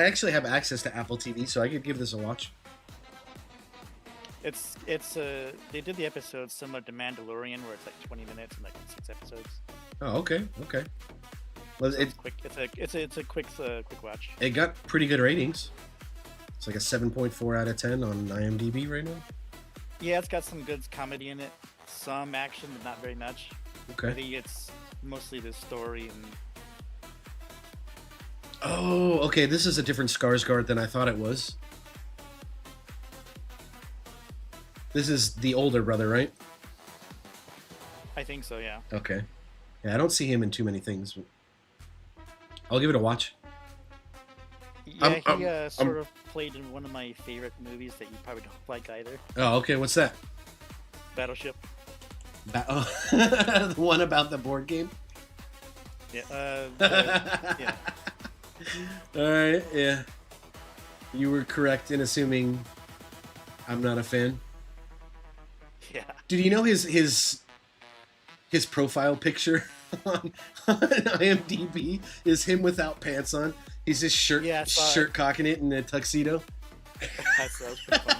actually have access to Apple TV, so I could give this a watch. They did the episode similar to Mandalorian, where it's like 20 minutes and like 6 episodes. Oh, okay. Well, So it's quick. It's a quick watch. It got pretty good ratings. It's like a 7.4 out of 10 on IMDb right now. Yeah, it's got some good comedy in it, some action, but not very much. Okay. I think it's mostly the story and. Oh, okay. This is a different Skarsgård than I thought it was. This is the older brother, right? I think so, yeah. Okay. Yeah, I don't see him in too many things. But I'll give it a watch. Yeah, he sort of played in one of my favorite movies that you probably don't like either. Oh, okay. What's that? Battleship. The one about the board game? Yeah. Yeah. All right. Yeah. You were correct in assuming I'm not a fan. Yeah. Did you know his profile picture on IMDb is him without pants on? He's just shirt cocking it in a tuxedo. That was pretty fun.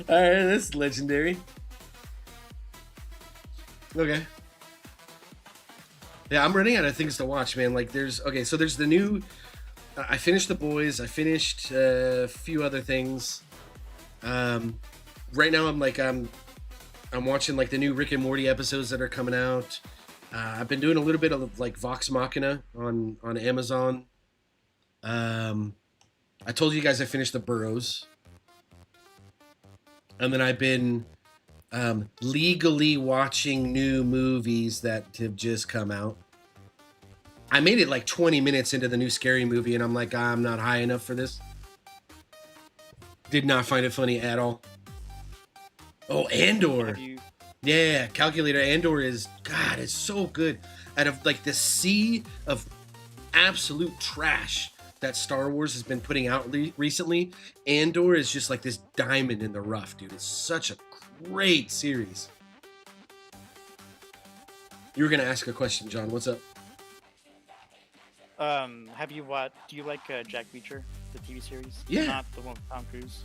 All right, that's legendary. Okay. Yeah, I'm running out of things to watch, man. Like, there's the new. I finished The Boys. I finished a few other things. Right now, I'm watching like the new Rick and Morty episodes that are coming out. I've been doing a little bit of like Vox Machina on Amazon. I told you guys I finished The Burrows. And then I've been legally watching new movies that have just come out. I made it like 20 minutes into the new Scary Movie, and I'm like, I'm not high enough for this. Did not find it funny at all. Oh, Andor. Yeah, Calculator. Andor is, God, it's so good. Out of like the sea of absolute trash that Star Wars has been putting out recently, Andor is just like this diamond in the rough, dude. It's such a great series. You were going to ask a question, John. What's up? Have you watched? Do you like Jack Reacher, the TV series? Yeah. Not the one with Tom Cruise.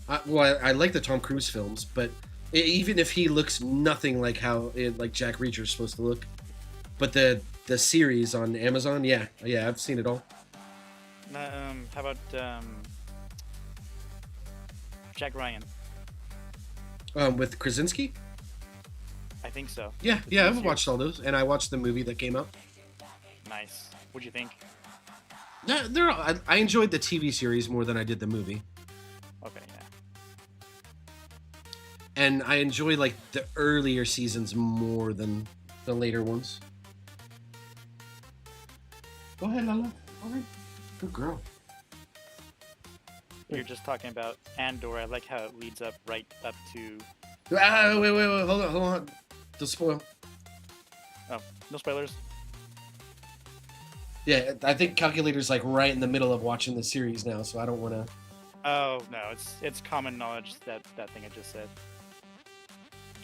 I like the Tom Cruise films, but even if he looks nothing like how like Jack Reacher is supposed to look, but the series on Amazon, yeah, I've seen it all. How about Jack Ryan? With Krasinski? I think so. Yeah, I've watched all those, and I watched the movie that came out. Nice. What'd you think? I enjoyed the TV series more than I did the movie. Okay, yeah. And I enjoy like the earlier seasons more than the later ones. Go ahead, Lala. All right. Good girl. You're just talking about Andor. I like how it leads up right up to. Wait. Hold on. Don't spoil. Oh, no spoilers. Yeah, I think Calculator's like right in the middle of watching the series now, so I don't want to. Oh no, it's common knowledge that thing I just said.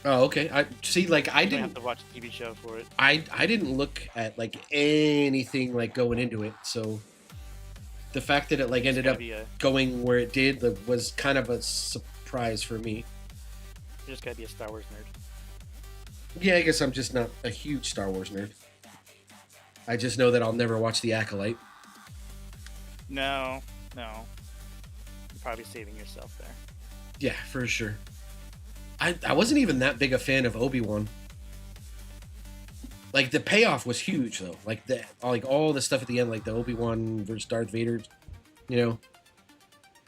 Oh, okay. I see. Like I didn't have to watch a TV show for it. I didn't look at like anything like going into it, so the fact that it like ended up going where it did was kind of a surprise for me. You just gotta be a Star Wars nerd. Yeah, I guess I'm just not a huge Star Wars nerd. I just know that I'll never watch The Acolyte. No. You're probably saving yourself there. Yeah, for sure. I wasn't even that big a fan of Obi-Wan. Like the payoff was huge though. Like all the stuff at the end, like the Obi-Wan versus Darth Vader, you know,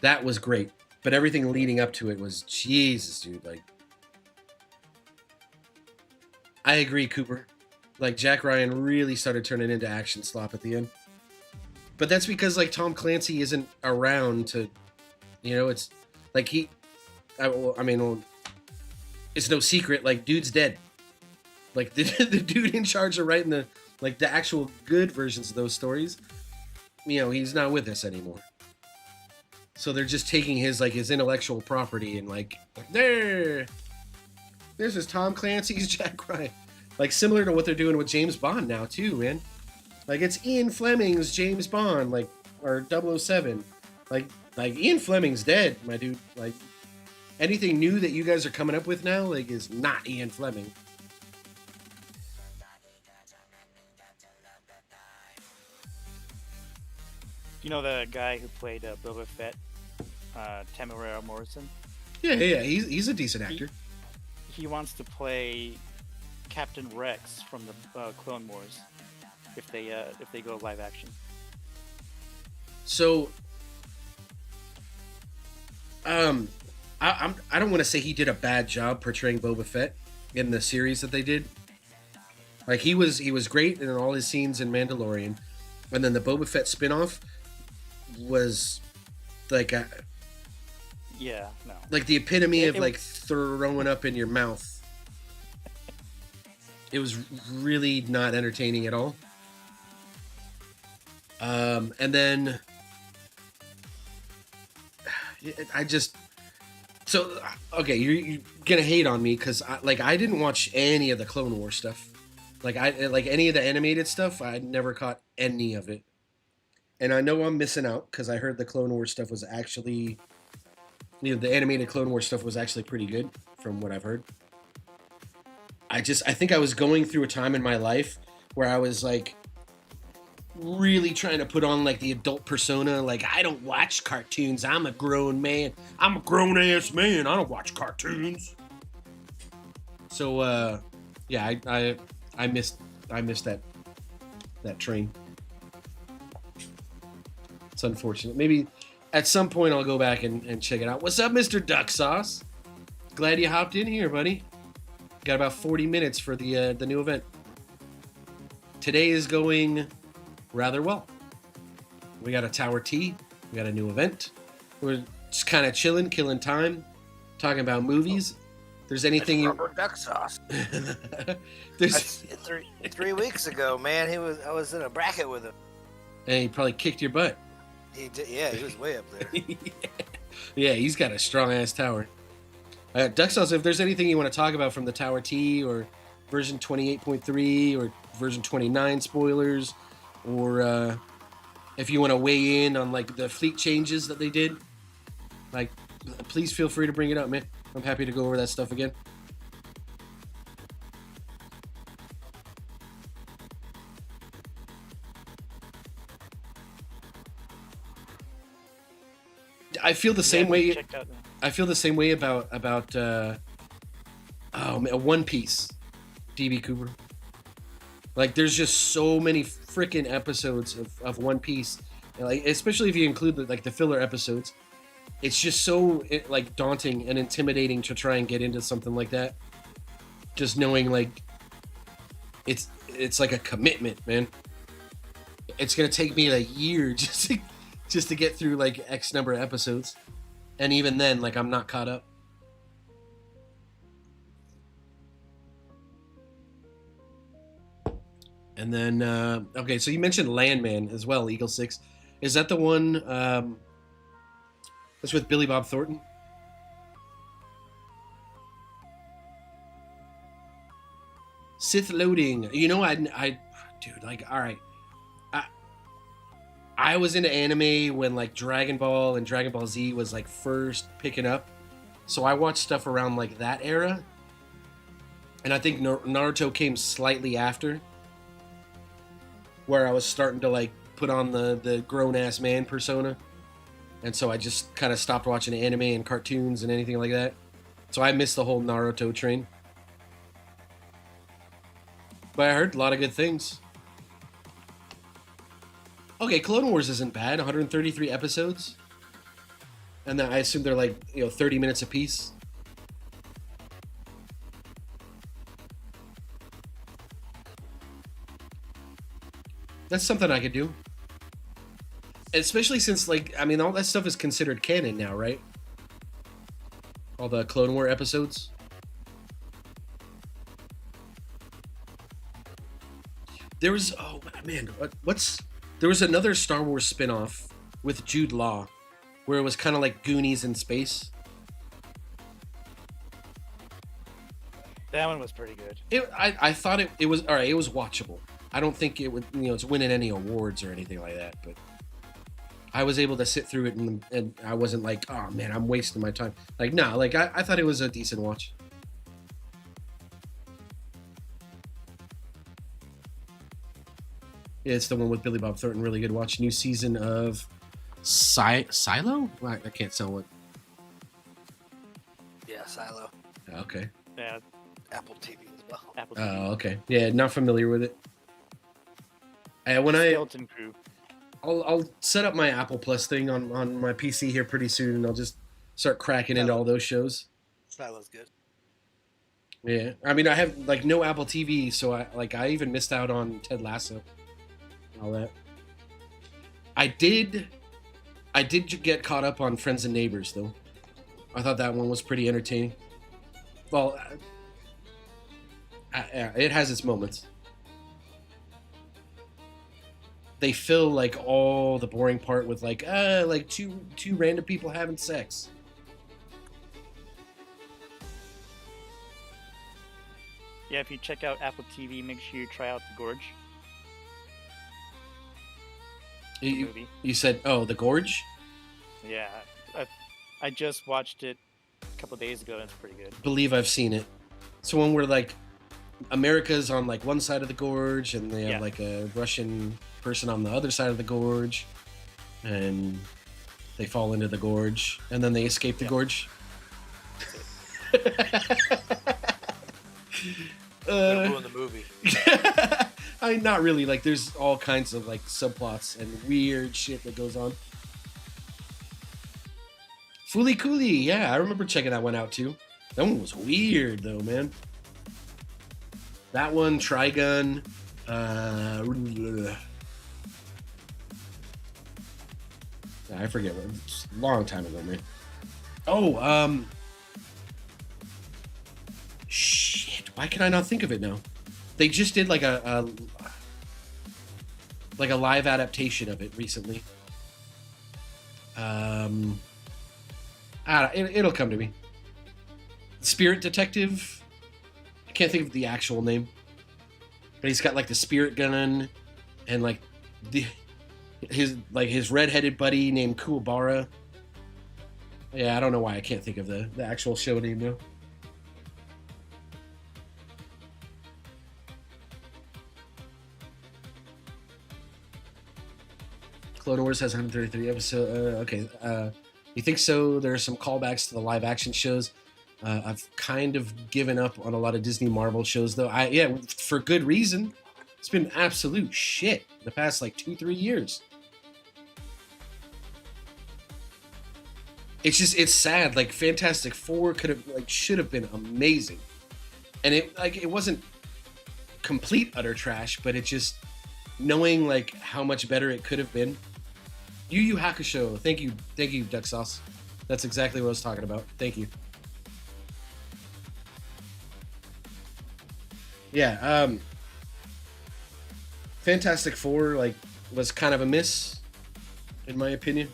that was great. But everything leading up to it was Jesus, dude. Like, I agree, Cooper. Like Jack Ryan really started turning into action slop at the end. But that's because like Tom Clancy isn't around to, you know, it's like it's no secret, like dude's dead. Like the dude in charge of writing the actual good versions of those stories, you know, he's not with us anymore. So they're just taking his intellectual property and like, this is Tom Clancy's Jack Ryan. Like similar to what they're doing with James Bond now too, man. Like it's Ian Fleming's James Bond, like, or 007. Like Ian Fleming's dead, my dude. Like anything new that you guys are coming up with now, like, is not Ian Fleming. You know the guy who played Boba Fett, Temuera Morrison? Yeah, he's a decent actor. He wants to play Captain Rex from the Clone Wars if they go live action. So, I don't want to say he did a bad job portraying Boba Fett in the series that they did. Like he was great in all his scenes in Mandalorian, and then the Boba Fett spinoff was like like the epitome of like throwing up in your mouth. It was really not entertaining at all. And then okay, you're gonna hate on me because I didn't watch any of the Clone Wars stuff. Like any of the animated stuff, I never caught any of it. And I know I'm missing out because I heard the Clone Wars stuff was actually, the animated Clone Wars stuff was actually pretty good from what I've heard. I think I was going through a time in my life where I was like really trying to put on like the adult persona. Like, I don't watch cartoons. I'm a grown man. I'm a grown ass man. I don't watch cartoons. So, yeah, I missed that train. It's unfortunate. Maybe at some point I'll go back and check it out. What's up, Mr. Duck Sauce? glad you hopped in here, buddy. Got about 40 minutes for the new event. Today is going rather well. We got a Tower T. We got a new event. We're just kind of chilling, killing time, talking about movies. If there's anything you... Rubber duck sauce. There's... 3 weeks ago, man. I was in a bracket with him. And he probably kicked your butt. He did. Yeah, he was way up there. Yeah, he's got a strong ass tower. Duck Sauce, if there's anything you want to talk about from the Tower T or version 28.3 or version 29 spoilers, or if you want to weigh in on like the fleet changes that they did, like please feel free to bring it up, man. I'm happy to go over that stuff again. I feel the same way. I feel the same way about One Piece, DB Cooper. Like, there's just so many freaking episodes of One Piece, like especially if you include the filler episodes. It's just so like daunting and intimidating to try and get into something like that. Just knowing like it's like a commitment, man. It's gonna take me a year just to get through like X number of episodes. And even then, like, I'm not caught up. And then, okay, so you mentioned Landman as well, Eagle 6. Is that the one that's with Billy Bob Thornton? Sith loading. You know, I dude, like, all right. I was into anime when like Dragon Ball and Dragon Ball Z was like first picking up. So I watched stuff around like that era. And I think Naruto came slightly after, where I was starting to like put on the grown-ass man persona. And so I just kind of stopped watching anime and cartoons and anything like that. So I missed the whole Naruto train. But I heard a lot of good things. Okay, Clone Wars isn't bad. 133 episodes. And then I assume they're like, 30 minutes apiece. That's something I could do. Especially since, like, I mean, all that stuff is considered canon now, right? All the Clone War episodes. There was, oh man, there was another Star Wars spin-off with Jude Law, where it was kind of like Goonies in space. That one was pretty good. I thought it was, all right, it was watchable. I don't think it would, it's winning any awards or anything like that, but I was able to sit through it and I wasn't like, oh man, I'm wasting my time. Like, no, like I thought it was a decent watch. Yeah, it's the one with Billy Bob Thornton. Really good watch. New season of Silo? I can't tell what. Yeah, Silo. Okay. Yeah. Apple TV as well. Apple TV. Oh, okay. Yeah, not familiar with it. Skeleton Crew. I'll set up my Apple Plus thing on my PC here pretty soon, and I'll just start cracking into all those shows. Silo's good. Yeah, I mean, I have like no Apple TV, so I even missed out on Ted Lasso. All that. I did get caught up on Friends and Neighbors though. I thought that one was pretty entertaining. Well, it has its moments. They fill like all the boring part with like two random people having sex. Yeah, if you check out Apple TV, make sure you try out The Gorge. You said, oh, The Gorge? Yeah, I just watched it a couple days ago and it's pretty good. Believe I've seen it. It's one where like America's on like one side of the gorge and they have like a Russian person on the other side of the gorge and they fall into the gorge and then they escape the gorge. Ruin the movie. I mean, not really. Like, there's all kinds of like subplots and weird shit that goes on. Fooly Cooly, yeah, I remember checking that one out too. That one was weird though, man. That one, Trigun. I forget what. It's a long time ago, man. Oh, shit. Why can I not think of it now? They just did like a live adaptation of it recently. It'll come to me. Spirit Detective. I can't think of the actual name, but he's got like the spirit gun and like his red-headed buddy named Kuwabara. Yeah, I don't know why I can't think of the actual show name though. Clone Wars has 133 episodes. Okay. You think so? There are some callbacks to the live action shows. I've kind of given up on a lot of Disney Marvel shows, though. For good reason. It's been absolute shit the past like 2-3 years. It's sad. Like Fantastic Four should have been amazing, and it wasn't complete utter trash, but it just knowing like how much better it could have been. Yu Yu Hakusho. Thank you, Duck Sauce. That's exactly what I was talking about. Thank you. Yeah, Fantastic Four was kind of a miss, in my opinion.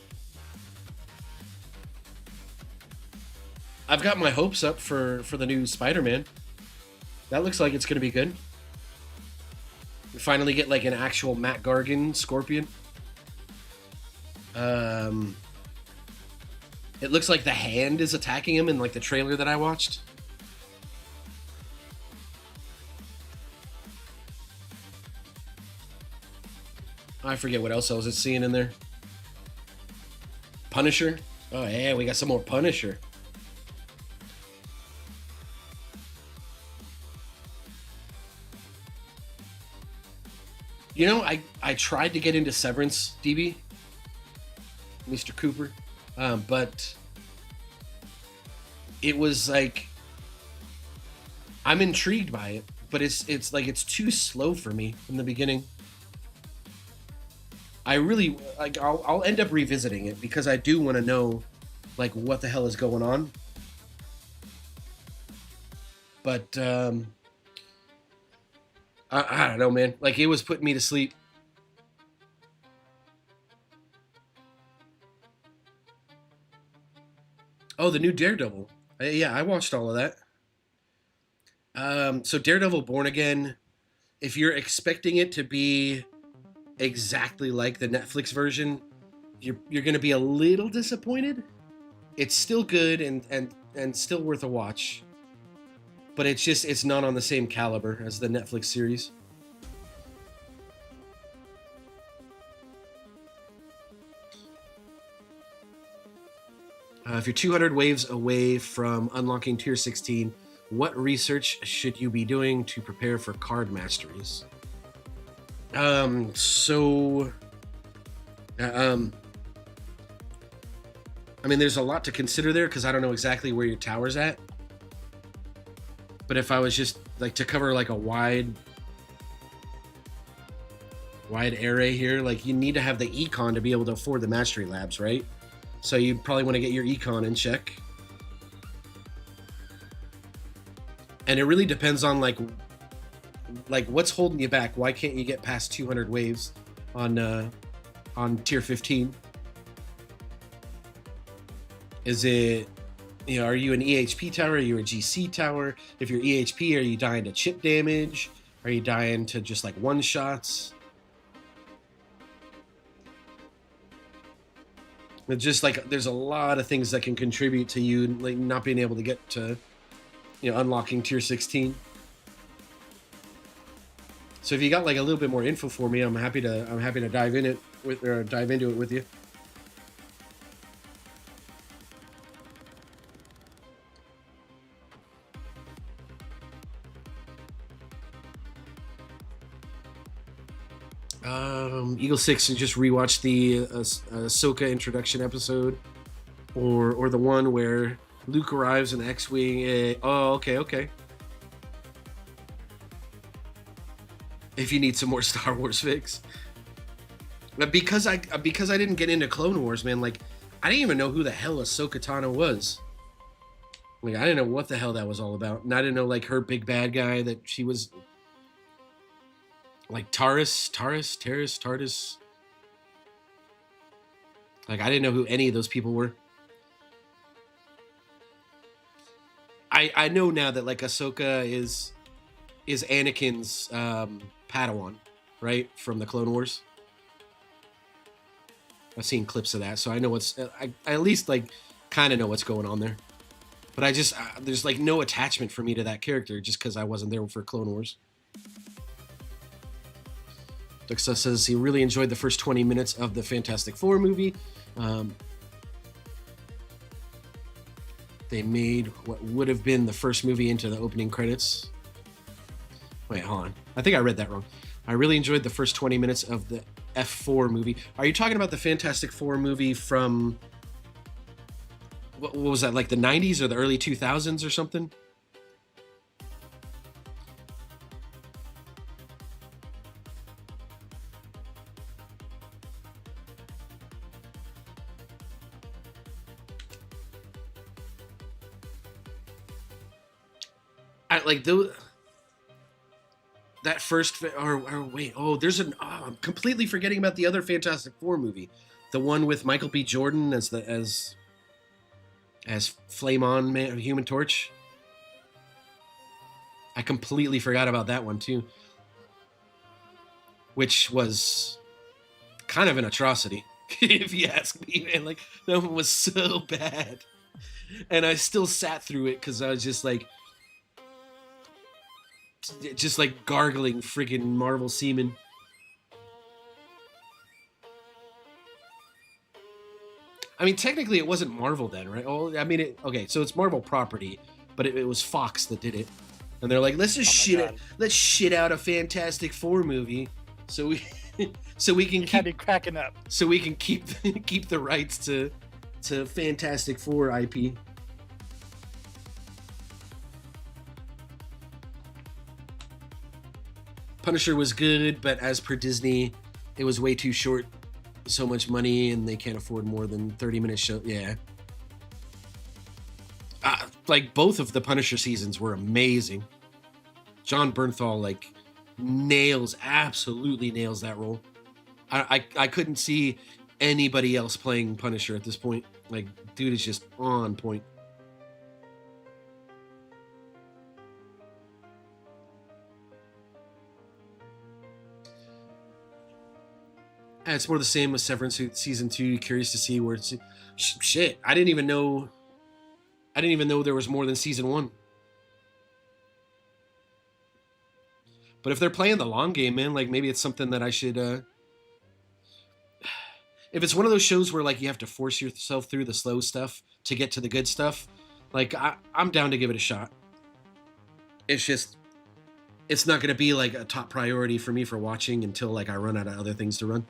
I've got my hopes up for the new Spider-Man. That looks like it's going to be good. We finally get like an actual Matt Gargan Scorpion. It looks like the Hand is attacking him in like the trailer that I watched. I forget what else I was seeing in there. Punisher. Oh yeah, we got some more Punisher. You know, I tried to get into Severance, DB, Mr. Cooper, but it was like, I'm intrigued by it, but it's like it's too slow for me from the beginning. I really like. I'll end up revisiting it because I do want to know like what the hell is going on. But I don't know, man. Like it was putting me to sleep. Oh, the new Daredevil. Yeah, I watched all of that. So Daredevil Born Again, if you're expecting it to be exactly like the Netflix version, you're going to be a little disappointed. It's still good and still worth a watch. But it's not on the same caliber as the Netflix series. If you're 200 waves away from unlocking Tier 16, what research should you be doing to prepare for card masteries? I mean, there's a lot to consider there because I don't know exactly where your tower's at. But if I was just like to cover like a wide array here, like you need to have the econ to be able to afford the mastery labs, right? So you probably want to get your econ in check. And it really depends on like what's holding you back. Why can't you get past 200 waves on tier 15? Is it, you know, are you an EHP tower? Are you a GC tower? If you're EHP, are you dying to chip damage? Are you dying to just like one shots? It's just like there's a lot of things that can contribute to you like not being able to get to, you know, unlocking tier 16. So if you got like a little bit more info for me, I'm happy to dive into it with you. Eagle 6 and just rewatch the Ahsoka introduction episode, or the one where Luke arrives in the X-wing. Oh, okay. If you need some more Star Wars fix, because I didn't get into Clone Wars, man. Like, I didn't even know who the hell Ahsoka Tano was. Like, I didn't know what the hell that was all about, and I didn't know like her big bad guy that she was like Tardis. Like, I didn't know who any of those people were. I know now that like Ahsoka is Anakin's Padawan, right, from the Clone Wars. I've seen clips of that, so I know I at least like kind of know what's going on there. But I just there's like no attachment for me to that character just because I wasn't there for Clone Wars. Duxa says he really enjoyed the first 20 minutes of the Fantastic Four movie. They made what would have been the first movie into the opening credits. Wait, hold on. I think I read that wrong. I really enjoyed the first 20 minutes of the F4 movie. Are you talking about the Fantastic Four movie from... What was that, like the 90s or the early 2000s or something? That first, or wait, I'm completely forgetting about the other Fantastic Four movie, the one with Michael B. Jordan as Flame On Man, Human Torch. I completely forgot about that one too, which was kind of an atrocity, if you ask me, man. Like, that one was so bad, and I still sat through it because I was just like gargling friggin' Marvel semen. I mean, technically it wasn't Marvel then, right? Oh, I mean, okay, so it's Marvel property, but it was Fox that did it, and they're like, let's shit out a Fantastic Four movie, so we can cracking up, so we can keep the rights to Fantastic Four IP. Punisher was good, but as per Disney, it was way too short. So much money, and they can't afford more than 30-minute show. Yeah. Like, both of the Punisher seasons were amazing. John Bernthal, like, absolutely nails that role. I couldn't see anybody else playing Punisher at this point. Like, dude is just on point. It's more the same with Severance season 2. Curious to see where it's... Shit, I didn't even know there was more than season 1. But if they're playing the long game, man, like, maybe it's something that I should... If it's one of those shows where, like, you have to force yourself through the slow stuff to get to the good stuff, like, I'm down to give it a shot. It's just... It's not going to be, like, a top priority for me for watching until, like, I run out of other things to run.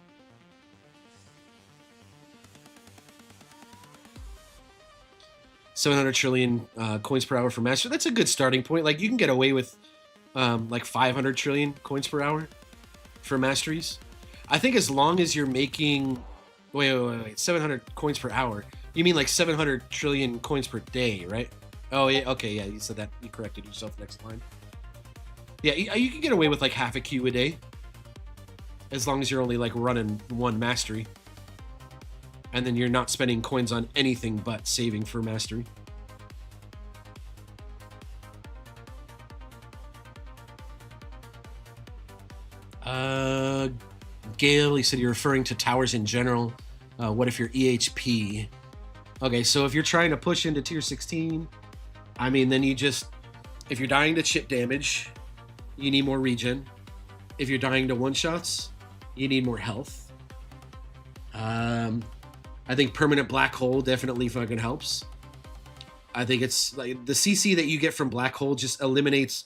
$700 trillion coins per hour for master. That's a good starting point. Like, you can get away with like 500 trillion coins per hour for masteries. I think as long as you're making... Wait. 700 coins per hour. You mean like 700 trillion coins per day, right? Oh, yeah. Okay, yeah, you said that. You corrected yourself next line. Yeah, you can get away with like half a queue a day. As long as you're only like running one mastery. And then you're not spending coins on anything but saving for mastery. Gale, he said you're referring to towers in general. What if you're EHP? Okay, so if you're trying to push into tier 16, I mean, then you just... If you're dying to chip damage, you need more regen. If you're dying to one-shots, you need more health. I think permanent black hole definitely fucking helps. I think it's like the CC that you get from black hole just eliminates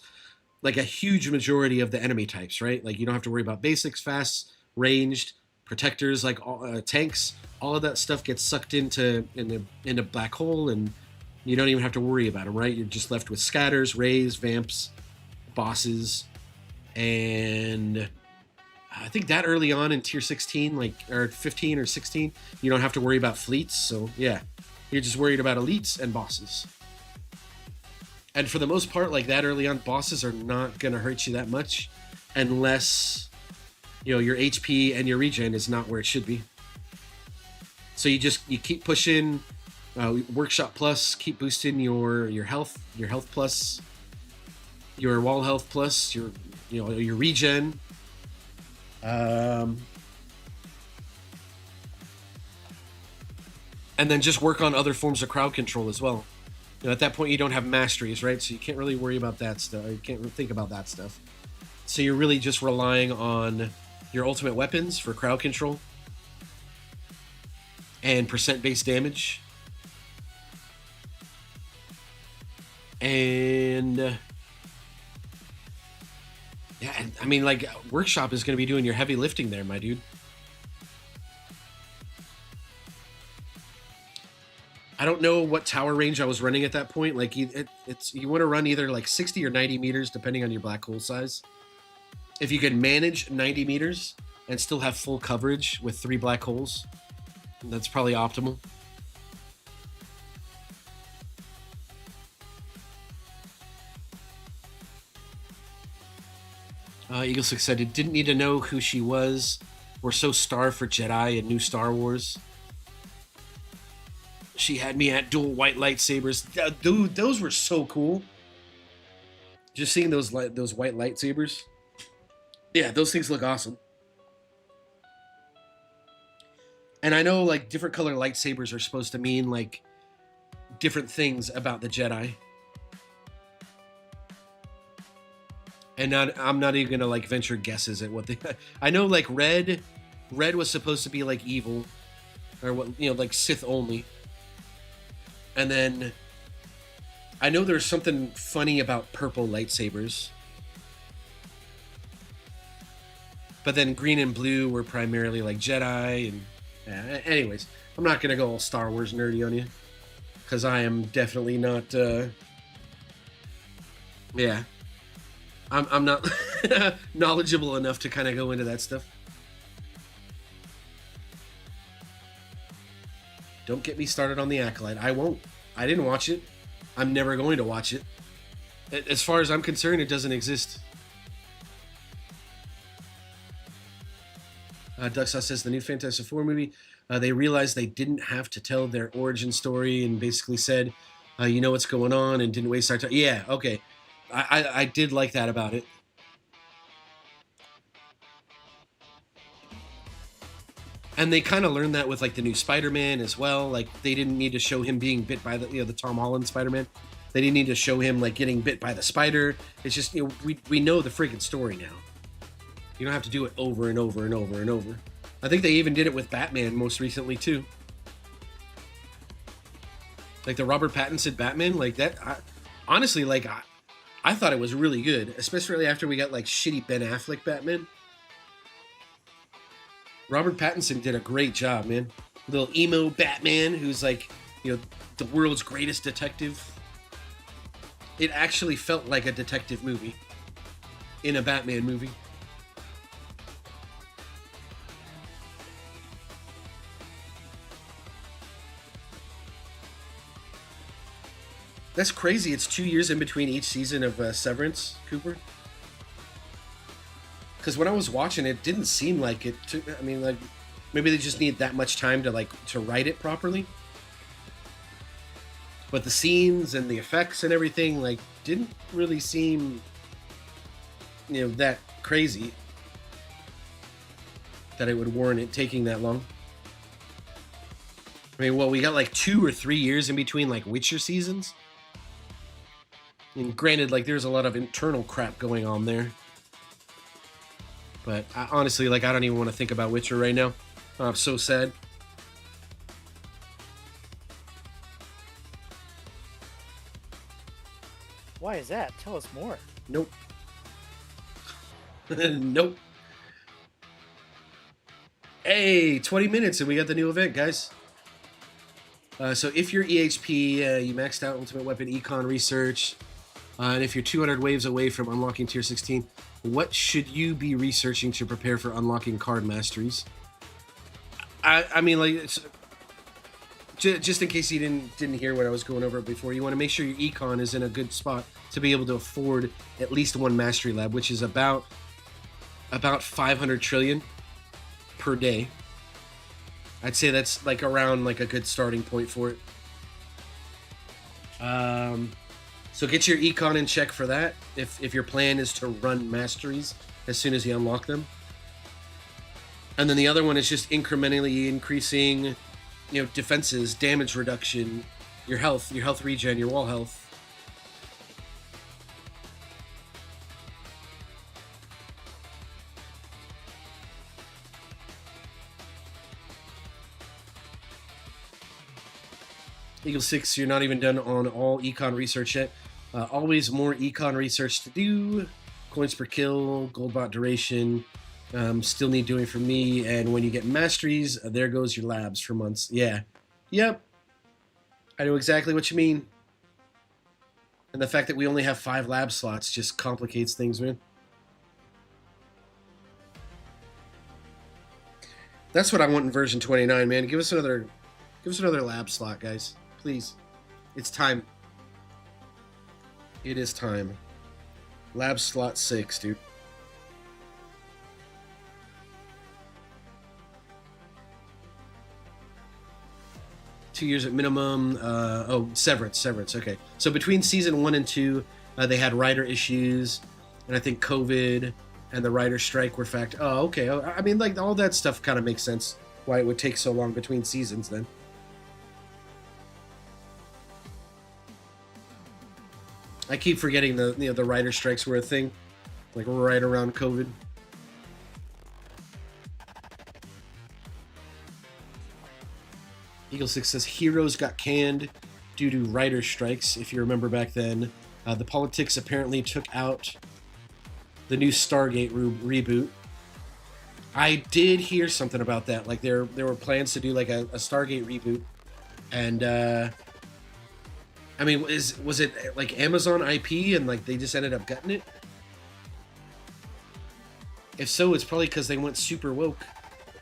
like a huge majority of the enemy types, right? Like, you don't have to worry about basics, fast, ranged, protectors, like tanks. All of that stuff gets sucked into black hole, and You don't even have to worry about them, right? You're just left with scatters, rays, vamps, bosses, and I think that early on in tier 16, like, or 15 or 16, you don't have to worry about fleets. So yeah, you're just worried about elites and bosses. And for the most part, like that early on, bosses are not going to hurt you that much unless, you know, your HP and your regen is not where it should be. So you keep pushing workshop plus, keep boosting your health plus, your wall health plus, your regen. And then just work on other forms of crowd control as well. You know, at that point, you don't have masteries, right? So you can't really worry about that stuff. You can't think about that stuff. So you're really just relying on your ultimate weapons for crowd control and percent-based damage. And yeah, I mean, like, Workshop is going to be doing your heavy lifting there, my dude. I don't know what tower range I was running at that point. Like, you want to run either like 60 or 90 meters, depending on your black hole size. If you can manage 90 meters and still have full coverage with 3 black holes, that's probably optimal. Eagle 6 said it didn't need to know who she was. We're so starved for Jedi and new Star Wars. She had me at dual white lightsabers. Dude, those were so cool. Just seeing those white lightsabers. Yeah, those things look awesome. And I know, like, different color lightsabers are supposed to mean, like, different things about the Jedi. And I'm not even gonna, like, venture guesses at what they... I know, like, red was supposed to be, like, evil. Or, what, you know, like, Sith only. And then I know there's something funny about purple lightsabers. But then green and blue were primarily like Jedi. And anyways, I'm not going to go all Star Wars nerdy on you. Because I am definitely not... yeah. I'm not knowledgeable enough to kind of go into that stuff. Don't get me started on The Acolyte. I won't. I didn't watch it. I'm never going to watch it. As far as I'm concerned, it doesn't exist. Ducksauce says the new Fantastic Four movie, they realized they didn't have to tell their origin story and basically said, you know what's going on, and didn't waste our time. Yeah, okay. I did like that about it. And they kind of learned that with, like, the new Spider-Man as well. Like, they didn't need to show him being bit by the Tom Holland Spider-Man. They didn't need to show him, like, getting bit by the spider. It's just, we know the freaking story now. You don't have to do it over and over and over and over. I think they even did it with Batman most recently, too. Like, the Robert Pattinson Batman, like, that... honestly, like, I thought it was really good. Especially after we got, like, shitty Ben Affleck Batman. Robert Pattinson did a great job, man. Little emo Batman who's, like, the world's greatest detective. It actually felt like a detective movie in a Batman movie. That's crazy. It's 2 years in between each season of Severance, Cooper. Because when I was watching it, didn't seem like it took... I mean, like, maybe they just need that much time to write it properly. But the scenes and the effects and everything, like, didn't really seem, that crazy. That it would warrant it taking that long. I mean, well, we got like 2 or 3 years in between, like, Witcher seasons. And granted, like, there's a lot of internal crap going on there. But honestly, like, I don't even want to think about Witcher right now. I'm so sad. Why is that? Tell us more. Nope. Nope. Hey, 20 minutes and we got the new event, guys. So if you're EHP, you maxed out Ultimate Weapon Econ Research, and if you're 200 waves away from unlocking Tier 16, what should you be researching to prepare for unlocking card masteries? I mean, like, just in case you didn't hear what I was going over before, you want to make sure your econ is in a good spot to be able to afford at least one mastery lab, which is about 500 trillion per day. I'd say that's like around like a good starting point for it. So get your econ in check for that if your plan is to run masteries as soon as you unlock them. And then the other one is just incrementally increasing, you know, defenses, damage reduction, your health regen, your wall health. Eagle 6, you're not even done on all econ research yet. Always more econ research to do. Coins per kill, gold bot duration. Still need doing for me. And when you get masteries, there goes your labs for months. Yeah. Yep. I know exactly what you mean. And the fact that we only have 5 lab slots just complicates things, man. That's what I want in version 29, man. Give us another lab slot, guys. Please. It's time. It is time. Lab slot 6, dude. Two years at minimum. Severance. Okay. So between season 1 and 2, they had writer issues, and I think COVID and the writer strike were Oh, okay. I mean, like, all that stuff kind of makes sense. Why it would take so long between seasons then. I keep forgetting the writer strikes were a thing, like right around COVID. Eagle 6 says heroes got canned due to writer strikes. If you remember back then, the politics apparently took out the new Stargate reboot. I did hear something about that. Like there were plans to do like a Stargate reboot, and I mean, was it like Amazon IP and like they just ended up gutting it? If so, it's probably because they went super woke.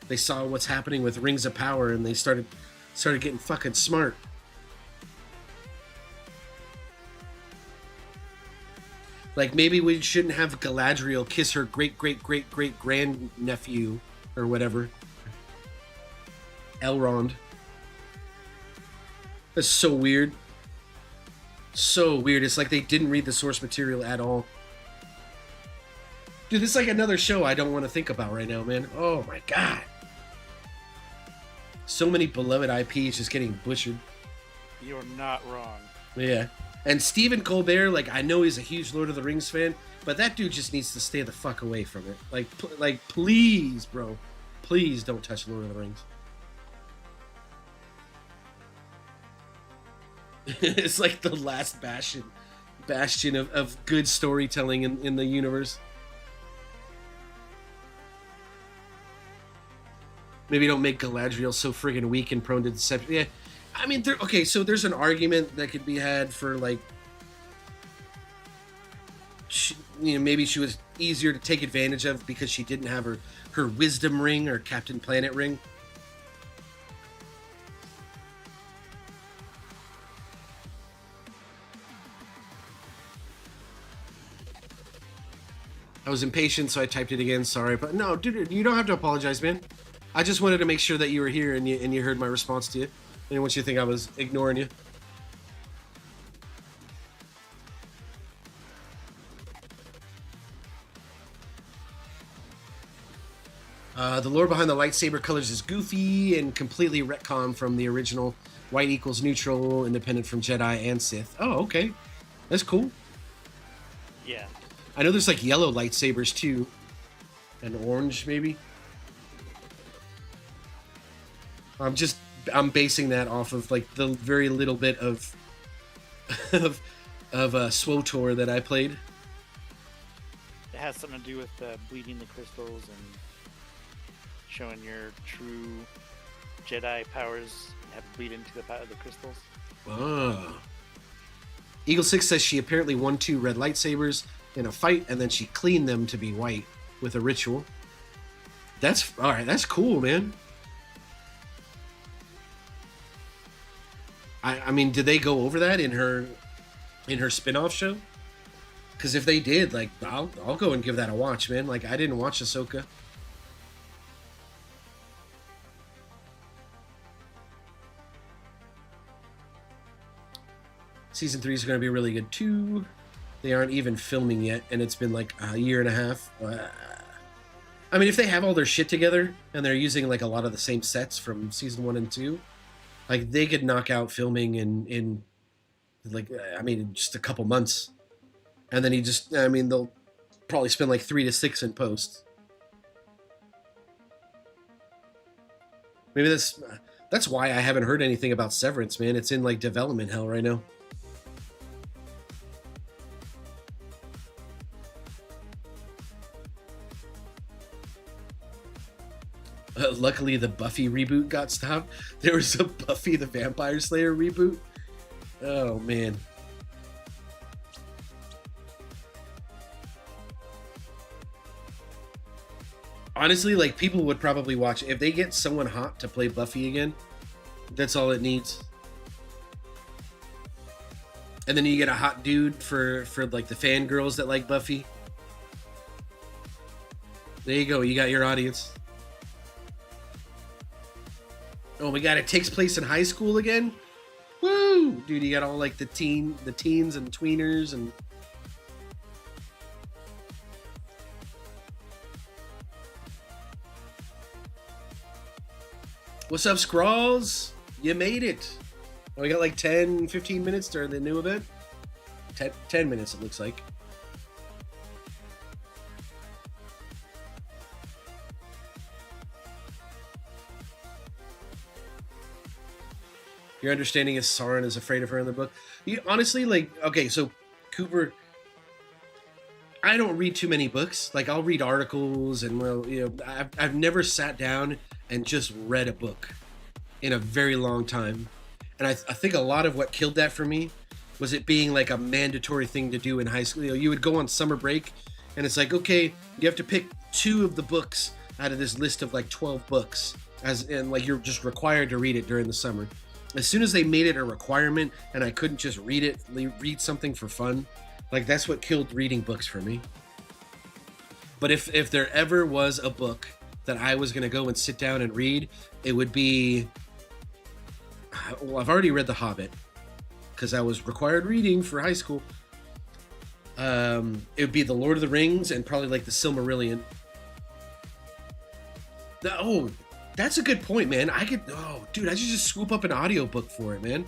They saw what's happening with Rings of Power and they started getting fucking smart. Like maybe we shouldn't have Galadriel kiss her great grandnephew or whatever. Elrond. That's so weird. So weird. It's like they didn't read the source material at all. Dude, this is like another show I don't want to think about right now, man. Oh my god. So many beloved IPs just getting butchered. You're not wrong. Yeah. And Stephen Colbert, like, I know he's a huge Lord of the Rings fan, but that dude just needs to stay the fuck away from it. Like, please, bro. Please don't touch Lord of the Rings. It's like the last bastion of good storytelling in the universe. Maybe don't make Galadriel so friggin' weak and prone to deception. Yeah, I mean, so there's an argument that could be had for, like, maybe she was easier to take advantage of because she didn't have her wisdom ring or Captain Planet ring. I was impatient, so I typed it again. Sorry, but no, dude, you don't have to apologize, man. I just wanted to make sure that you were here and you heard my response to you. I didn't want you to think I was ignoring you. The lore behind the lightsaber colors is goofy and completely retcon from the original. White equals neutral, independent from Jedi and Sith. Oh, okay. That's cool. Yeah. I know there's like yellow lightsabers too. And orange, maybe. I'm basing that off of like the very little bit of SWOTOR that I played. It has something to do with bleeding the crystals and showing your true Jedi powers have bleed into the crystals. Ah. Eagle 6 says she apparently won 2 red lightsabers in a fight, and then she cleaned them to be white with a ritual. That's all right. That's cool, man. I mean, did they go over that in her spin-off show? Because if they did, like, I'll go and give that a watch, man. Like, I didn't watch Ahsoka. Season 3 is going to be really good too. They aren't even filming yet, and it's been like a year and a half. I mean, if they have all their shit together and they're using like a lot of the same sets from season 1 and 2, like they could knock out filming in like, I mean, just a couple months. And then they'll probably spend like 3 to 6 in post. Maybe that's why I haven't heard anything about Severance, man. It's in like development hell right now. Luckily, the Buffy reboot got stopped. There was a Buffy the Vampire Slayer reboot. Oh, man. Honestly, like, people would probably watch. If they get someone hot to play Buffy again, that's all it needs. And then you get a hot dude for like, the fangirls that like Buffy. There you go. You got your audience. Oh my god, it takes place in high school again? Woo! Dude, you got all like the teens and tweeners and... What's up, Scrawls? You made it. Oh, we got like 10, 15 minutes during the new event? 10 minutes, it looks like. Your understanding is Sauron is afraid of her in the book. Honestly, like, okay, so Cooper, I don't read too many books. Like, I'll read articles and, well, you know, I've never sat down and just read a book in a very long time. And I think a lot of what killed that for me was it being like a mandatory thing to do in high school. You know, you would go on summer break and it's like, okay, you have to pick 2 of the books out of this list of like 12 books, and like you're just required to read it during the summer. As soon as they made it a requirement and I couldn't just read something for fun, like that's what killed reading books for me. But if there ever was a book that I was going to go and sit down and read, it would be... Well, I've already read The Hobbit because I was required reading for high school. It would be The Lord of the Rings and probably like The Silmarillion. That's a good point, man. I should just swoop up an audiobook for it, man.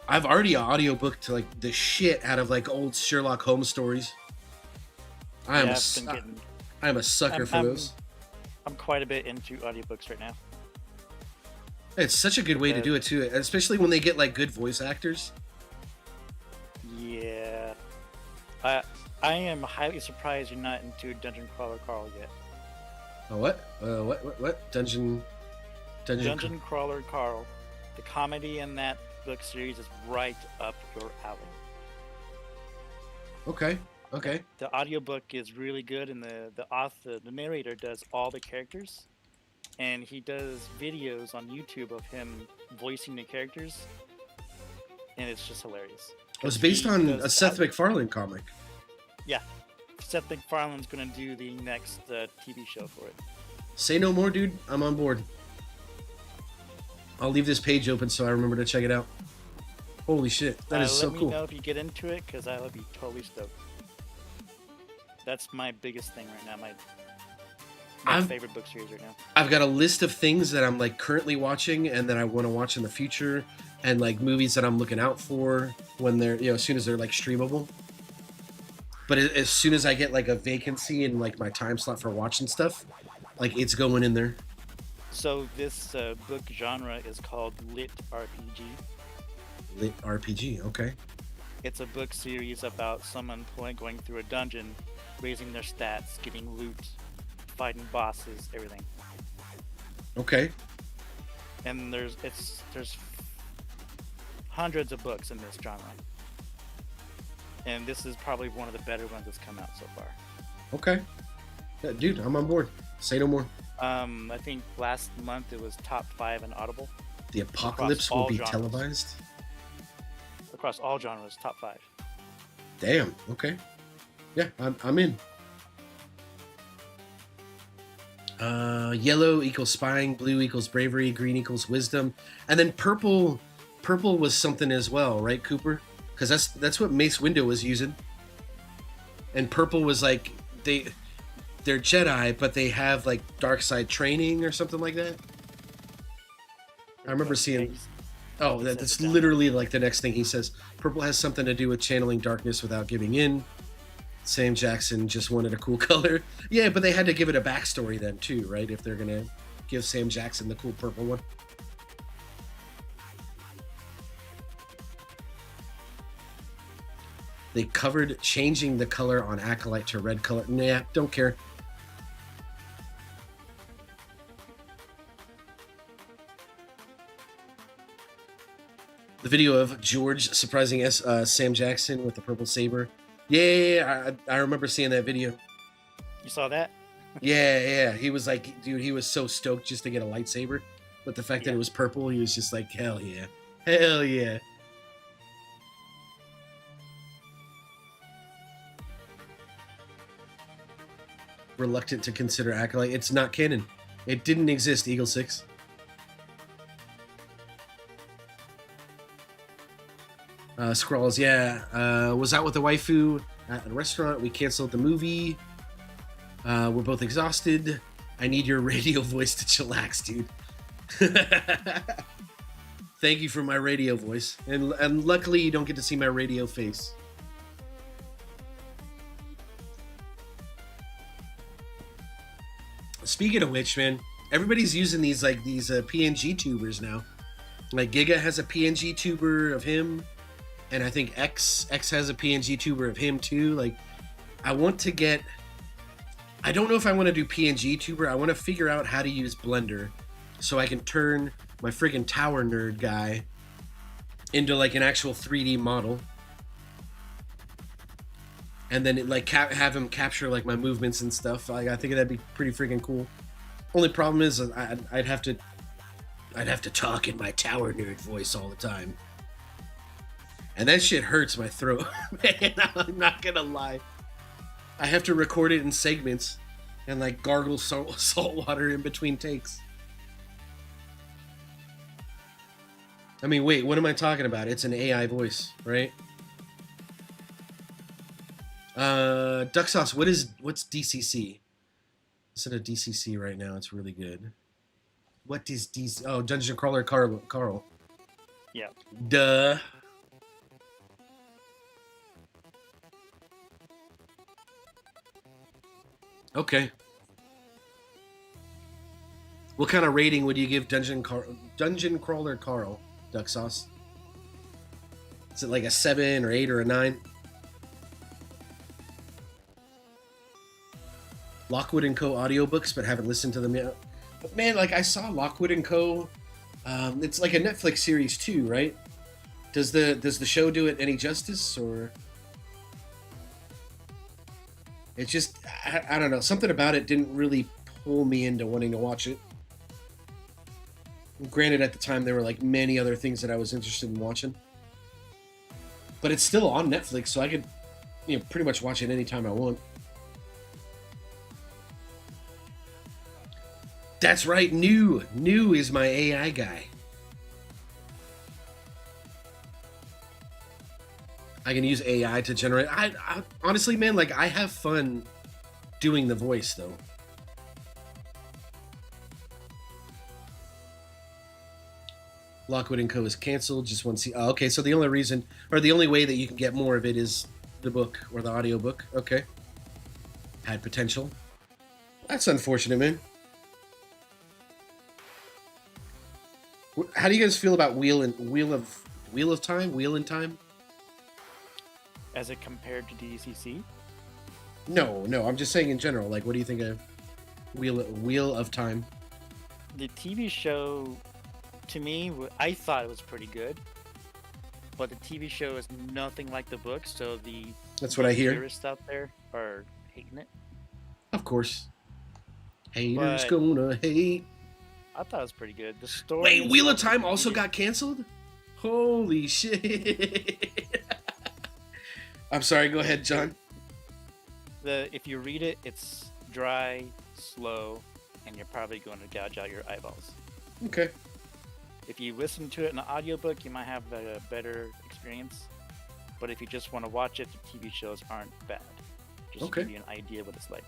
I've already audiobooked like the shit out of like old Sherlock Holmes stories. I'm a sucker for those. I'm quite a bit into audiobooks right now. It's such a good way to do it too, especially when they get like good voice actors. Yeah. I am highly surprised you're not into Dungeon Crawler Carl yet. Oh, what? What? Dungeon Crawler Carl. The comedy in that book series is right up your alley. Okay. The audiobook is really good, and the author, the narrator, does all the characters, and he does videos on YouTube of him voicing the characters, and it's just hilarious. It was based on a Seth MacFarlane comic. Yeah. Seth MacFarlane's going to do the next TV show for it. Say no more, dude. I'm on board. I'll leave this page open so I remember to check it out. Holy shit, that is so cool. Let me know if you get into it, because I would be totally stoked. That's my biggest thing right now, my favorite book series right now. I've got a list of things that I'm like currently watching and that I want to watch in the future, and like movies that I'm looking out for when they're, you know, as soon as they're like streamable. But as soon as I get like a vacancy in like my time slot for watching stuff, like it's going in there. So this book genre is called Lit RPG. Lit RPG, okay. It's a book series about someone going through a dungeon, raising their stats, getting loot, fighting bosses, everything. Okay. And there's hundreds of books in this genre, and this is probably one of the better ones that's come out so far. Okay. Yeah, dude, I'm on board. Say no more. I think last month it was top 5 in Audible The apocalypse will all be genres. televised. across all genres. Top 5. Damn. Okay. Yeah, I'm in. Yellow equals spying, blue equals bravery, green equals wisdom, and then purple was something as well, right, Cooper? Because that's what Mace Windu was using. And purple was like they're Jedi, but they have like dark side training or something like that. I remember seeing. Oh, that's literally like the next thing he says. Purple has something to do with channeling darkness without giving in. Sam Jackson just wanted a cool color. Yeah, but they had to give it a backstory then too, right? If they're gonna give Sam Jackson the cool purple one. They covered changing the color on Acolyte to red color. Nah, don't care. The video of George surprising Sam Jackson with the purple saber. Yeah, I remember seeing that video. You saw that? Yeah. He was like, dude, he was so stoked just to get a lightsaber. But the fact that it was purple, he was just like, hell yeah. Hell yeah. Reluctant to consider Acolyte. It's not canon. It didn't exist, Eagle 6. Scrawls, yeah. Was out with the waifu at a restaurant. We canceled the movie. We're both exhausted. I need your radio voice to chillax, dude. Thank you for my radio voice. And luckily you don't get to see my radio face. Speaking of which, man, everybody's using these PNG tubers now. Like Giga has a PNG tuber of him. And I think X has a PNG tuber of him too. Like, I don't know if I want to do PNG tuber. I want to figure out how to use Blender so I can turn my friggin' tower nerd guy into like an actual 3D model. And then have him capture like my movements and stuff. Like, I think that'd be pretty freaking cool. Only problem is I'd have to talk in my tower nerd voice all the time. And that shit hurts my throat. Man, I'm not gonna lie. I have to record it in segments and like gargle salt water in between takes. I mean, wait, what am I talking about? It's an AI voice, right? Duck Sauce, what's DCC? It's in a DCC right now. It's really good. What is DC? Oh, Dungeon Crawler Carl. Yeah. Duh. Okay. What kind of rating would you give Dungeon Crawler Carl, Duck Sauce? Is it like a 7 or 8 or a 9? Lockwood & Co. audiobooks, but haven't listened to them yet. But man, like I saw Lockwood & Co. It's like a Netflix series too, right? Does the show do it any justice, or... It's just, I don't know, something about it didn't really pull me into wanting to watch it. Granted, at the time, there were like many other things that I was interested in watching. But it's still on Netflix, so I could, pretty much watch it anytime I want. That's right, New is my AI guy. I can use AI to generate. I honestly, man, like I have fun doing the voice though. Lockwood & Co. is canceled. Just one see. Oh, okay, so the only reason, or the only way that you can get more of it is the book or the audiobook. Okay. Had potential. That's unfortunate, man. How do you guys feel about Wheel of Time? As it compared to DCC? No, I'm just saying in general. Like, what do you think of Wheel of Time? The TV show to me, I thought it was pretty good, but the TV show is nothing like the book. So That's what I hear. purists out there are hating it. Of course. Haters But gonna hate. I thought it was pretty good. The story. Wait, Wheel of itself, Time if you also read it- got canceled? Holy shit. I'm sorry, go ahead, John. If you read it, it's dry, slow, and you're probably going to gouge out your eyeballs. Okay. If you listen to it in an audiobook, you might have a better experience. But if you just want to watch it, the TV shows aren't bad. Just Okay. to give you an idea of what it's like.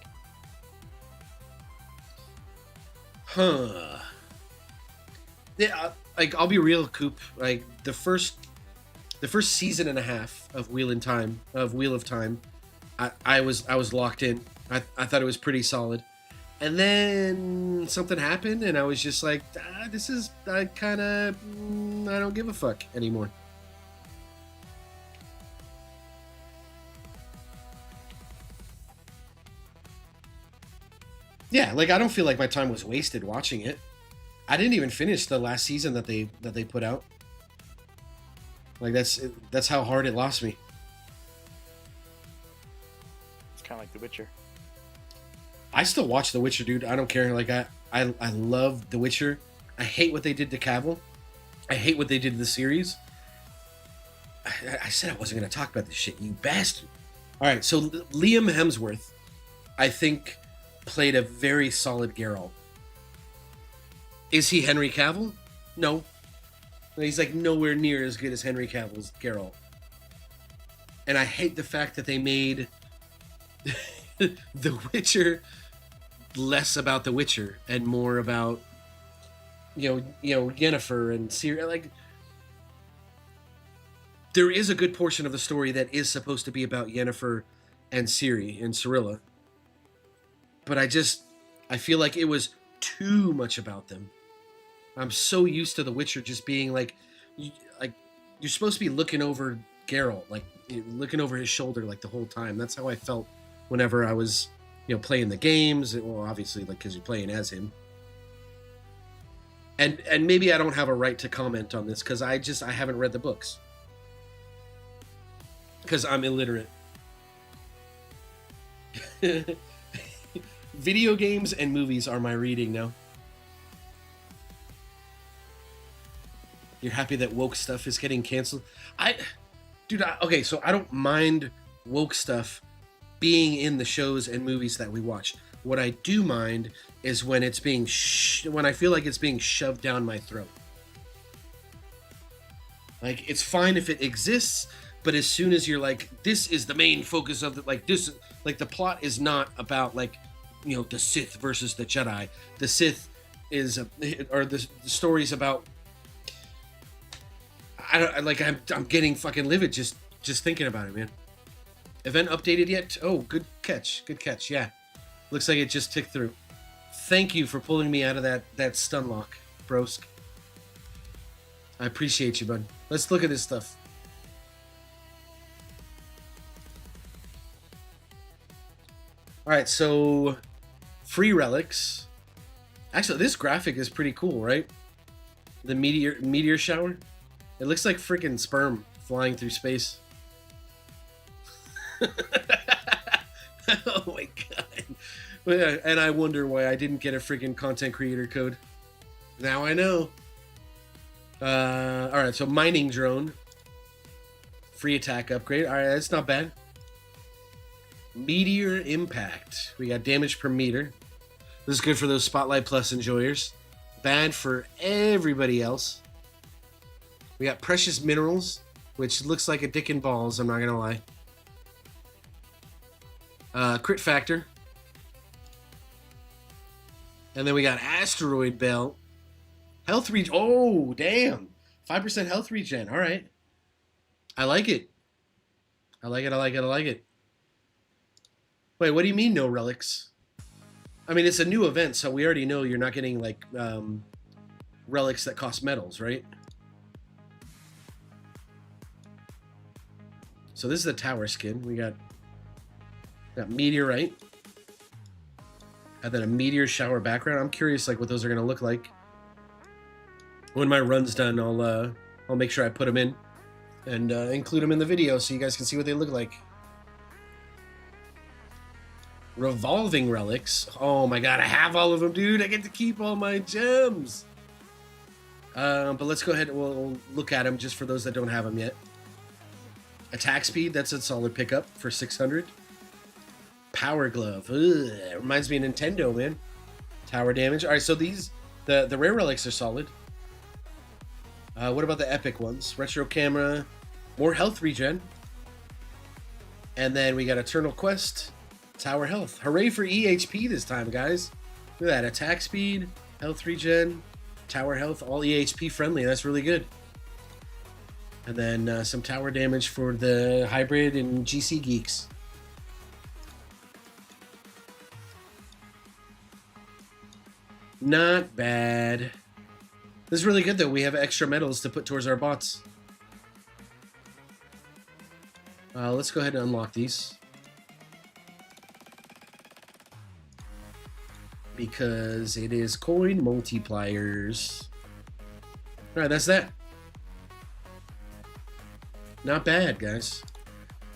Huh. Yeah, like I'll be real, Coop. Like the first season and a half of Wheel of Time, I was locked in. I thought it was pretty solid, and then something happened, and I was just like, this is I don't give a fuck anymore. Yeah, like I don't feel like my time was wasted watching it. I didn't even finish the last season that they put out. Like that's how hard it lost me. It's kind of like The Witcher. I still watch The Witcher, dude. I don't care. Like I love The Witcher. I hate what they did to Cavill. I hate what they did to the series. I said I wasn't going to talk about this shit, you bastard. All right, so Liam Hemsworth, I think, played a very solid Geralt. Is he Henry Cavill? No. He's like nowhere near as good as Henry Cavill's Geralt. And I hate the fact that they made The Witcher less about The Witcher and more about Yennefer and Ciri. Like there is a good portion of the story that is supposed to be about Yennefer and Ciri and Cirilla. But I feel like it was too much about them. I'm so used to The Witcher just being like you're supposed to be looking over Geralt, like looking over his shoulder like the whole time. That's how I felt whenever I was, playing the games. Well, obviously, like because you're playing as him. And maybe I don't have a right to comment on this because I haven't read the books because I'm illiterate. Video games and movies are my reading now. You're happy that woke stuff is getting canceled? Okay, so I don't mind woke stuff being in the shows and movies that we watch. What I do mind is when it's being when I feel like it's being shoved down my throat. Like it's fine if it exists, but as soon as you're like, this is the main focus of the plot is not about like, the Sith versus the Jedi. The Sith is, or the story's about. I'm getting fucking livid just thinking about it, man. Event updated yet? Oh, good catch. Yeah, looks like it just ticked through. Thank you for pulling me out of that stun lock, brosk. I appreciate you, bud. Let's look at this stuff. All right, so free relics. Actually, this graphic is pretty cool, right? The meteor shower. It looks like freaking sperm flying through space. Oh my god. And I wonder why I didn't get a freaking content creator code. Now I know. Alright, so mining drone. Free attack upgrade. Alright, that's not bad. Meteor impact. We got damage per meter. This is good for those Spotlight Plus enjoyers. Bad for everybody else. We got precious minerals, which looks like a dick and balls, I'm not gonna lie. Crit factor. And then we got asteroid belt. Health regen. Oh, damn. 5% health regen. All right. I like it. I like it. Wait, what do you mean no relics? I mean, it's a new event, so we already know you're not getting, like, relics that cost metals, right? So this is the tower skin. We got meteorite. And then a meteor shower background. I'm curious, like, what those are going to look like. When my run's done, I'll make sure I put them in and include them in the video so you guys can see what they look like. Revolving relics. Oh my god, I have all of them, dude. I get to keep all my gems. But let's go ahead and we'll look at them just for those that don't have them yet. Attack speed, that's a solid pickup for 600. Power glove. Ugh, it reminds me of Nintendo, man. Tower damage. All right, so these, the rare relics are solid. What about the epic ones? Retro camera, more health regen. And then we got Eternal Quest, Tower health. Hooray for EHP this time, guys. Look at that. Attack speed, health regen, tower health, all EHP friendly. That's really good. And then some tower damage for the hybrid and GC geeks. Not bad. This is really good, though. We have extra medals to put towards our bots. Let's go ahead and unlock these. Because it is coin multipliers. Alright, that's that. Not bad, guys.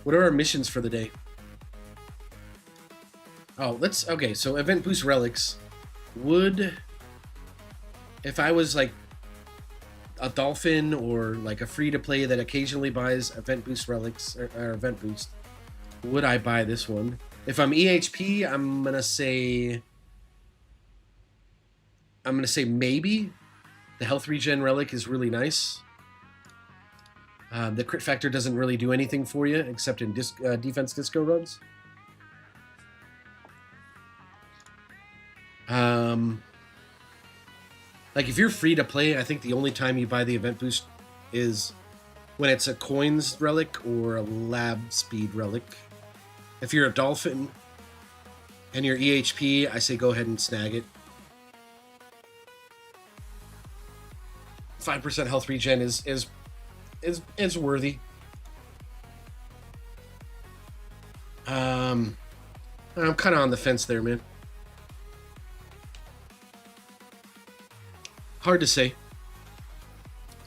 What are our missions for the day? Oh, okay, so event boost relics. If I was like a dolphin or like a free-to-play that occasionally buys event boost relics or event boost, would I buy this one? If I'm EHP, I'm gonna say maybe. The health regen relic is really nice. The crit factor doesn't really do anything for you except in defense disco runs. Like if you're free to play, I think the only time you buy the event boost is when it's a coins relic or a lab speed relic. If you're a dolphin and you're EHP, I say go ahead and snag it. 5% health regen is worthy. I'm kind of on the fence there, man. Hard to say.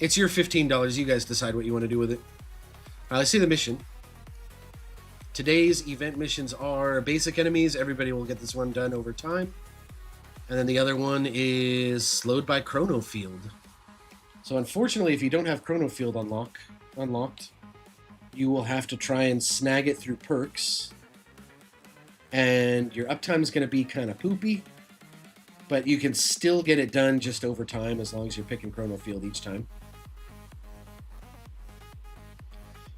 It's your $15. You guys decide what you want to do with it. Let's see the mission. Today's event missions are basic enemies. Everybody will get this one done over time. And then the other one is slowed by Chrono Field. So unfortunately, if you don't have Chrono Field unlocked, you will have to try and snag it through perks. And your uptime is going to be kind of poopy. But you can still get it done just over time as long as you're picking Chrono Field each time.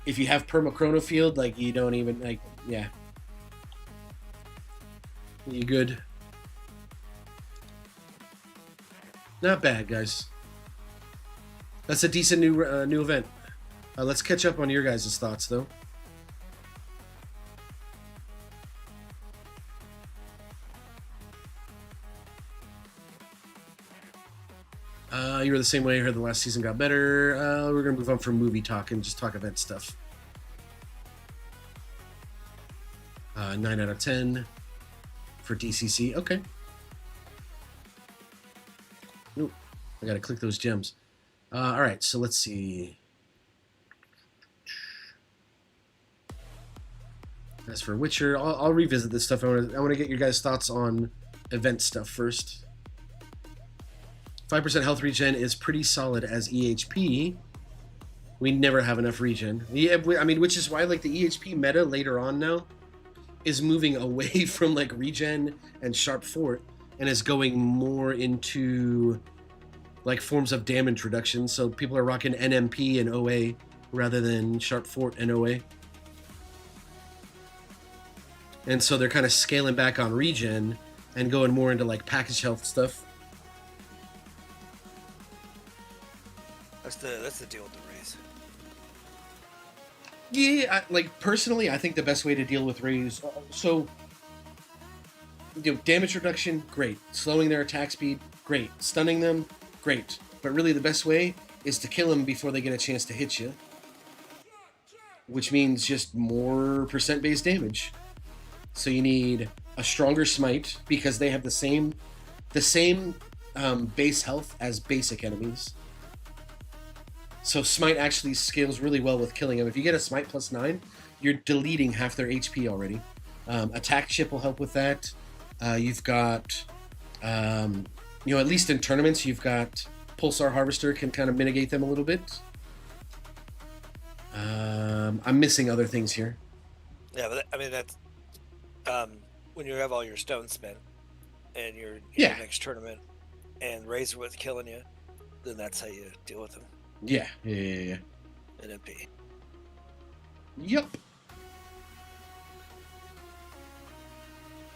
If you have Perma Chrono Field, like you don't even, like, yeah. You good? Not bad, guys. That's a decent new event. Let's catch up on your guys' thoughts, though. You were the same way. I heard the last season got better. We're going to move on from movie talk and just talk event stuff. 9 out of 10 for DCC. Okay. Nope. I got to click those gems. All right, so let's see. As for Witcher, I'll revisit this stuff. I want to get your guys' thoughts on event stuff first. 5% health regen is pretty solid as EHP. We never have enough regen. Yeah, I mean, which is why like the EHP meta later on now is moving away from like regen and sharp fort and is going more into like forms of damage reduction. So people are rocking NMP and OA rather than sharp fort and OA. And so they're kind of scaling back on regen and going more into like package health stuff. That's the deal with the raise. Yeah, like personally, I think the best way to deal with raise. So, damage reduction, great. Slowing their attack speed, great. Stunning them, great. But really, the best way is to kill them before they get a chance to hit you, which means just more percent-based damage. So you need a stronger smite because they have the same base health as basic enemies. So Smite actually scales really well with killing them. If you get a Smite +9, you're deleting half their HP already. Attack chip will help with that. You've got, at least in tournaments, you've got Pulsar Harvester can kind of mitigate them a little bit. I'm missing other things here. Yeah, but that's when you have all your stones spent and you're in Yeah. your next tournament and Razorwood's killing you, then that's how you deal with them. Yeah. In MP. Yep.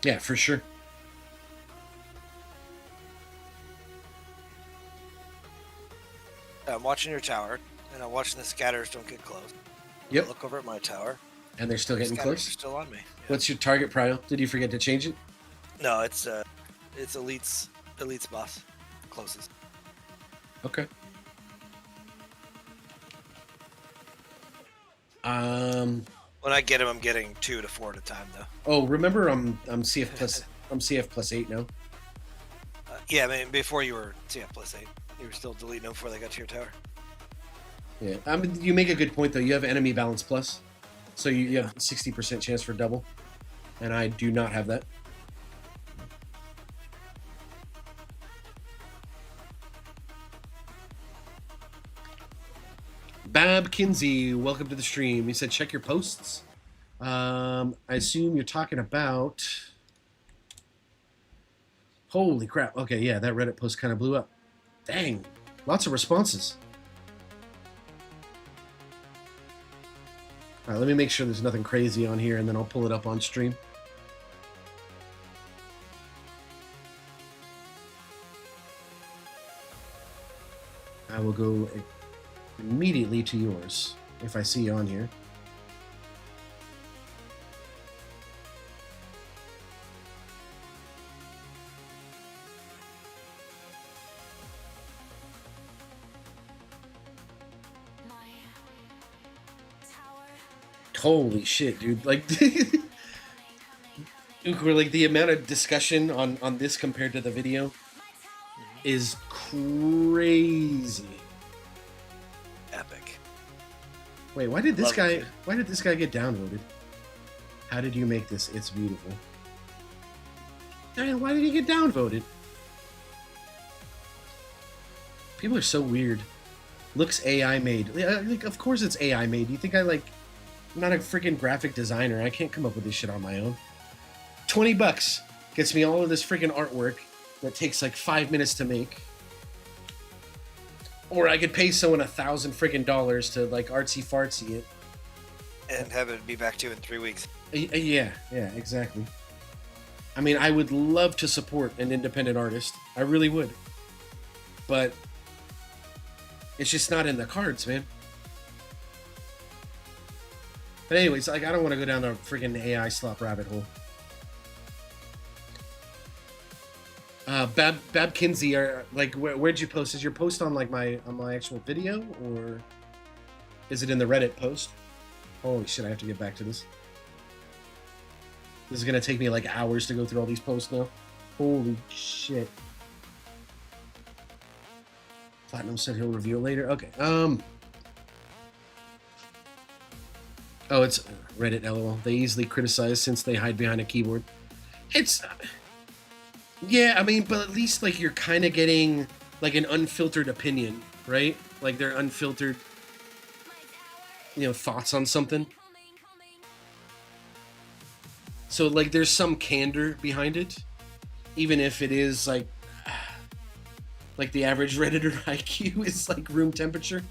Yeah, for sure. I'm watching your tower, and I'm watching the scatters don't get close. Yep. I look over at my tower. And they're still getting Scatters close? are still on me. Yeah. What's your target prio? Did you forget to change it? No, it's Elite's boss. Closest. Okay. When I get him, I'm getting 2 to 4 at a time, though. Oh, remember I'm CF +8 now. Yeah, I mean, before you were CF +8, you were still deleting them before they got to your tower. Yeah. You make a good point though. You have enemy balance plus, so you have 60% chance for double, and I do not have that. Bab Kinsey, welcome to the stream. He said, check your posts. I assume you're talking about... Holy crap. Okay, yeah, that Reddit post kind of blew up. Dang. Lots of responses. All right, let me make sure there's nothing crazy on here, and then I'll pull it up on stream. I will go immediately to yours if I see you on here. Holy shit, dude. Like, like the amount of discussion on this compared to the video is crazy. Epic. Wait, why did this Love guy it, get downvoted? How did you make this? It's beautiful. Man, why did he get downvoted? People are so weird. Looks AI made. Like, of course it's AI made. You think I'm not a freaking graphic designer. I can't come up with this shit on my own. $20 gets me all of this freaking artwork that takes like 5 minutes to make. Or I could pay someone $1,000 freaking dollars to like artsy fartsy it. And have it be back to you in 3 weeks. Yeah, exactly. I mean, I would love to support an independent artist. I really would. But it's just not in the cards, man. But anyways, like, I don't want to go down the freaking AI slop rabbit hole. Bab Kinsey, where'd you post? Is your post on like my actual video, or is it in the Reddit post? Holy shit, I have to get back to this. This is gonna take me like hours to go through all these posts now. Holy shit. Platinum said he'll review it later. Okay. Oh, it's Reddit, LOL. They easily criticize since they hide behind a keyboard. It's... yeah, I mean, but at least, like, you're kind of getting, like, an unfiltered opinion, right? Like, they're unfiltered, thoughts on something. So, like, there's some candor behind it. Even if it is, like the average Redditor IQ is, like, room temperature.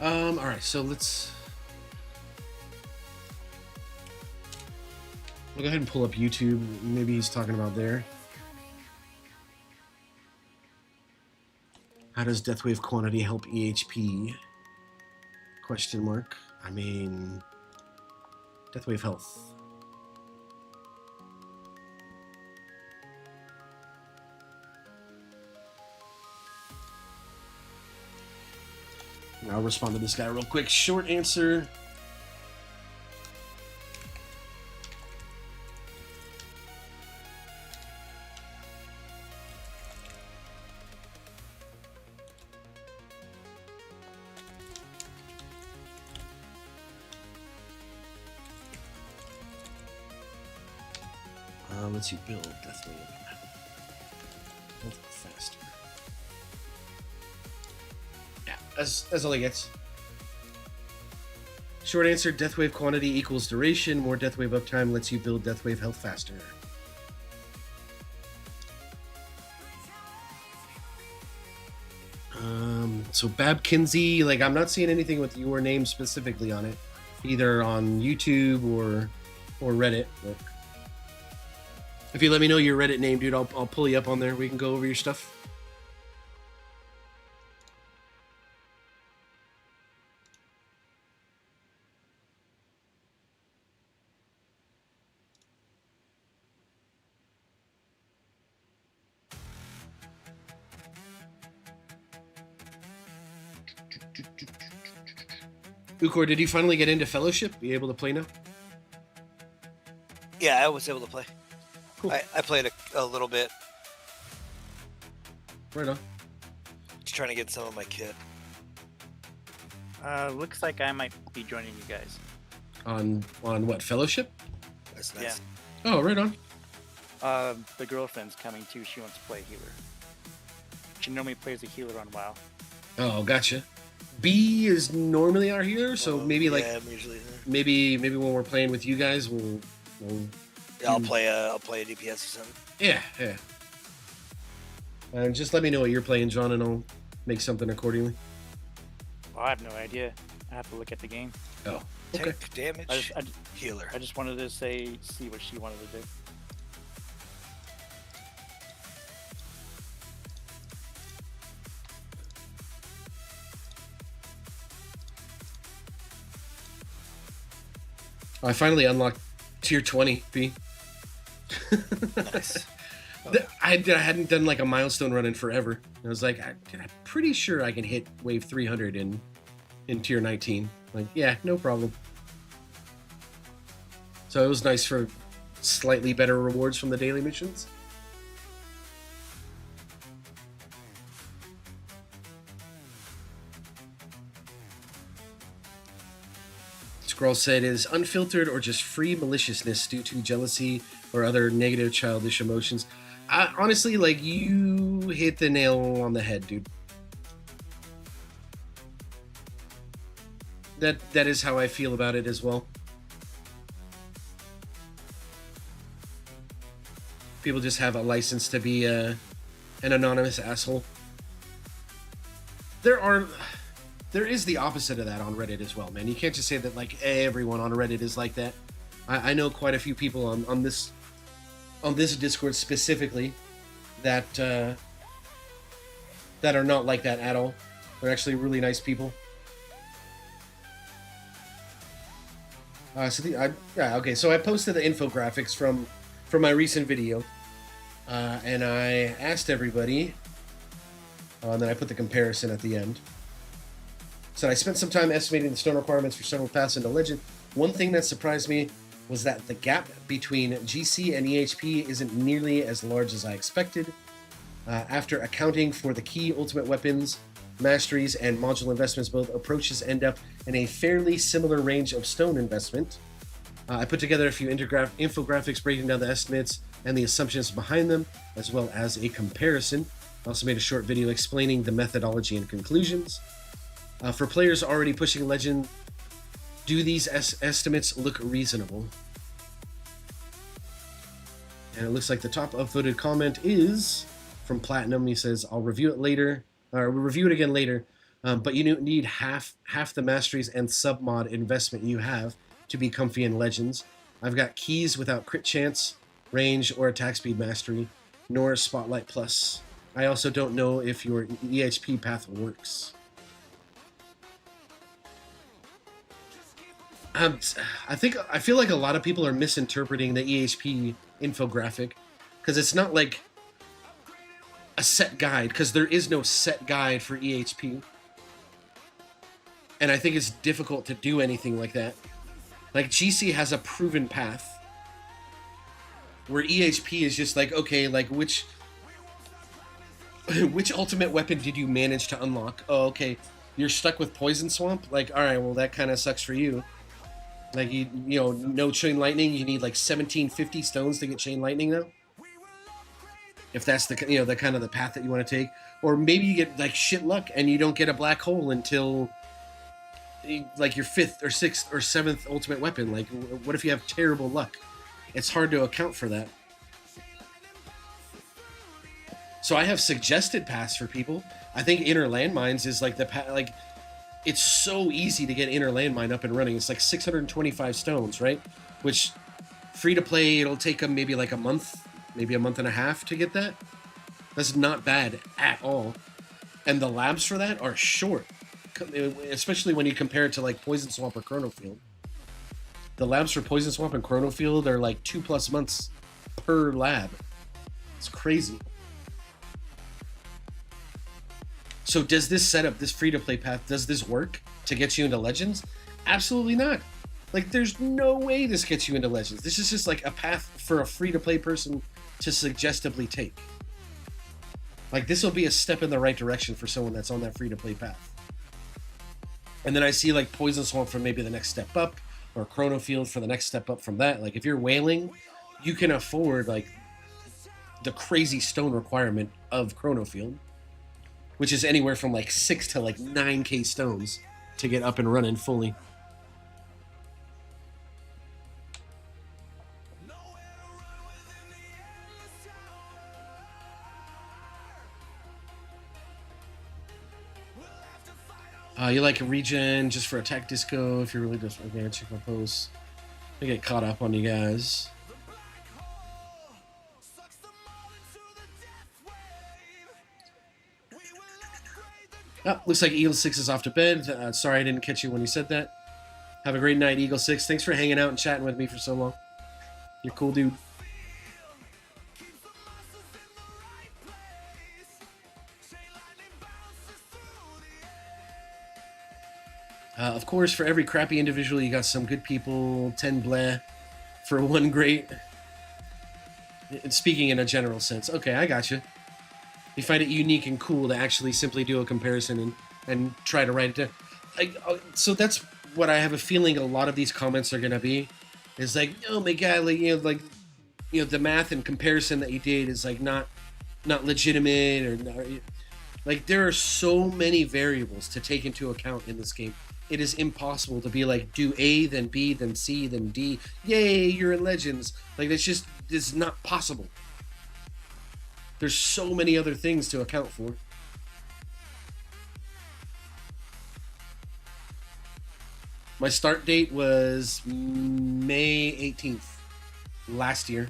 All right, so we'll go ahead and pull up YouTube. Maybe he's talking about there. How does Deathwave quantity help EHP? Question mark. I mean, Deathwave health. I'll respond to this guy real quick. Short answer. Let's see, build Deathwave. Build faster. Yeah, that's all he gets. Short answer, Deathwave quantity equals duration. More Deathwave uptime lets you build Deathwave health faster. So Bab Kinsey, like I'm not seeing anything with your name specifically on it, either on YouTube or Reddit. But if you let me know your Reddit name, dude, I'll pull you up on there. We can go over your stuff. Ukor, did you finally get into Fellowship? Be able to play now? Yeah, I was able to play. Cool. I played a little bit. Right on. Just trying to get some of my kit. Looks like I might be joining you guys. On what, Fellowship? That's nice. Oh, right on. The girlfriend's coming too. She wants to play healer. She normally plays a healer on WoW. Oh, gotcha. B is normally our healer, so maybe like I'm usually there. maybe when we're playing with you guys, we'll Yeah, I'll play a DPS or something. yeah. And just let me know what you're playing, John, and I'll make something accordingly. Oh, I have no idea. I have to look at the game. Oh, okay. Tank, damage, I healer. just wanted to see what she wanted to do. I finally unlocked tier 20, B. Nice. I hadn't done like a milestone run in forever. I was like, I'm pretty sure I can hit wave 300 in tier 19. Like, yeah, no problem. So it was nice for slightly better rewards from the daily missions. Scroll said, is unfiltered or just free maliciousness due to jealousy or other negative childish emotions? Honestly, like, you hit the nail on the head, dude. That is how I feel about it as well. People just have a license to be an anonymous asshole. There is the opposite of that on Reddit as well, man. You can't just say that like everyone on Reddit is like that. I know quite a few people on this Discord specifically that are not like that at all. They're actually really nice people. So I posted the infographics from my recent video, and I asked everybody, and then I put the comparison at the end. So I spent some time estimating the stone requirements for several paths into Legend. One thing that surprised me was that the gap between GC and EHP isn't nearly as large as I expected. After accounting for the key ultimate weapons, masteries, and module investments, both approaches end up in a fairly similar range of stone investment. I put together a few infographics breaking down the estimates and the assumptions behind them, as well as a comparison. I also made a short video explaining the methodology and conclusions. For players already pushing Legend, do these estimates look reasonable? And it looks like the top upvoted comment is from Platinum. He says, I'll review it later, or we'll review it again later, but you need half the masteries and submod investment you have to be comfy in Legends. I've got keys without crit chance, range, or attack speed mastery, nor Spotlight Plus. I also don't know if your EHP path works. I feel like a lot of people are misinterpreting the EHP infographic, because it's not like a set guide, because there is no set guide for EHP, and I think it's difficult to do anything like that. Like, GC has a proven path, where EHP is just like, okay, like which ultimate weapon did you manage to unlock? Oh, okay, you're stuck with Poison Swamp? Like, alright, well that kind of sucks for you. Like you know, no chain lightning. You need like 1750 stones to get chain lightning now. If that's the the kind of the path that you want to take, or maybe you get like shit luck and you don't get a black hole until like your 5th or 6th or 7th ultimate weapon. Like, what if you have terrible luck? It's hard to account for that. So I have suggested paths for people. I think inner landmines is like the path. Like, it's so easy to get inner landmine up and running. It's like 625 stones, right? Which free to play, it'll take them maybe like a month, maybe a month and a half to get that. That's not bad at all. And the labs for that are short, especially when you compare it to like Poison Swamp or Chronofield. The labs for Poison Swamp and Chronofield are like 2+ months per lab. It's crazy. So does this setup, this free-to-play path, does this work to get you into Legends? Absolutely not. Like, there's no way this gets you into Legends. This is just like a path for a free-to-play person to suggestively take. Like, this will be a step in the right direction for someone that's on that free-to-play path. And then I see, like, Poison Swamp for maybe the next step up, or Chronofield for the next step up from that. Like, if you're whaling, you can afford, like, the crazy stone requirement of Chronofield, which is anywhere from like 6 to like 9k stones to get up and running fully. You like a regen just for attack disco if you're really just okay. Check my posts. I get caught up on you guys. Oh, looks like Eagle 6 is off to bed. Sorry I didn't catch you when you said that. Have a great night, Eagle 6. Thanks for hanging out and chatting with me for so long. You're a cool dude. Of course, for every crappy individual, you got some good people. 10 bleh for one great. Speaking in a general sense. Okay, I got you. You find it unique and cool to actually simply do a comparison and try to write it down. So that's what I have a feeling a lot of these comments are going to be. Is like, oh my god, like, the math and comparison that you did is like not legitimate, or not, like, there are so many variables to take into account in this game. It is impossible to be like, do A, then B, then C, then D. Yay, you're in Legends. Like, it's not possible. There's so many other things to account for. My start date was May 18th last year.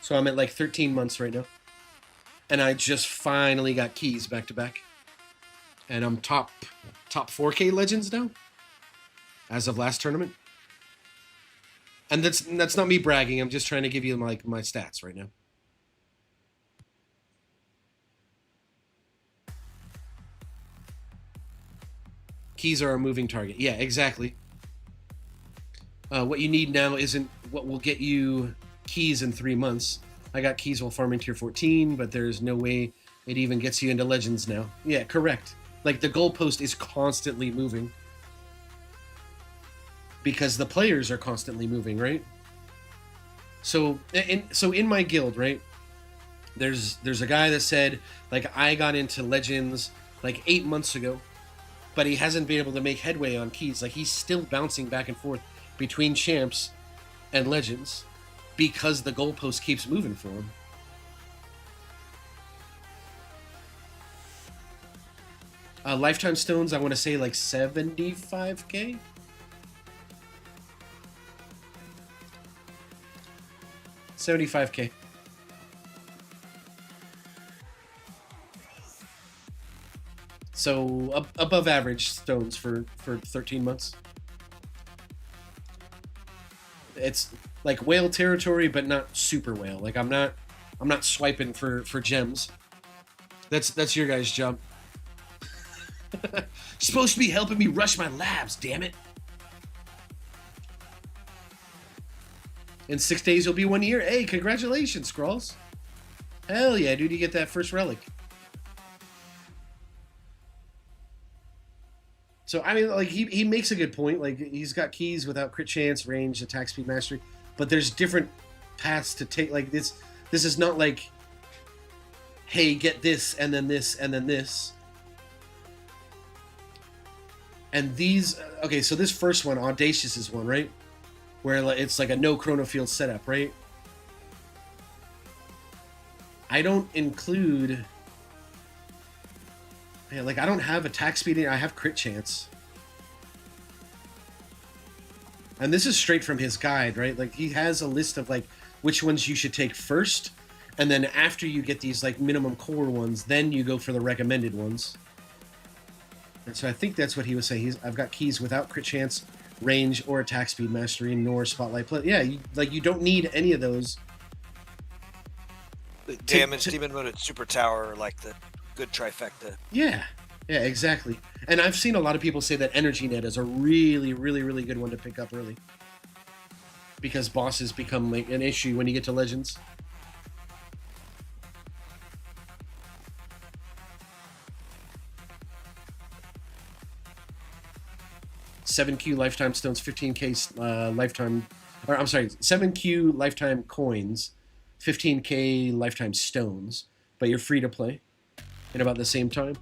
So I'm at like 13 months right now. And I just finally got keys back to back. And I'm top 4K Legends now, as of last tournament. And that's not me bragging. I'm just trying to give you my stats right now. Keys are a moving target. Yeah, exactly. What you need now isn't what will get you keys in 3 months. I got keys while farming tier 14, but there's no way it even gets you into Legends now. Yeah, correct. Like, the goalpost is constantly moving. Because the players are constantly moving, right? So in my guild, right, there's a guy that said, like, I got into Legends like 8 months ago, but he hasn't been able to make headway on keys. Like, he's still bouncing back and forth between champs and Legends because the goalpost keeps moving for him. Lifetime stones, I want to say like 75k. $75k. So above average stones for 13 months. It's like whale territory, but not super whale. Like, I'm not swiping for gems. That's your guys' job. You're supposed to be helping me rush my labs, damn it. In 6 days, you'll be 1 year. Hey, congratulations, Scrolls. Hell yeah, dude, you get that first relic. So I mean, like he makes a good point. Like he's got keys without crit chance, range, attack speed, mastery, but there's different paths to take. Like this is not like, hey, get this and then this and then this. And these, okay, so this first one, Audacious is one, right? Where it's like a no chrono field setup, right? I don't include, yeah, like I don't have attack speed, I have crit chance. And this is straight from his guide, right? Like he has a list of like which ones you should take first, and then after you get these like minimum core ones, then you go for the recommended ones. And so I think that's what he was saying. I've got keys without crit chance, range, or attack speed mastery, nor spotlight play. Yeah, you don't need any of those. The damage, demon mode, and super tower are like the good trifecta. Yeah, exactly. And I've seen a lot of people say that Energy Net is a really, really, really good one to pick up early. Because bosses become like an issue when you get to Legends. $7Q lifetime stones, 15K lifetime, or I'm sorry, 7Q lifetime coins, 15K lifetime stones, but you're free to play in about the same time.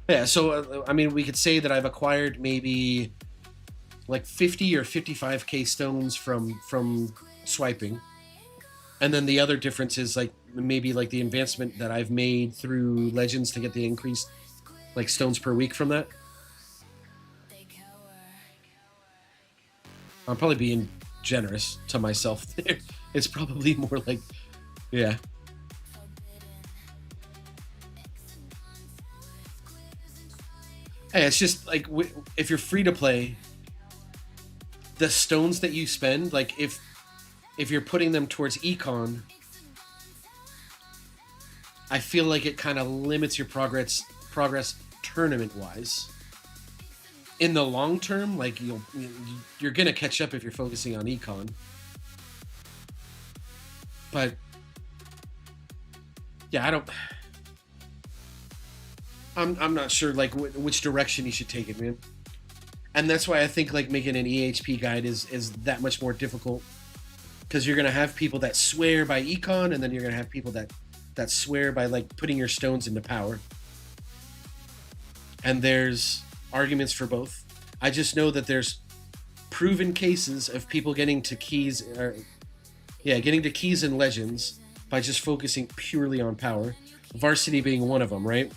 Yeah, so I mean, we could say that I've acquired maybe like 50 or 55K stones from swiping, and then the other difference is like maybe like the advancement that I've made through Legends to get the increased like stones per week from that. I'm probably being generous to myself there. It's probably more like, yeah. Hey, it's just like if you're free to play, the stones that you spend, like if you're putting them towards econ, I feel like it kind of limits your progress tournament wise. In the long term, like you're gonna catch up if you're focusing on econ, but yeah, I'm not sure like which direction you should take it, man. And that's why I think like making an EHP guide is that much more difficult, because you're gonna have people that swear by econ, and then you're gonna have people that swear by like putting your stones into power. And there's arguments for both. I just know that there's proven cases of people getting to keys in Legends by just focusing purely on power. Varsity being one of them, right?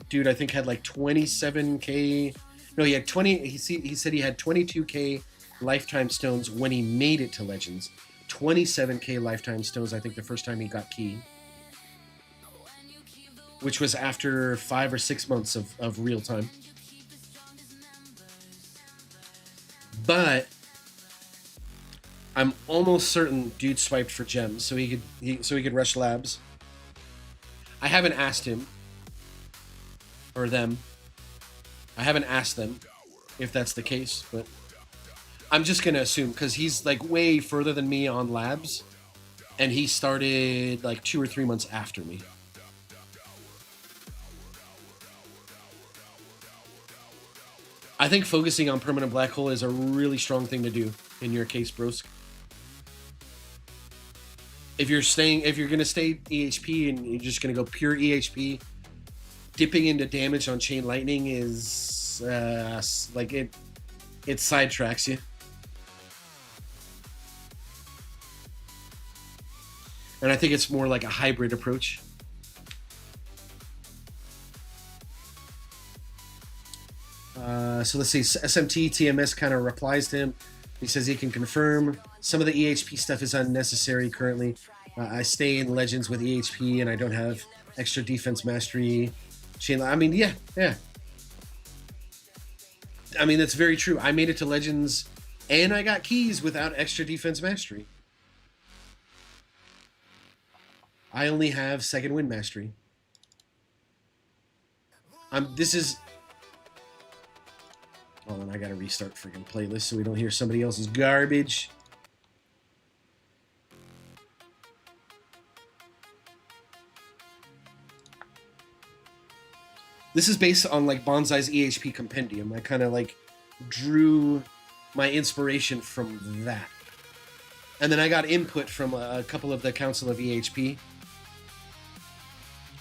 Dude, I think had like 27K. No, he had 20. He said he had 22K lifetime stones when he made it to Legends. 27K lifetime stones, I think, the first time he got key, which was after 5 or 6 months of real time. But I'm almost certain dude swiped for gems so he could rush labs. I haven't asked him or them. I haven't asked them if that's the case, but I'm just gonna assume, because he's like way further than me on labs, and he started like 2 or 3 months after me. I think focusing on permanent black hole is a really strong thing to do in your case, brosk. If you're gonna stay EHP and you're just gonna go pure EHP, dipping into damage on chain lightning is like it sidetracks you. And I think it's more like a hybrid approach. So let's see, SMT TMS kind of replies to him. He says he can confirm some of the EHP stuff is unnecessary currently. I stay in Legends with EHP and I don't have extra defense mastery. I mean, yeah. I mean, that's very true. I made it to Legends and I got keys without extra defense mastery. I only have second wind mastery. Hold on, I gotta restart freaking playlist so we don't hear somebody else's garbage. This is based on like Bonsai's EHP compendium. I kind of like drew my inspiration from that. And then I got input from a couple of the Council of EHP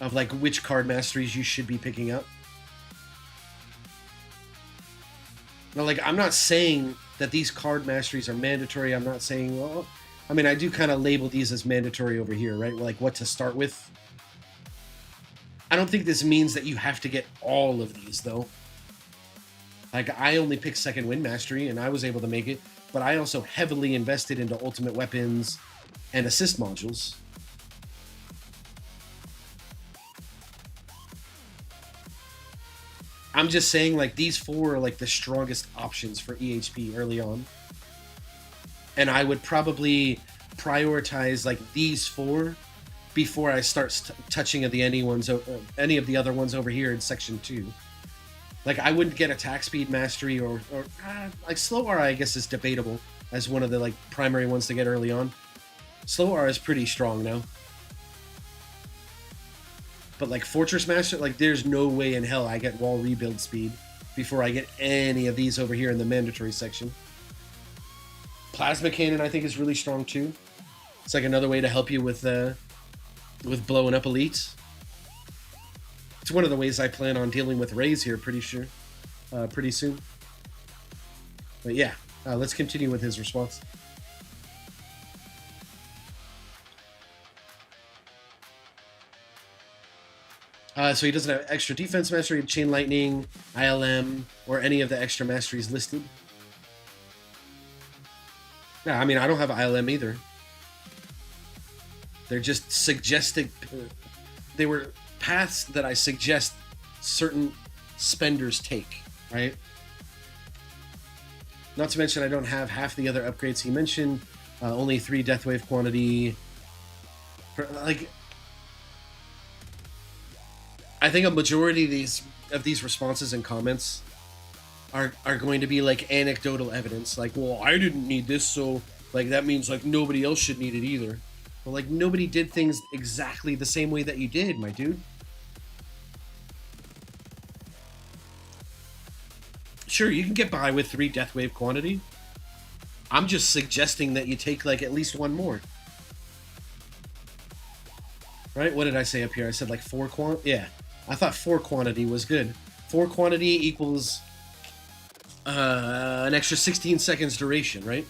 of like which card masteries you should be picking up. Now, like, I'm not saying that these card masteries are mandatory. I'm not saying, well, I mean, I do kind of label these as mandatory over here, right? Like what to start with. I don't think this means that you have to get all of these, though. Like, I only picked second wind mastery, and I was able to make it, but I also heavily invested into ultimate weapons and assist modules. I'm just saying, like, these 4 are, like, the strongest options for EHP early on. And I would probably prioritize, like, these 4 before I start touching any of the other ones over here in Section 2. Like, I wouldn't get attack speed mastery or like, slow R, I guess, is debatable as one of the, like, primary ones to get early on. Slow R is pretty strong now. But, like, Fortress Master, like, there's no way in hell I get wall rebuild speed before I get any of these over here in the mandatory section. Plasma Cannon, I think, is really strong, too. It's, like, another way to help you with blowing up elites. It's one of the ways I plan on dealing with Rays here, pretty soon. But, yeah, let's continue with his response. So he doesn't have extra defense mastery, chain lightning, ILM, or any of the extra masteries listed. Yeah, I mean, I don't have ILM either. They're just suggested. They were paths that I suggest certain spenders take, right? Not to mention, I don't have half the other upgrades he mentioned. Only 3 Deathwave quantity. Like, I think a majority of these responses and comments are going to be like anecdotal evidence. Like, well, I didn't need this, so like that means like nobody else should need it either. Well, like, nobody did things exactly the same way that you did, my dude. Sure, you can get by with 3 Deathwave quantity. I'm just suggesting that you take like at least 1 more. Right? What did I say up here? I said like 4 yeah. I thought 4 quantity was good. 4 quantity equals an extra 16 seconds duration, right?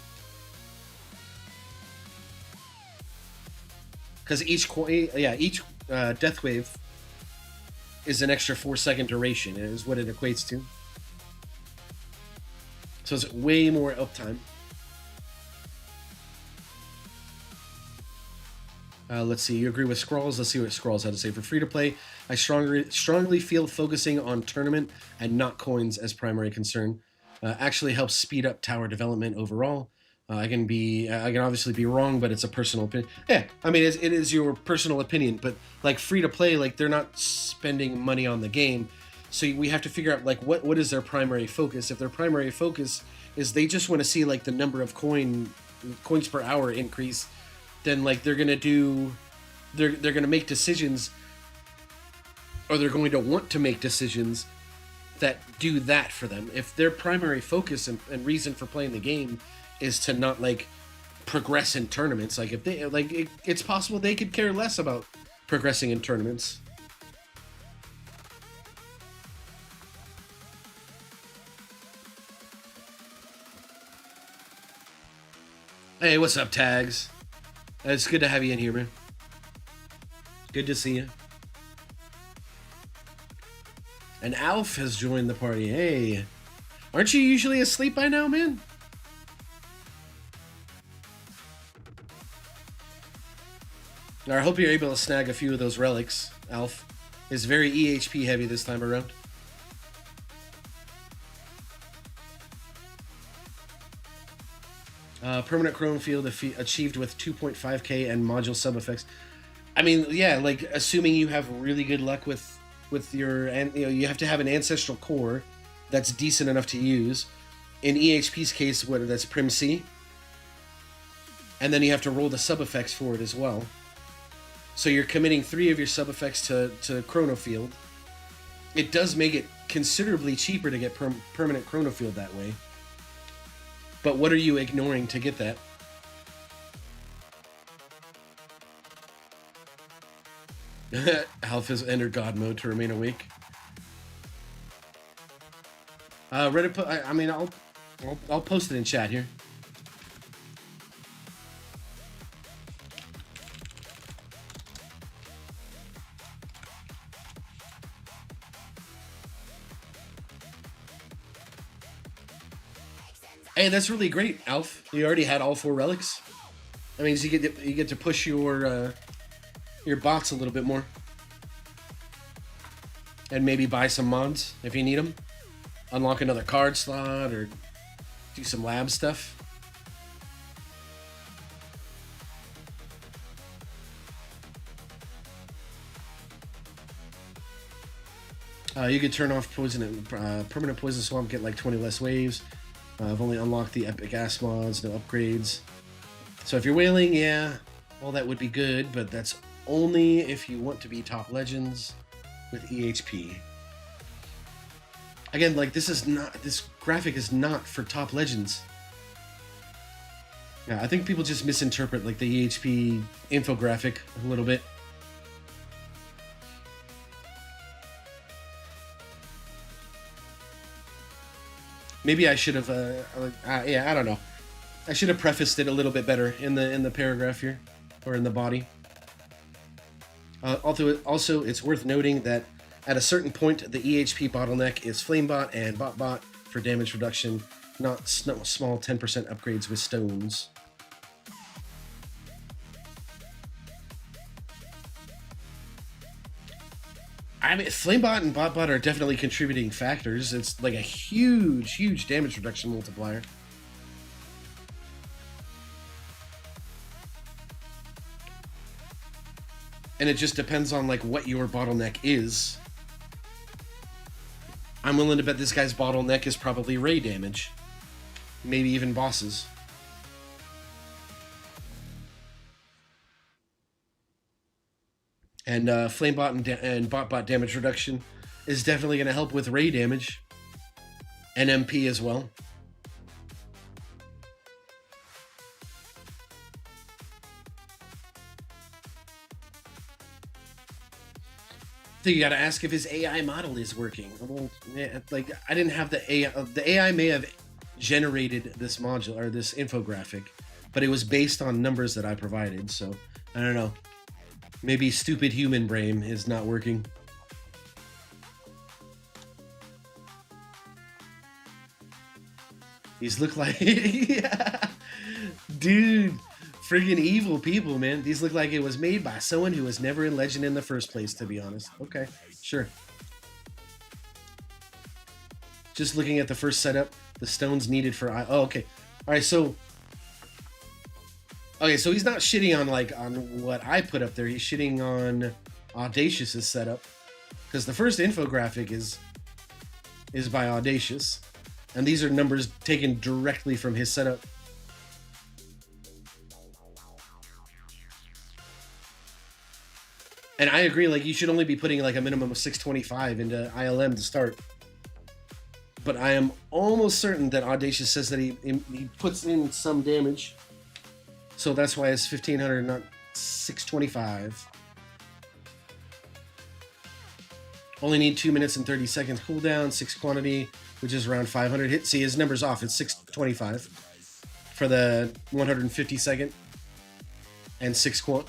Because each death wave is an extra 4-second duration, is what it equates to. So it's way more uptime. Let's see. You agree with Scrawls? Let's see what Scrawls had to say. For free-to-play, I strongly feel focusing on tournament and not coins as primary concern actually helps speed up tower development overall. I can obviously be wrong, but it's a personal opinion. Yeah, I mean, it is your personal opinion, but like free-to-play, like they're not spending money on the game, so we have to figure out like what is their primary focus. If their primary focus is they just want to see like the number of coins per hour increase, then like they're gonna make decisions, or they're going to want to make decisions that do that for them. If their primary focus and reason for playing the game is to not like progress in tournaments, like if they like it's possible they could care less about progressing in tournaments. Hey, what's up, Tags? It's good to have you in here, man. Good to see you. And Alf has joined the party. Hey, aren't you usually asleep by now, man? I hope you're able to snag a few of those relics, Alf. It's very EHP heavy this time around. Permanent Chrome Field achieved with 2.5k and module sub effects. I mean, yeah, like assuming you have really good luck with your, and you have to have an ancestral core that's decent enough to use. In EHP's case, that's Prim C, and then you have to roll the sub effects for it as well. So you're committing 3 of your sub effects to Chrono Field. it does make it considerably cheaper to get permanent chronofield that way. But what are you ignoring to get that? Alpha's entered God mode to remain awake. Reddit. I mean, I'll post it in chat here. Hey, that's really great, Alf. You already had all 4 relics. That means you get to push your bots a little bit more, and maybe buy some mods if you need them. Unlock another card slot or do some lab stuff. You could turn off poison and permanent poison swamp, get like 20 less waves. I've only unlocked the epic ass mods, no upgrades. So if you're whaling, yeah, all that would be good, but that's only if you want to be top legends with EHP. Again, like this graphic is not for top legends. Yeah, I think people just misinterpret like the EHP infographic a little bit. Maybe I should have, yeah, I don't know. I should have prefaced it a little bit better in the paragraph here, or in the body. Also, it's worth noting that at a certain point, the EHP bottleneck is Flamebot and BotBot for damage reduction, not small 10% upgrades with stones. I mean, Flamebot and BotBot are definitely contributing factors. It's like a huge damage reduction multiplier. And it just depends on like what your bottleneck is. I'm willing to bet this guy's bottleneck is probably ray damage. Maybe even bosses. And Flamebot and BotBot damage reduction is definitely going to help with ray damage. And MP as well. I think you got to ask if his AI model is working. Well, yeah, like I didn't have the AI. The AI may have generated this module or this infographic, but it was based on numbers that I provided. So I don't know. Maybe stupid human brain is not working. These look like, yeah. Dude, friggin' evil people, man. These look like it was made by someone who was never in Legend in the first place, to be honest. Okay, sure. Just looking at the first setup, the stones needed for... Oh, okay. All right, so... Okay, so he's not shitting on what I put up there. He's shitting on Audacious's setup, because the first infographic is by Audacious, and these are numbers taken directly from his setup. And I agree, like you should only be putting like a minimum of 625 into ILM to start. But I am almost certain that Audacious says that he puts in some damage. So that's why it's 1500, not 625. Only need 2 minutes and 30 seconds cooldown, 6 quantity, which is around 500 hit. See, his number's off. It's 625 for the 150 second and 6 quant.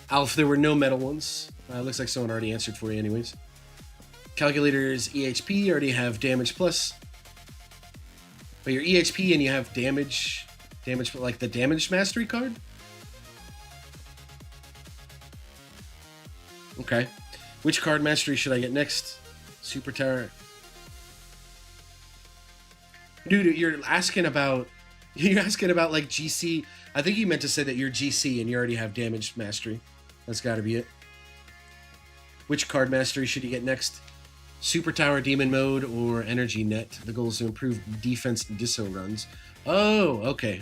Alf, there were no metal ones. Looks like someone already answered for you anyways. Calculators EHP already have damage plus. But your EHP and you have damage like the damage mastery card? Okay. Which card mastery should I get next? Super Tower. Dude, you're asking about like GC. I think you meant to say that you're GC and you already have damage mastery. That's got to be it. Which card mastery should you get next? Super Tower Demon Mode or Energy Net. The goal is to improve defense disso runs. Oh, okay.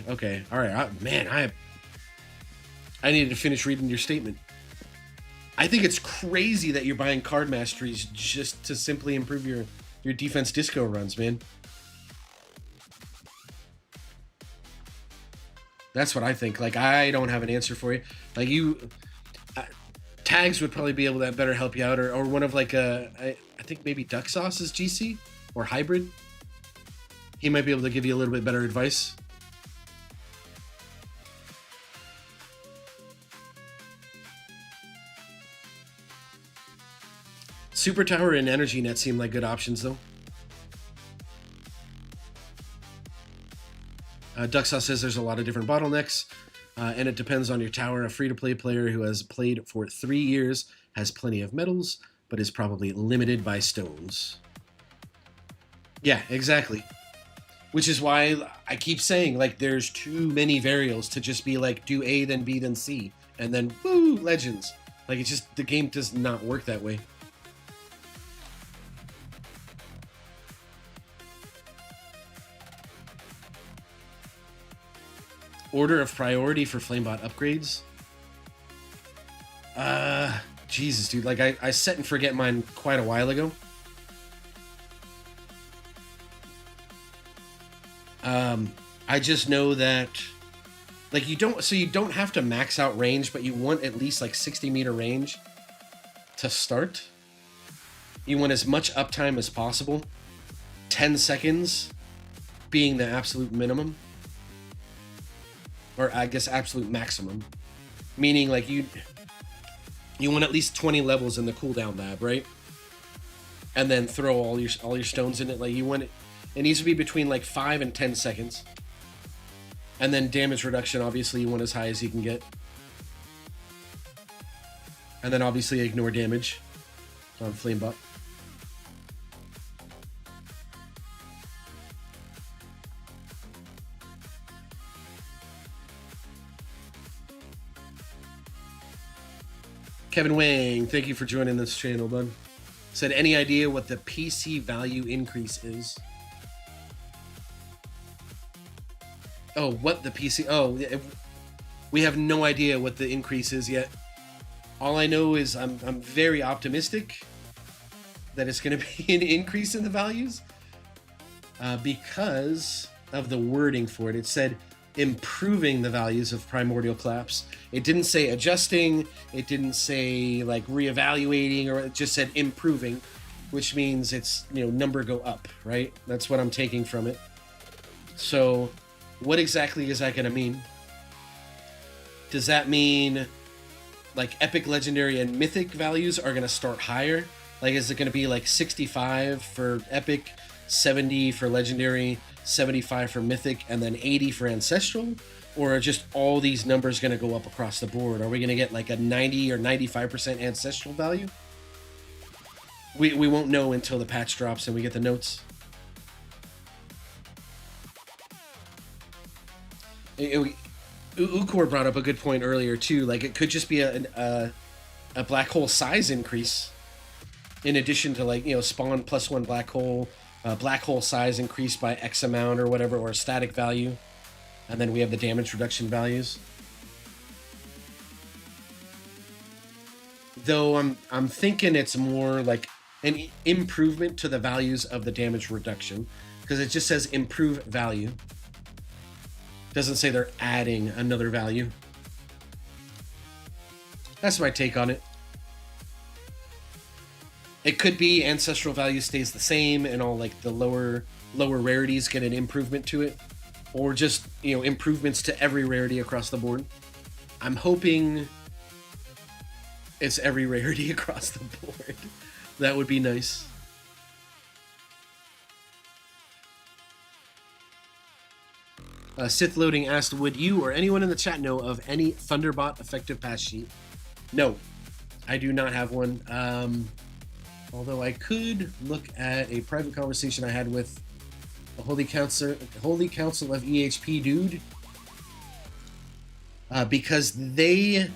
All right. Man, I needed to finish reading your statement. I think it's crazy that you're buying card masteries just to simply improve your defense disco runs, man. That's what I think. Like, I don't have an answer for you. Like, Tags would probably be able to better help you out, or one of like I think maybe Duck Sauce's GC or Hybrid. He might be able to give you a little bit better advice. Super Tower and Energy Net seem like good options, though. Duck Sauce says there's a lot of different bottlenecks, and it depends on your tower. A free-to-play player who has played for 3 years has plenty of medals, but is probably limited by stones. Yeah, exactly. Which is why I keep saying, like, there's too many variables to just be like, do A, then B, then C, and then, woo, Legends. Like, it's just, the game does not work that way. Order of priority for Flamebot upgrades. Jesus, dude. Like, I set and forget mine quite a while ago. I just know that, like, you don't have to max out range, but you want at least like 60-meter range to start. You want as much uptime as possible. 10 seconds being the absolute minimum. Or I guess absolute maximum. Meaning, like, you want at least 20 levels in the cooldown lab, right? And then throw all your stones in it. Like, you want it needs to be between like 5 and 10 seconds. And then damage reduction, obviously, you want as high as you can get. And then obviously ignore damage on Flamebot. Kevin Wang, thank you for joining this channel, bud. Said, any idea what the PC value increase is? Oh, what the PC... Oh, we have no idea what the increase is yet. All I know is I'm very optimistic that it's going to be an increase in the values because of the wording for it. It said improving the values of Primordial Collapse. It didn't say adjusting. It didn't say like reevaluating, or it just said improving, which means it's, number go up, right? That's what I'm taking from it. So what exactly is that going to mean? Does that mean like epic, legendary, and mythic values are going to start higher? Like, is it going to be like 65 for epic, 70 for legendary, 75 for mythic, and then 80 for ancestral? Or are just all these numbers going to go up across the board? Are we going to get like a 90 or 95% ancestral value? We won't know until the patch drops and we get the notes. Ukor brought up a good point earlier too. Like, it could just be a black hole size increase, in addition to like spawn +1 black hole size increased by X amount or whatever, or a static value, and then we have the damage reduction values. Though I'm thinking it's more like an improvement to the values of the damage reduction, because it just says improve value. Doesn't say they're adding another value. That's my take on it. It could be ancestral value stays the same and all like the lower rarities get an improvement to it, or just improvements to every rarity across the board. I'm hoping it's every rarity across the board. That would be nice. Sith Loading asked, would you or anyone in the chat know of any Thunderbot effective patch sheet? No, I do not have one. Although I could look at a private conversation I had with the Holy Council of EHP dude, because they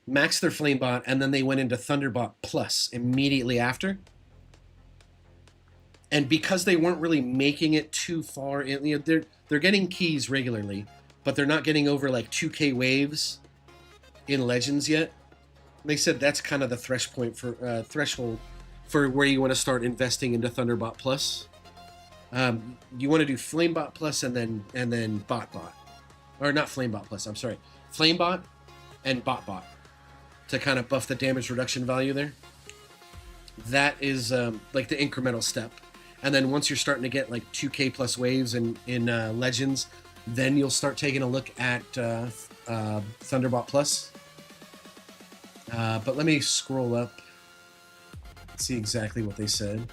maxed their Flamebot and then they went into Thunderbot Plus immediately after. And because they weren't really making it too far, they're getting keys regularly, but they're not getting over like 2K waves in Legends yet. They said that's kind of the threshold for where you want to start investing into Thunderbot Plus. You want to do Flamebot Plus and then BotBot, or not Flamebot Plus. I'm sorry, Flamebot and BotBot to kind of buff the damage reduction value there. That is like the incremental step, and then once you're starting to get like 2K plus waves in Legends, then you'll start taking a look at Thunderbot Plus. But let me scroll up, see exactly what they said.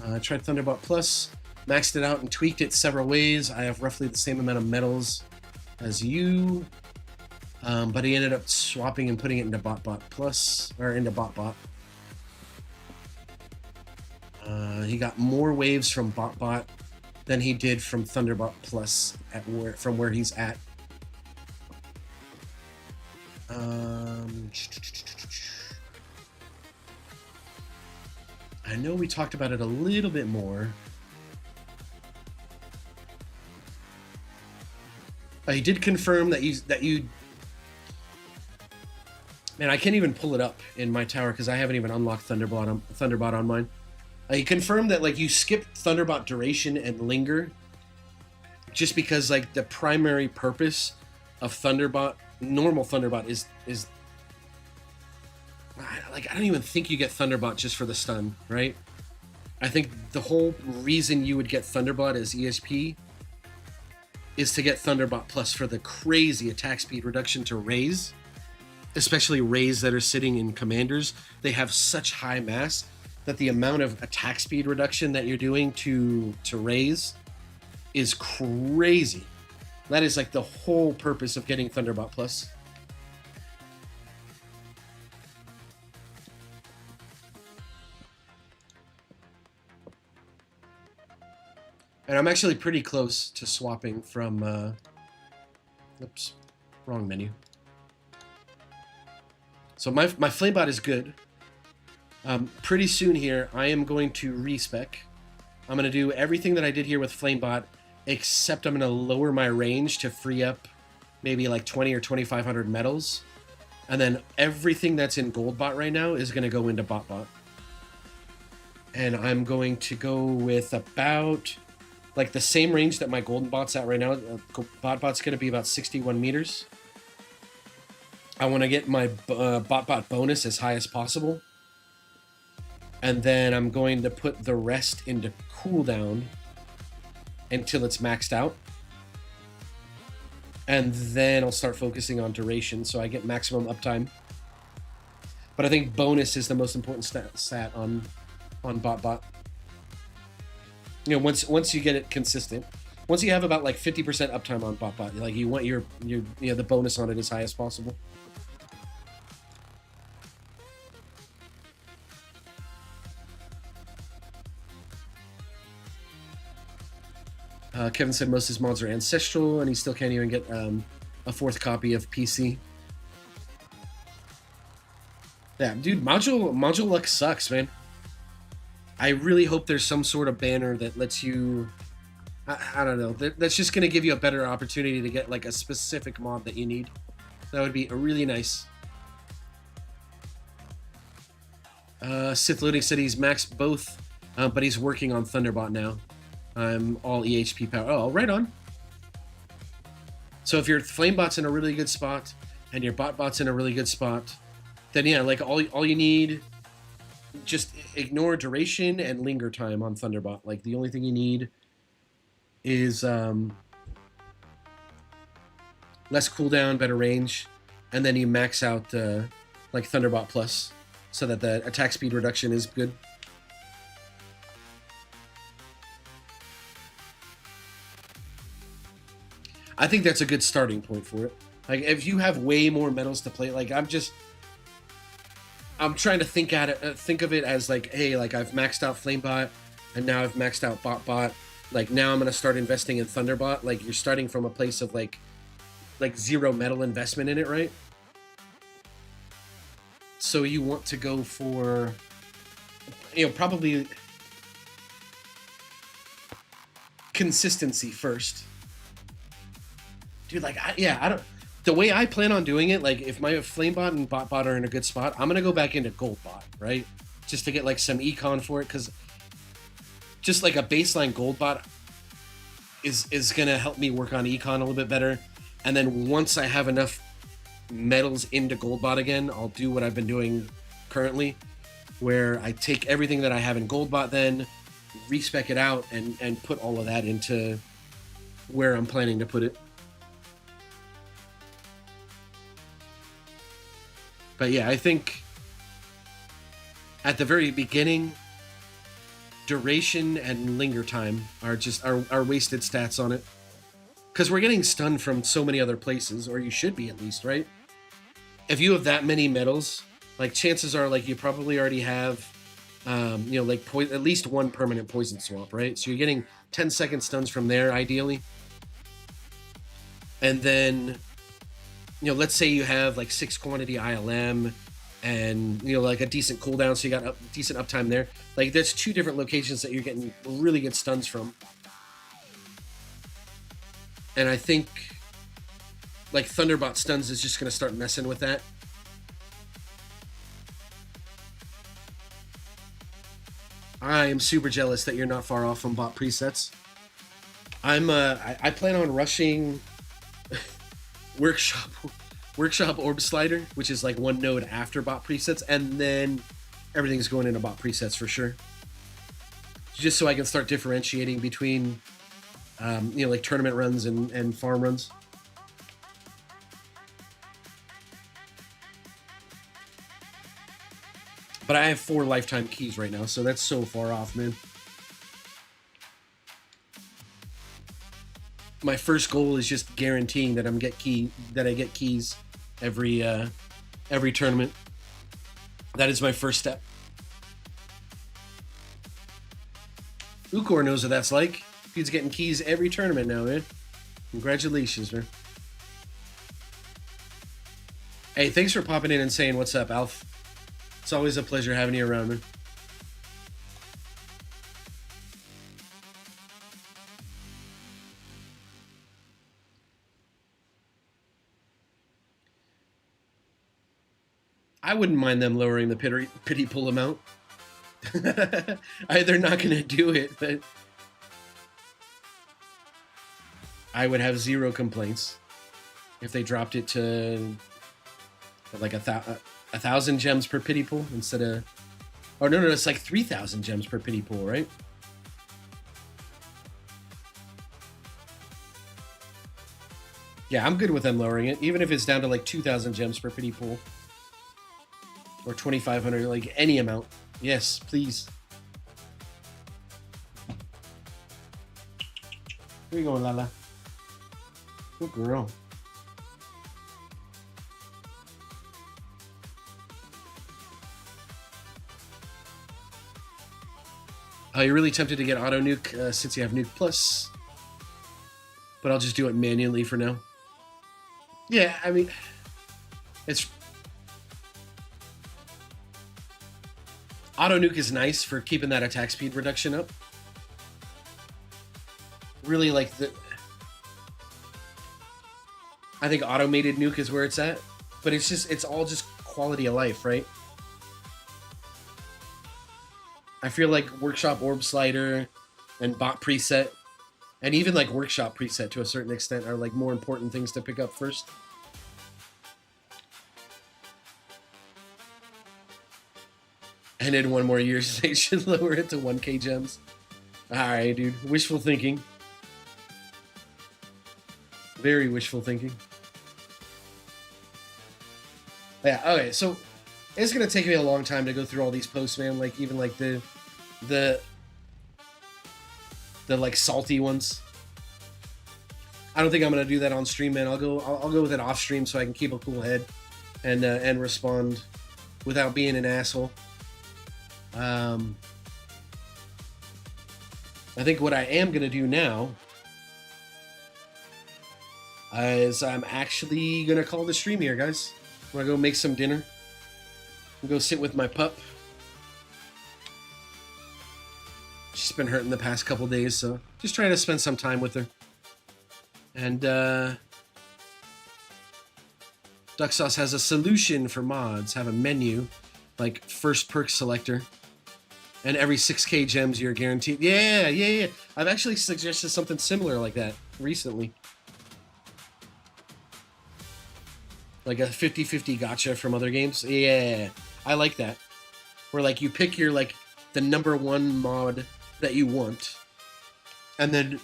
I tried Thunderbot Plus, maxed it out and tweaked it several ways. I have roughly the same amount of medals as you, but he ended up swapping and putting it into BotBot Plus, or into BotBot. He got more waves from BotBot than he did from Thunderbot Plus from where he's at. I know we talked about it a little bit more. He did confirm that you. Man, I can't even pull it up in my tower because I haven't even unlocked Thunderbot on mine. He confirmed that like you skip Thunderbot duration and linger, just because like the primary purpose of normal Thunderbot is like I don't even think you get Thunderbot just for the stun, right? I think the whole reason you would get Thunderbot as ESP is to get Thunderbot Plus for the crazy attack speed reduction to Rays, especially Rays that are sitting in commanders. They have such high mass that the amount of attack speed reduction that you're doing to Rays is crazy. That is like the whole purpose of getting Thunderbot Plus. And I'm actually pretty close to swapping from, oops, wrong menu. So my Flamebot is good. Pretty soon here, I am going to respec. I'm going to do everything that I did here with Flamebot, except I'm going to lower my range to free up maybe like 20 or 2,500 medals. And then everything that's in Goldbot right now is going to go into BotBot. And I'm going to go with about like the same range that my Golden Bot's at right now. BotBot's going to be about 61 meters. I want to get my BotBot bonus as high as possible. And then I'm going to put the rest into cooldown until it's maxed out. And then I'll start focusing on duration so I get maximum uptime. But I think bonus is the most important stat on BotBot. You know, once you get it consistent, once you have about like 50% uptime on BotBot, like you want your the bonus on it as high as possible. Kevin said most of his mods are ancestral, and he still can't even get a fourth copy of PC. Yeah, dude, module luck sucks, man. I really hope there's some sort of banner that lets you... I don't know. That's just going to give you a better opportunity to get like a specific mod that you need. That would be really nice. Sith Loading said he's maxed both, but he's working on Thunderbot now. I'm all EHP power. Oh, right on. So if your Flamebot's in a really good spot and your BotBot's in a really good spot, then yeah, like all you need, just ignore duration and linger time on Thunderbot. Like the only thing you need is less cooldown, better range, and then you max out like Thunderbot Plus so that the attack speed reduction is good. I think that's a good starting point for it. Like, if you have way more medals to play, like, I'm trying to think of it as like, hey, like I've maxed out Flamebot, and now I've maxed out BotBot. Like now I'm gonna start investing in Thunderbot. Like you're starting from a place of like zero medal investment in it, right? So you want to go for, probably consistency first. Dude, like, I the way I plan on doing it, like if my Flamebot and BotBot are in a good spot, I'm gonna go back into GoldBot, right? Just to get like some econ for it, because just like a baseline GoldBot is gonna help me work on econ a little bit better. And then once I have enough metals into GoldBot again, I'll do what I've been doing currently, where I take everything that I have in GoldBot, then respec it out and put all of that into where I'm planning to put it. But yeah, I think at the very beginning, duration and linger time are just are wasted stats on it. Because we're getting stunned from so many other places, or you should be at least, right? If you have that many metals, like chances are like you probably already have, you know, like at least one permanent poison swap, right? So you're getting 10-second stuns from there, ideally. And then, you know, let's say you have like 6 quantity ILM and, you know, like a decent cooldown, so you got decent uptime there. Like there's 2 different locations that you're getting really good stuns from. And I think like Thunderbot stuns is just going to start messing with that. I am super jealous that you're not far off from bot presets. I plan on rushing workshop orb slider, which is like 1 node after bot presets, and then everything's going into bot presets for sure. Just so I can start differentiating between you know, like tournament runs and farm runs. But I have 4 lifetime keys right now, so that's so far off, man. My first goal is just guaranteeing that I get keys every tournament. That is my first step. Ukor knows what that's like. Dude's getting keys every tournament now, man. Congratulations, man. Hey, thanks for popping in and saying what's up, Alf. It's always a pleasure having you around, man. I wouldn't mind them lowering the pity pull amount. They're not going to do it, but I would have 0 complaints if they dropped it to like 1,000 gems per pity pool instead of... Oh, no, it's like 3,000 gems per pity pool, right? Yeah, I'm good with them lowering it, even if it's down to like 2,000 gems per pity pool. Or 2,500, like any amount. Yes, please. Where you going, Lala? Good girl. You're really tempted to get auto nuke since you have nuke plus, but I'll just do it manually for now. Yeah, I mean, it's auto nuke is nice for keeping that attack speed reduction up. Really, like I think automated nuke is where it's at, but it's all just quality of life, right? I feel like Workshop Orb Slider and Bot Preset, and even like Workshop Preset to a certain extent, are like more important things to pick up first. And in 1 more year, they should lower it to 1k gems. Alright, dude. Wishful thinking. Very wishful thinking. Yeah, okay, so it's gonna take me a long time to go through all these posts, man. Like even like the like salty ones. I don't think I'm gonna do that on stream, man. I'll go with it off stream so I can keep a cool head and respond without being an asshole. I think what I am gonna do now is I'm actually gonna call the stream here, guys. I'm gonna go make some dinner. Go sit with my pup. She's been hurting the past couple days, so just trying to spend some time with her. And Duck Sauce has a solution for mods. Have a menu, like first perk selector. And every 6k gems you're guaranteed. Yeah. I've actually suggested something similar like that recently. Like a 50-50 gotcha from other games. Yeah, I like that. Where like you pick your like the number one mod that you want. And then,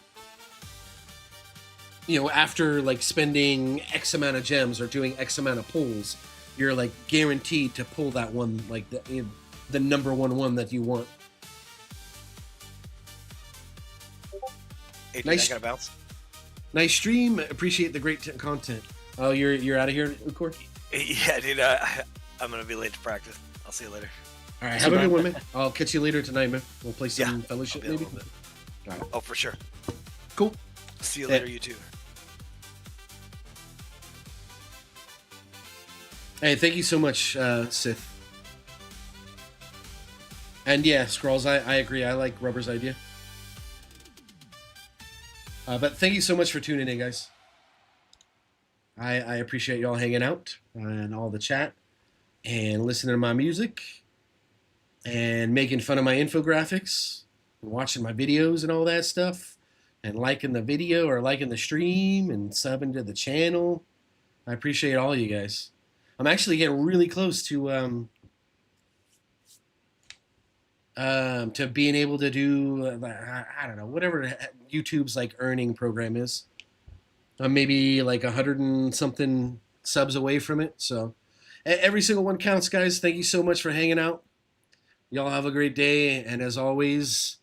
you know, after like spending X amount of gems or doing X amount of pulls, you're like guaranteed to pull that one, like the number one that you want. Hey, Nice. I gotta bounce. Nice stream. Appreciate the great content. Oh, you're out of here, Ukor? Yeah, dude. I'm gonna be late to practice. I'll see you later. All right, have a good one, man. I'll catch you later tonight, man. We'll play some Yeah, Fellowship, I'll be a maybe. little bit. All right. Oh, for sure. Cool. See you Yeah. later, you too. Hey, thank you so much, Sith. And yeah, Scrolls, I agree. I like Rubber's idea. But thank you so much for tuning in, guys. I appreciate y'all hanging out and all the chat and listening to my music and making fun of my infographics and watching my videos and all that stuff and liking the video or liking the stream and subbing to the channel. I appreciate all you guys. I'm actually getting really close to being able to do I don't know, whatever YouTube's like earning program is. I'm maybe like 100 and something subs away from it. So every single one counts, guys. Thank you so much for hanging out. Y'all have a great day, and as always,